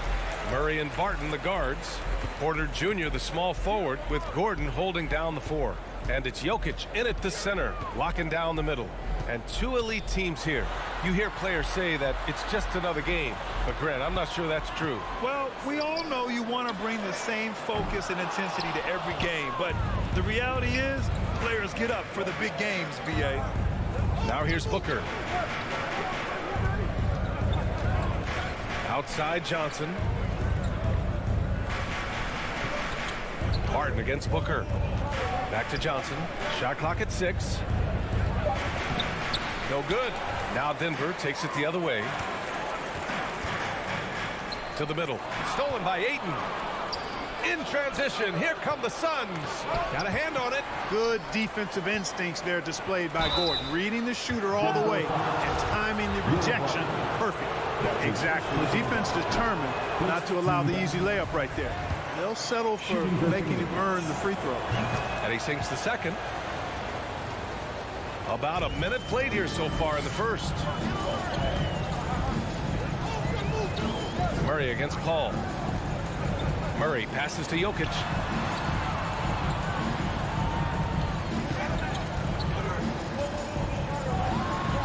Murray and Barton, the guards. Porter Jr., the small forward, with Gordon holding down the four. And it's Jokic in at the center, locking down the middle. And two elite teams here. You hear players say that it's just another game. But, Grant, I'm not sure that's true. Well, we all know you want to bring the same focus and intensity to every game. But the reality is, players get up for the big games, B.A. Now here's Booker. Outside Johnson. Barton against Booker. Back to Johnson. Shot clock at 6. No good. Now Denver takes it the other way. To the middle. Stolen by Ayton. In transition. Here come the Suns. Got a hand on it. Good defensive instincts there displayed by Gordon. Reading the shooter all the way and timing the rejection perfect. Exactly. The defense determined not to allow the easy layup right there. They'll settle for making him earn the free throw. And he sinks the second. About a minute played here so far in the first. Murray against Paul. Murray passes to Jokic.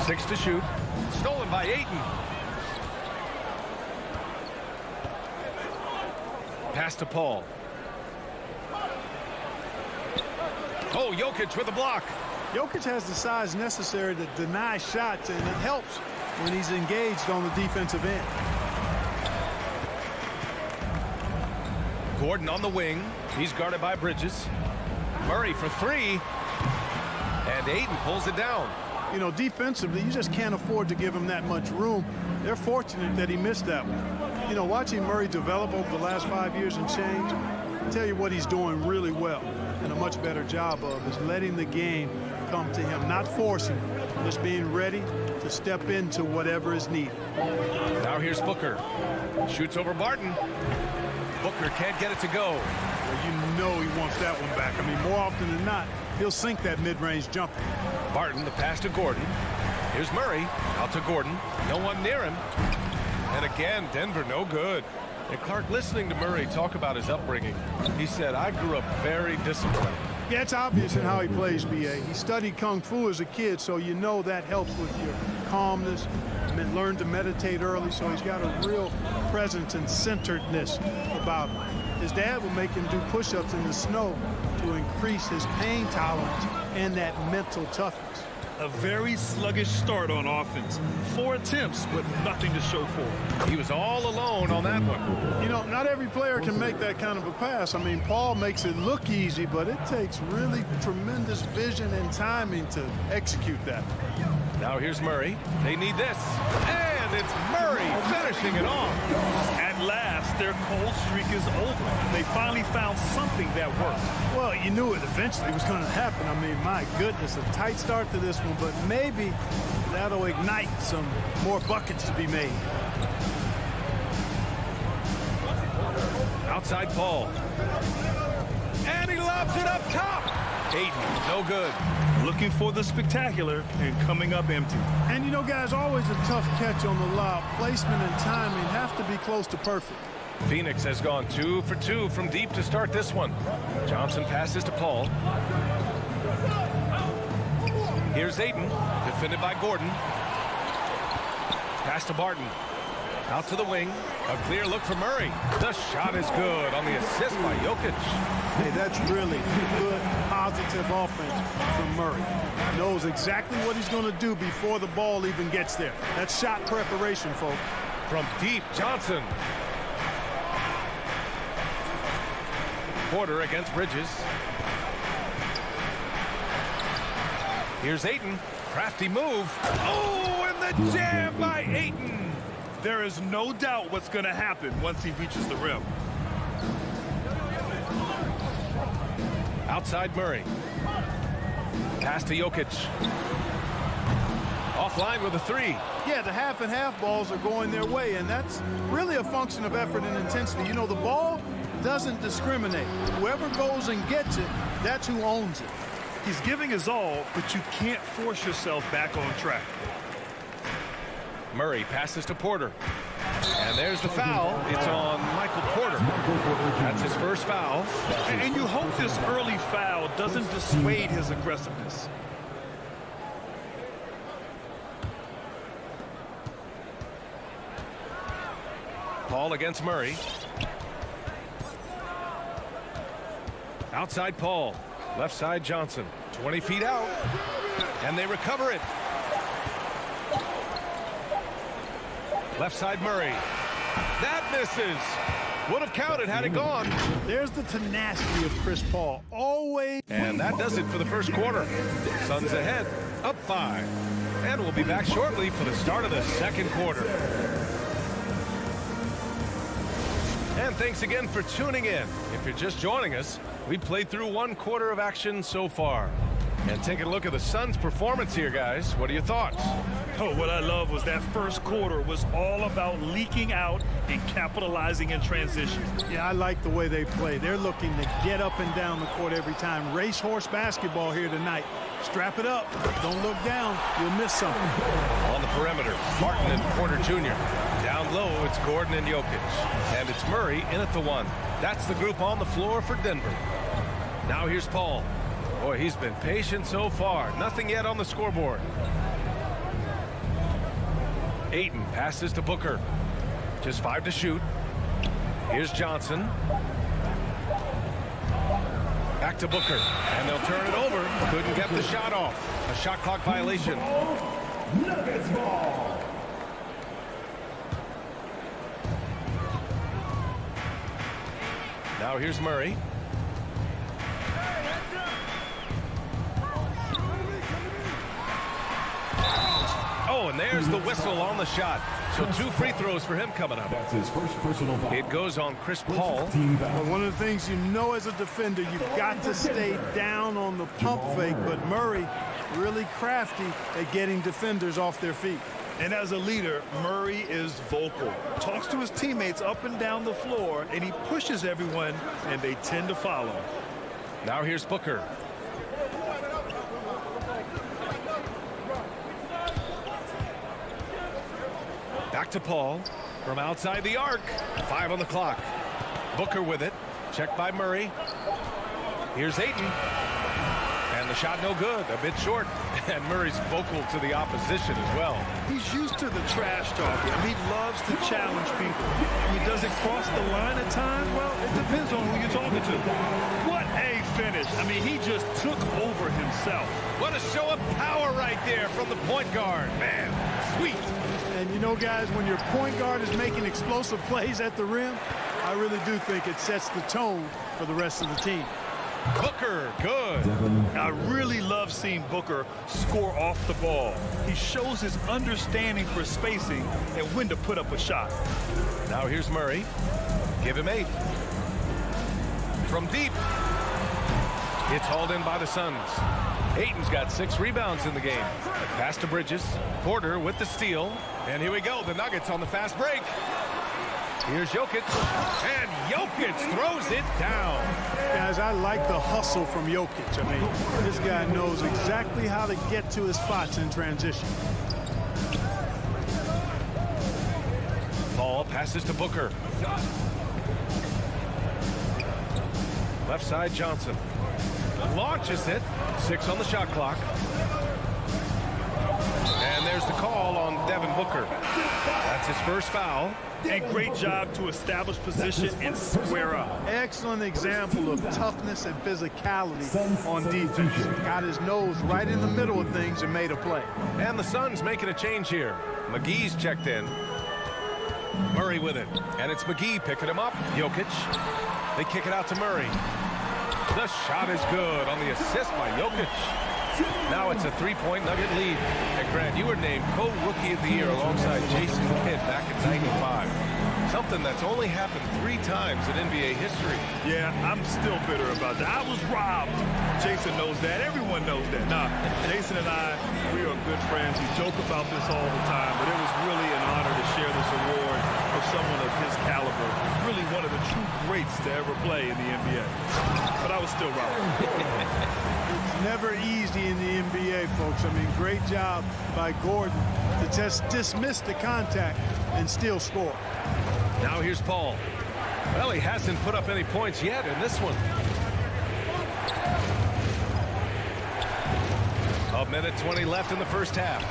Six to shoot. Stolen by Ayton. Pass to Paul. Oh, Jokic with a block. Jokic has the size necessary to deny shots, and it helps when he's engaged on the defensive end. Gordon on the wing. He's guarded by Bridges. Murray for three. And Ayton pulls it down. You know, defensively, you just can't afford to give him that much room. They're fortunate that he missed that one. You know, watching Murray develop over the last 5 years and change, I'll tell you what he's doing really well and a much better job of is letting the game come to him, not forcing him, just being ready to step into whatever is needed. Now here's Booker. Shoots over Barton. Booker can't get it to go. Well, you know he wants that one back. I mean, more often than not, he'll sink that mid-range jumper. Barton, the pass to Gordon. Here's Murray out to Gordon. No one near him. And again, Denver no good. And Clark, listening to Murray talk about his upbringing, he said, I grew up very disciplined. Yeah, it's obvious in how he plays, B.A. He studied Kung Fu as a kid, so you know that helps with your calmness. And learned to meditate early, so he's got a real presence and centeredness about him. His dad would make him do push-ups in the snow to increase his pain tolerance and that mental toughness. A very sluggish start on offense. 4 attempts with nothing to show for it. He was all alone on that one. You know, not every player can make that kind of a pass. I mean, Paul makes it look easy, but it takes really tremendous vision and timing to execute that. Now here's Murray. They need this. And it's Murray finishing it off. At last, their cold streak is over. They finally found something that worked. Well, you knew it eventually was going to happen. I mean, my goodness, a tight start to this one, but maybe that'll ignite some more buckets to be made. Outside Paul. And he lobs it up top. Ayton, no good. Looking for the spectacular and coming up empty. And you know, guys, always a tough catch on the lob. Placement and timing have to be close to perfect. Phoenix has gone 2 for 2 from deep to start this one. Johnson passes to Paul. Here's Ayton, defended by Gordon. Pass to Barton. Out to the wing. A clear look for Murray. The shot is good on the assist by Jokic. Hey, that's really good, positive offense from Murray. Knows exactly what he's going to do before the ball even gets there. That's shot preparation, folks. From deep, Johnson. Porter against Bridges. Here's Ayton. Crafty move. Oh, and the jam by Ayton. There is no doubt what's going to happen once he reaches the rim. Outside Murray. Pass to Jokic. Offline with a 3. Yeah, the half and half balls are going their way, and that's really a function of effort and intensity. You know, the ball doesn't discriminate. Whoever goes and gets it, that's who owns it. He's giving his all, but you can't force yourself back on track. Murray passes to Porter. And there's the foul. It's on Michael Porter. That's his first foul. And you hope this early foul doesn't dissuade his aggressiveness. Paul against Murray. Outside Paul. Left side Johnson. 20 feet out. And they recover it. Left side Murray. That misses. Would have counted had it gone. There's the tenacity of Chris Paul. Always. And that does it for the first quarter. Suns ahead, up 5. And we'll be back shortly for the start of the second quarter. And thanks again for tuning in. If you're just joining us, we played through 1 quarter of action so far. And taking a look at the Suns' performance here, guys. What are your thoughts? Oh, what I love was that first quarter was all about leaking out and capitalizing in transition. Yeah, I like the way they play. They're looking to get up and down the court every time. Racehorse basketball here tonight. Strap it up. Don't look down. You'll miss something. On the perimeter, Martin and Porter Jr. Down low, it's Gordon and Jokic. And it's Murray in at the 1. That's the group on the floor for Denver. Now here's Paul. Boy, he's been patient so far. Nothing yet on the scoreboard. Ayton passes to Booker. Just 5 to shoot. Here's Johnson. Back to Booker. And they'll turn it over. Couldn't get the shot off. A shot clock violation. Nuggets ball. Now here's Murray. Oh, and there's the whistle on the shot. So 2 free throws for him coming up. That's his first personal foul. It goes on Chris Paul. Well, one of the things you know as a defender, you've got to stay down on the pump fake, but Murray really crafty at getting defenders off their feet. And as a leader, Murray is vocal. Talks to his teammates up and down the floor, and he pushes everyone, and they tend to follow. Now here's Booker. Back to Paul from outside the arc. 5 on the clock. Booker with it. Checked by Murray. Here's Ayton. And the shot no good. A bit short. And Murray's vocal to the opposition as well. He's used to the trash talking. I mean, he loves to challenge people. I mean, does it cross the line at times? Well, it depends on who you're talking to. What a finish. I mean, he just took over himself. What a show of power right there from the point guard. Man, sweet. And you know, guys, when your point guard is making explosive plays at the rim, I really do think it sets the tone for the rest of the team. Booker, good. I really love seeing Booker score off the ball. He shows his understanding for spacing and when to put up a shot. Now here's Murray. Give him 8. From deep. It's hauled in by the Suns. Ayton's got 6 rebounds in the game. Pass to Bridges. Porter with the steal. And here we go. The Nuggets on the fast break. Here's Jokic. And Jokic throws it down. Guys, I like the hustle from Jokic. I mean, this guy knows exactly how to get to his spots in transition. Paul passes to Booker. Left side, Johnson. Launches it. 6 on the shot clock. And there's the call on Devin Booker. That's his first foul. A great job to establish position and square up. Excellent example of toughness and physicality on defense. Got his nose right in the middle of things and made a play. And the Suns making a change here. McGee's checked in. Murray with it. And it's McGee picking him up. Jokic. They kick it out to Murray. The shot is good on the assist by Jokic. Now it's a 3-point Nugget lead. And Grant, you were named co-rookie of the year alongside Jason Kidd back in '95. Something that's only happened 3 times in NBA history. Yeah, I'm still bitter about that. I was robbed. Jason knows that. Everyone knows that. Nah, Jason and I, we are good friends. We joke about this all the time, but it was really an honor to share this award with someone of his caliber. Really one of the true greats to ever play in the NBA. But I was still robbed. Never easy in the NBA, folks. I mean, great job by Gordon to just dismiss the contact and still score. Now here's Paul. Well, he hasn't put up any points yet in this one. A minute 20 left in the first half.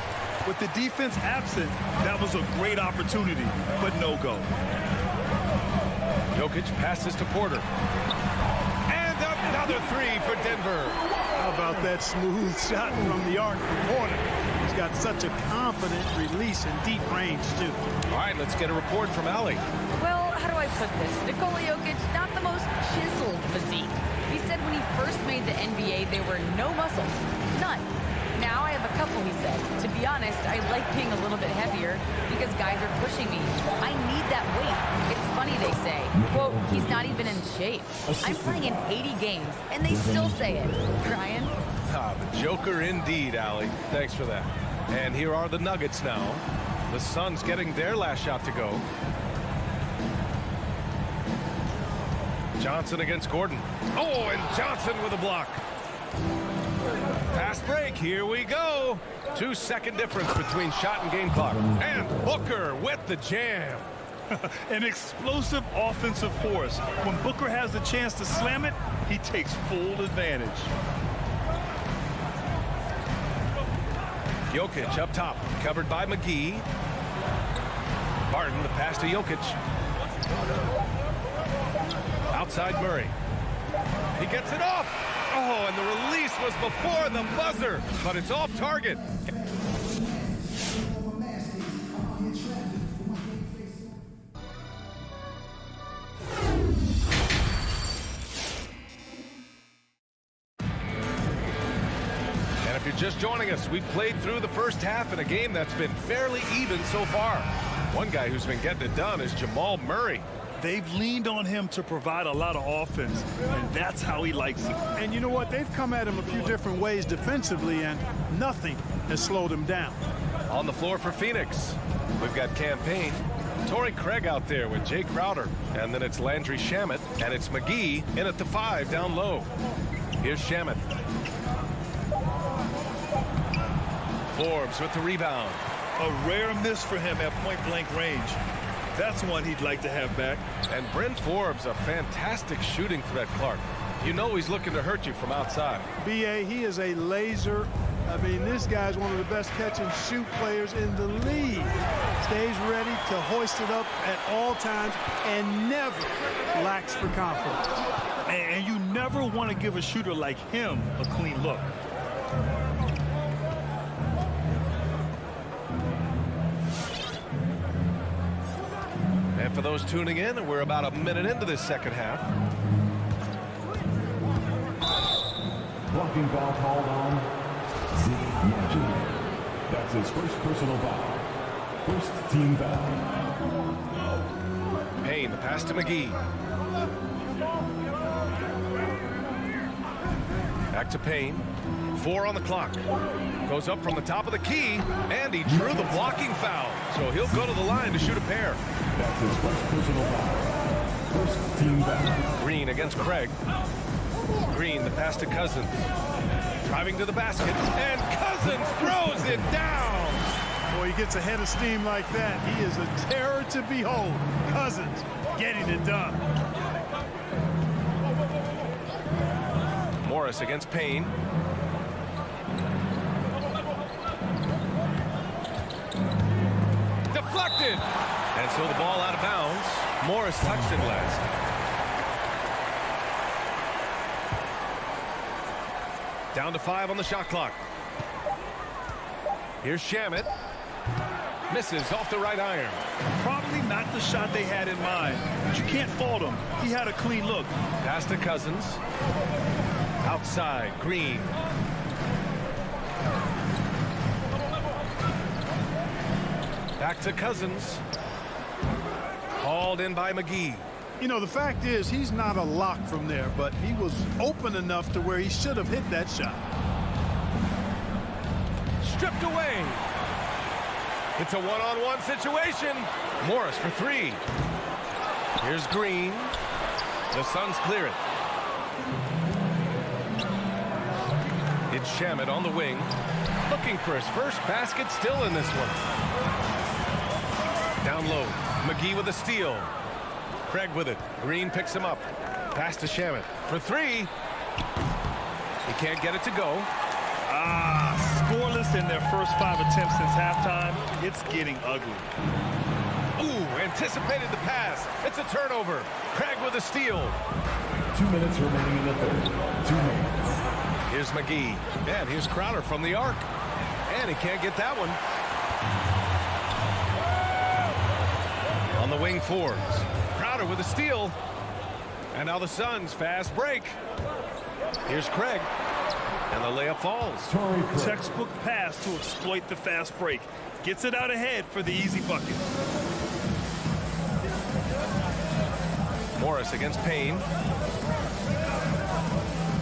With the defense absent, that was a great opportunity, but no go. Jokic passes to Porter. And another 3 for Denver. How about that smooth shot from the arc from Porter? He's got such a confident release in deep range, too. All right, let's get a report from Allie. Well, how do I put this? Nikola Jokic, not the most chiseled physique. He said when he first made the NBA, there were no muscles. None. Now I have a couple, he said. To be honest, I like being a little bit heavier because guys are pushing me. I need that weight. It's funny they say, quote, he's not even in shape. I'm playing in 80 games, and they still say it. Brian? Ah, the Joker indeed, Allie. Thanks for that. And here are the Nuggets now. The Suns getting their last shot to go. Johnson against Gordon. Oh, and Johnson with a block. Fast break, here we go. 2-second difference between shot and game clock. And Booker with the jam. An explosive offensive force. When Booker has the chance to slam it, he takes full advantage. Jokic up top, covered by McGee. Barton, the pass to Jokic. Outside Murray. He gets it off. Oh, and the release was before the buzzer, but it's off target. And if you're just joining us, we've played through the first half in a game that's been fairly even so far. One guy who's been getting it done is Jamal Murray. They've leaned on him to provide a lot of offense, and that's how he likes it. And you know what? They've come at him a few different ways defensively, and nothing has slowed him down. On the floor for Phoenix, we've got Campaign, Torrey Craig out there with Jay Crowder, and then it's Landry Shamet, and it's McGee in at the 5 down low. Here's Shamet. Forbes with the rebound. A rare miss for him at point-blank range. That's one he'd like to have back. And Bryn Forbes, a fantastic shooting threat, Clark. You know he's looking to hurt you from outside. B.A., he is a laser. I mean, this guy's one of the best catch-and-shoot players in the league. Stays ready to hoist it up at all times and never lacks for confidence. And you never want to give a shooter like him a clean look. And for those tuning in, we're about a minute into this second half. Blocking foul called on Magic. That's his first personal foul. First team foul. Payne, the pass to McGee. Back to Payne. 4 on the clock. Goes up from the top of the key, and he drew the blocking foul. So he'll go to the line to shoot a pair. That's his first personal foul. First team foul. Green against Craig. Green, the pass to Cousins. Driving to the basket, and Cousins throws it down. Boy, he gets a head of steam like that. He is a terror to behold. Cousins getting it done. Morris against Payne. Deflected. And so the ball out of bounds. Morris touched it last. Down to 5 on the shot clock. Here's Shamet. Misses off the right iron. Probably not the shot they had in mind, but you can't fault him. He had a clean look. Pass to Cousins. Outside, Green. Back to Cousins. Hauled in by McGee. You know, the fact is, he's not a lock from there, but he was open enough to where he should have hit that shot. Stripped away. It's a one-on-one situation. Morris for 3. Here's Green. The Suns clear it. It's Shamet on the wing. Looking for his first basket, still in this one. Down low. McGee with a steal. Craig with it. Green picks him up. Pass to Shamet for 3. He can't get it to go. Scoreless in their first 5 attempts since halftime. It's getting ugly. Ooh, anticipated the pass. It's a turnover. Craig with a steal. 2 minutes remaining in the third. 2 minutes. Here's McGee. And here's Crowder from the arc. And he can't get that one. On the wing, Forbes. Crowder with a steal. And now the Suns fast break. Here's Craig. And the layup falls. Textbook pass to exploit the fast break. Gets it out ahead for the easy bucket. Morris against Payne.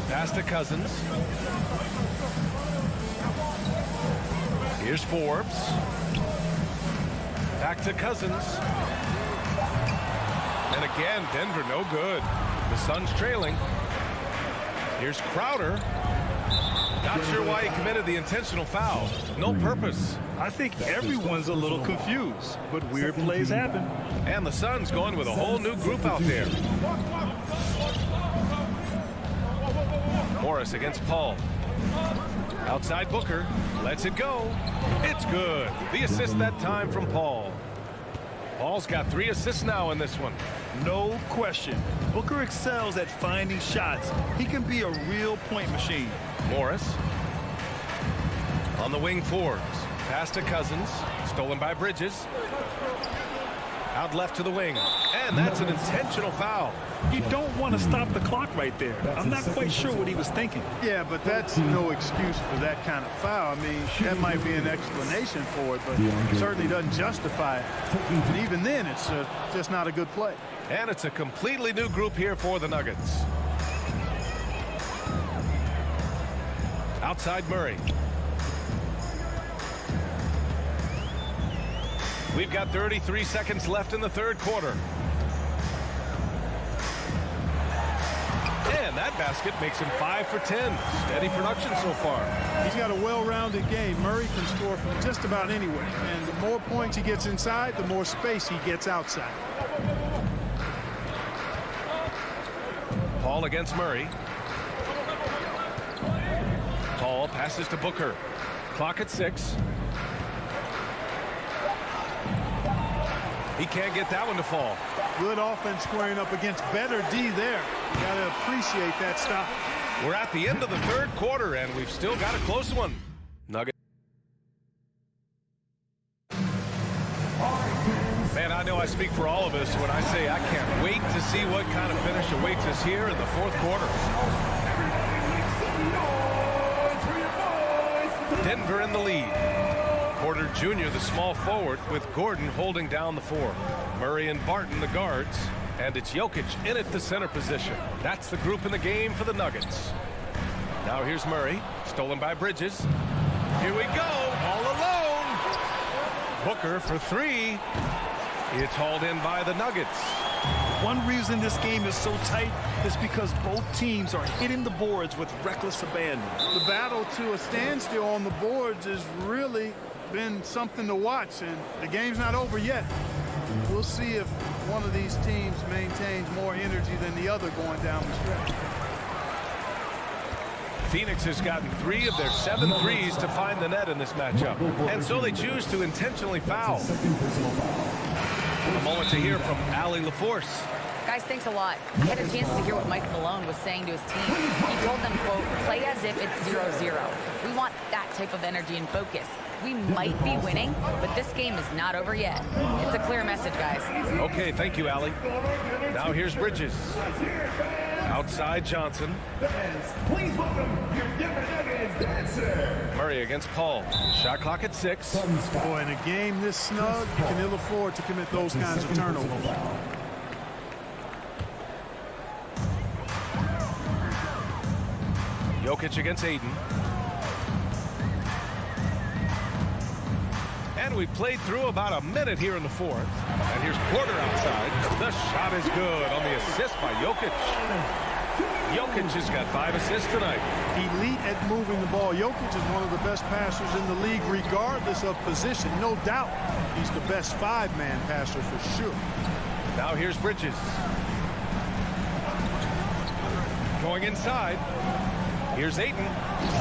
Pass to Cousins. Here's Forbes. Back to Cousins. And again, Denver no good. The Suns trailing. Here's Crowder. Not sure why he committed the intentional foul. No purpose. I think everyone's a little confused, but weird plays happen. And the Suns going with a whole new group out there. Morris against Paul. Outside Booker. Lets it go. It's good. The assist that time from Paul. Paul's got 3 assists now in this one. No question. Booker excels at finding shots. He can be a real point machine. Morris. On the wing, Forbes. Pass to Cousins. Stolen by Bridges. Out left to the wing. And that's an intentional foul. You don't want to stop the clock right there. I'm not quite sure what he was thinking. Yeah, but that's no excuse for that kind of foul. I mean, that might be an explanation for it, but it certainly doesn't justify it. And even then, it's just not a good play. And it's a completely new group here for the Nuggets. Outside Murray. We've got 33 seconds left in the third quarter. And that basket makes him 5 for 10. Steady production so far. He's got a well-rounded game. Murray can score from just about anywhere. And the more points he gets inside, the more space he gets outside. Paul against Murray. Paul passes to Booker. Clock at 6. He can't get that one to fall. Good offense squaring up against better D there. You got to appreciate that stop. We're at the end of the third quarter, and we've still got a close one. Nugget. Man, I know I speak for all of us when I say I can't wait to see what kind of finish awaits us here in the fourth quarter. Denver in the lead. Porter Jr., the small forward, with Gordon holding down the 4. Murray and Barton, the guards. And it's Jokic in at the center position. That's the group in the game for the Nuggets. Now here's Murray, stolen by Bridges. Here we go, all alone. Booker for 3. It's hauled in by the Nuggets. One reason this game is so tight is because both teams are hitting the boards with reckless abandon. The battle to a standstill on the boards has really been something to watch, and the game's not over yet. We'll see if one of these teams maintains more energy than the other going down the stretch. Phoenix has gotten 3 of their 7 threes to find the net in this matchup, and so they choose to intentionally foul. A moment to hear from Allie LaForce. Guys, thanks a lot. I had a chance to hear what Mike Malone was saying to his team. He told them, quote, play as if it's 0-0. We want that type of energy and focus. We might be winning, but this game is not over yet. It's a clear message, guys. Okay, thank you, Allie. Now here's Bridges. Outside Johnson. Please welcome your Denver Nuggets dancer. Murray against Paul. Shot clock at 6. Boy, in a game this snug, you can ill afford to commit those kinds of turnovers. Jokic against Aiden. And we played through about a minute here in the fourth. And here's Porter outside. The shot is good on the assist by Jokic. Jokic has got 5 assists tonight. Elite at moving the ball. Jokic is one of the best passers in the league, regardless of position. No doubt he's the best 5-man passer for sure. Now here's Bridges. Going inside. Here's Ayton.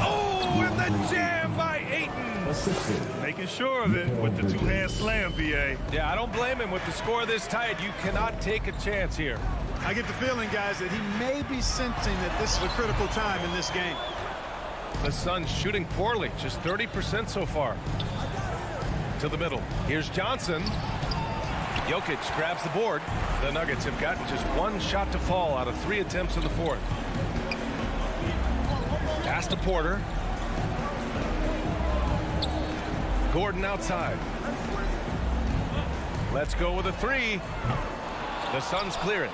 Oh, and the jam by Ayton. Making sure of it with the two-hand slam, B.A. Yeah, I don't blame him with the score this tight. You cannot take a chance here. I get the feeling, guys, that he may be sensing that this is a critical time in this game. The Suns shooting poorly, just 30% so far. To the middle. Here's Johnson. Jokic grabs the board. The Nuggets have gotten just 1 shot to fall out of 3 attempts in the fourth. Pass to Porter. Gordon outside. Let's go with a 3. The Suns clear it.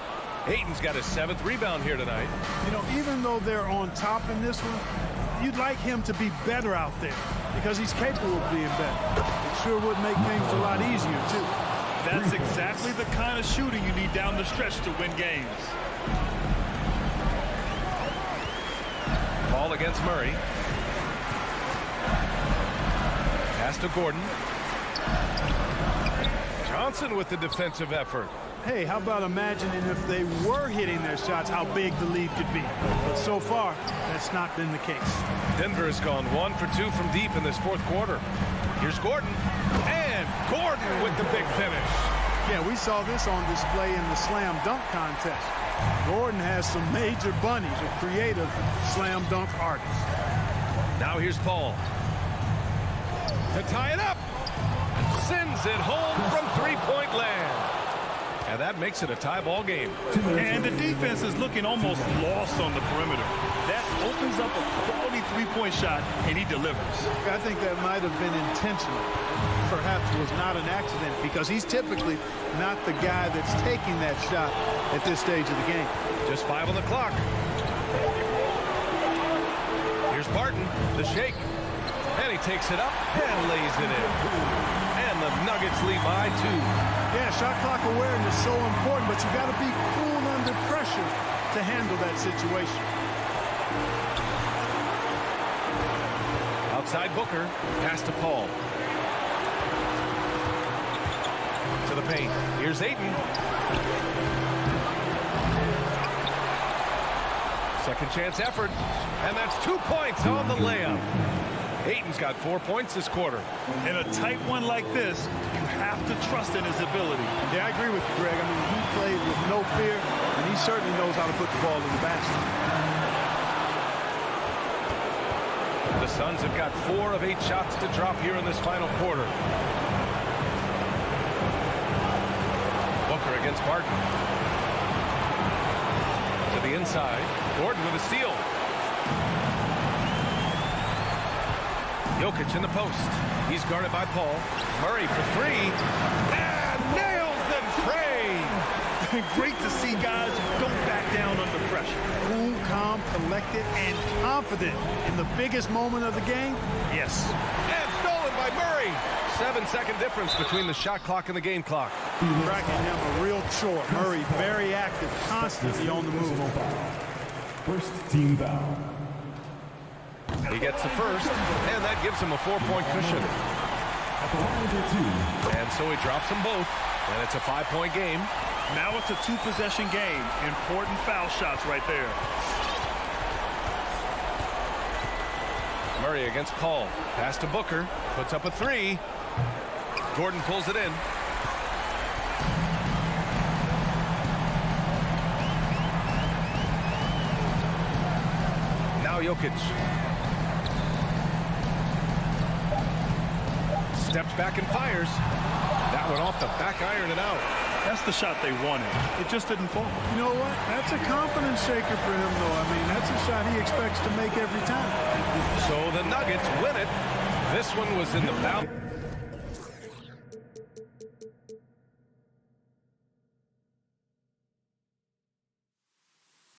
Ayton's got his 7th rebound here tonight. You know, even though they're on top in this one, you'd like him to be better out there because he's capable of being better. It sure would make things a lot easier, too. That's exactly the kind of shooting you need down the stretch to win games. Ball against Murray. Pass to Gordon. Johnson with the defensive effort. Hey, how about imagining if they were hitting their shots, how big the lead could be. But so far, that's not been the case. Denver has gone 1 for 2 from deep in this fourth quarter. Here's Gordon. And Gordon with the big finish. Yeah, we saw this on display in the slam dunk contest. Gordon has some major bunnies, a creative slam dunk artist. Now here's Paul. To tie it up. Sends it home from 3-point land. And that makes it a tie ball game. And the defense is looking almost lost on the perimeter. That opens up a quality 3-point shot, and he delivers. I think that might have been intentional. Perhaps was not an accident because he's typically not the guy that's taking that shot at this stage of the game. Just 5 on the clock. Here's Barton, the shake. And he takes it up and lays it in. And the Nuggets lead by 2. Yeah, shot clock awareness is so important, but you got to be cool under pressure to handle that situation. Outside Booker, pass to Paul. To the paint. Here's Ayton. Second chance effort, and that's 2 points on the layup. Ayton's got 4 points this quarter. In a tight one like this, you have to trust in his ability. Yeah, I agree with you, Greg. I mean, he played with no fear, and he certainly knows how to put the ball in the basket. The Suns have got 4 of 8 shots to drop here in this final quarter. Booker against Barton. To the inside. Gordon with a steal. Jokic in the post. He's guarded by Paul. Murray for 3. And nails the trade. Great to see guys who don't back down under pressure. Cool, calm, collected, and confident in the biggest moment of the game. Yes. And stolen by Murray. 7-second difference between the shot clock and the game clock. Cracking him a real chore. Murray very active, constantly on the move. First team foul. He gets the first, and that gives him a 4-point cushion. And so he drops them both, and it's a 5-point game. Now it's a 2-possession game. Important foul shots right there. Murray against Paul. Pass to Booker. Puts up a 3. Gordon pulls it in. Now Jokic. Steps back and fires. That one off the back iron and out. That's the shot they wanted. It just didn't fall. You know what? That's a confidence shaker for him, though. I mean, that's a shot he expects to make every time. So the Nuggets win it. This one was in the bounce.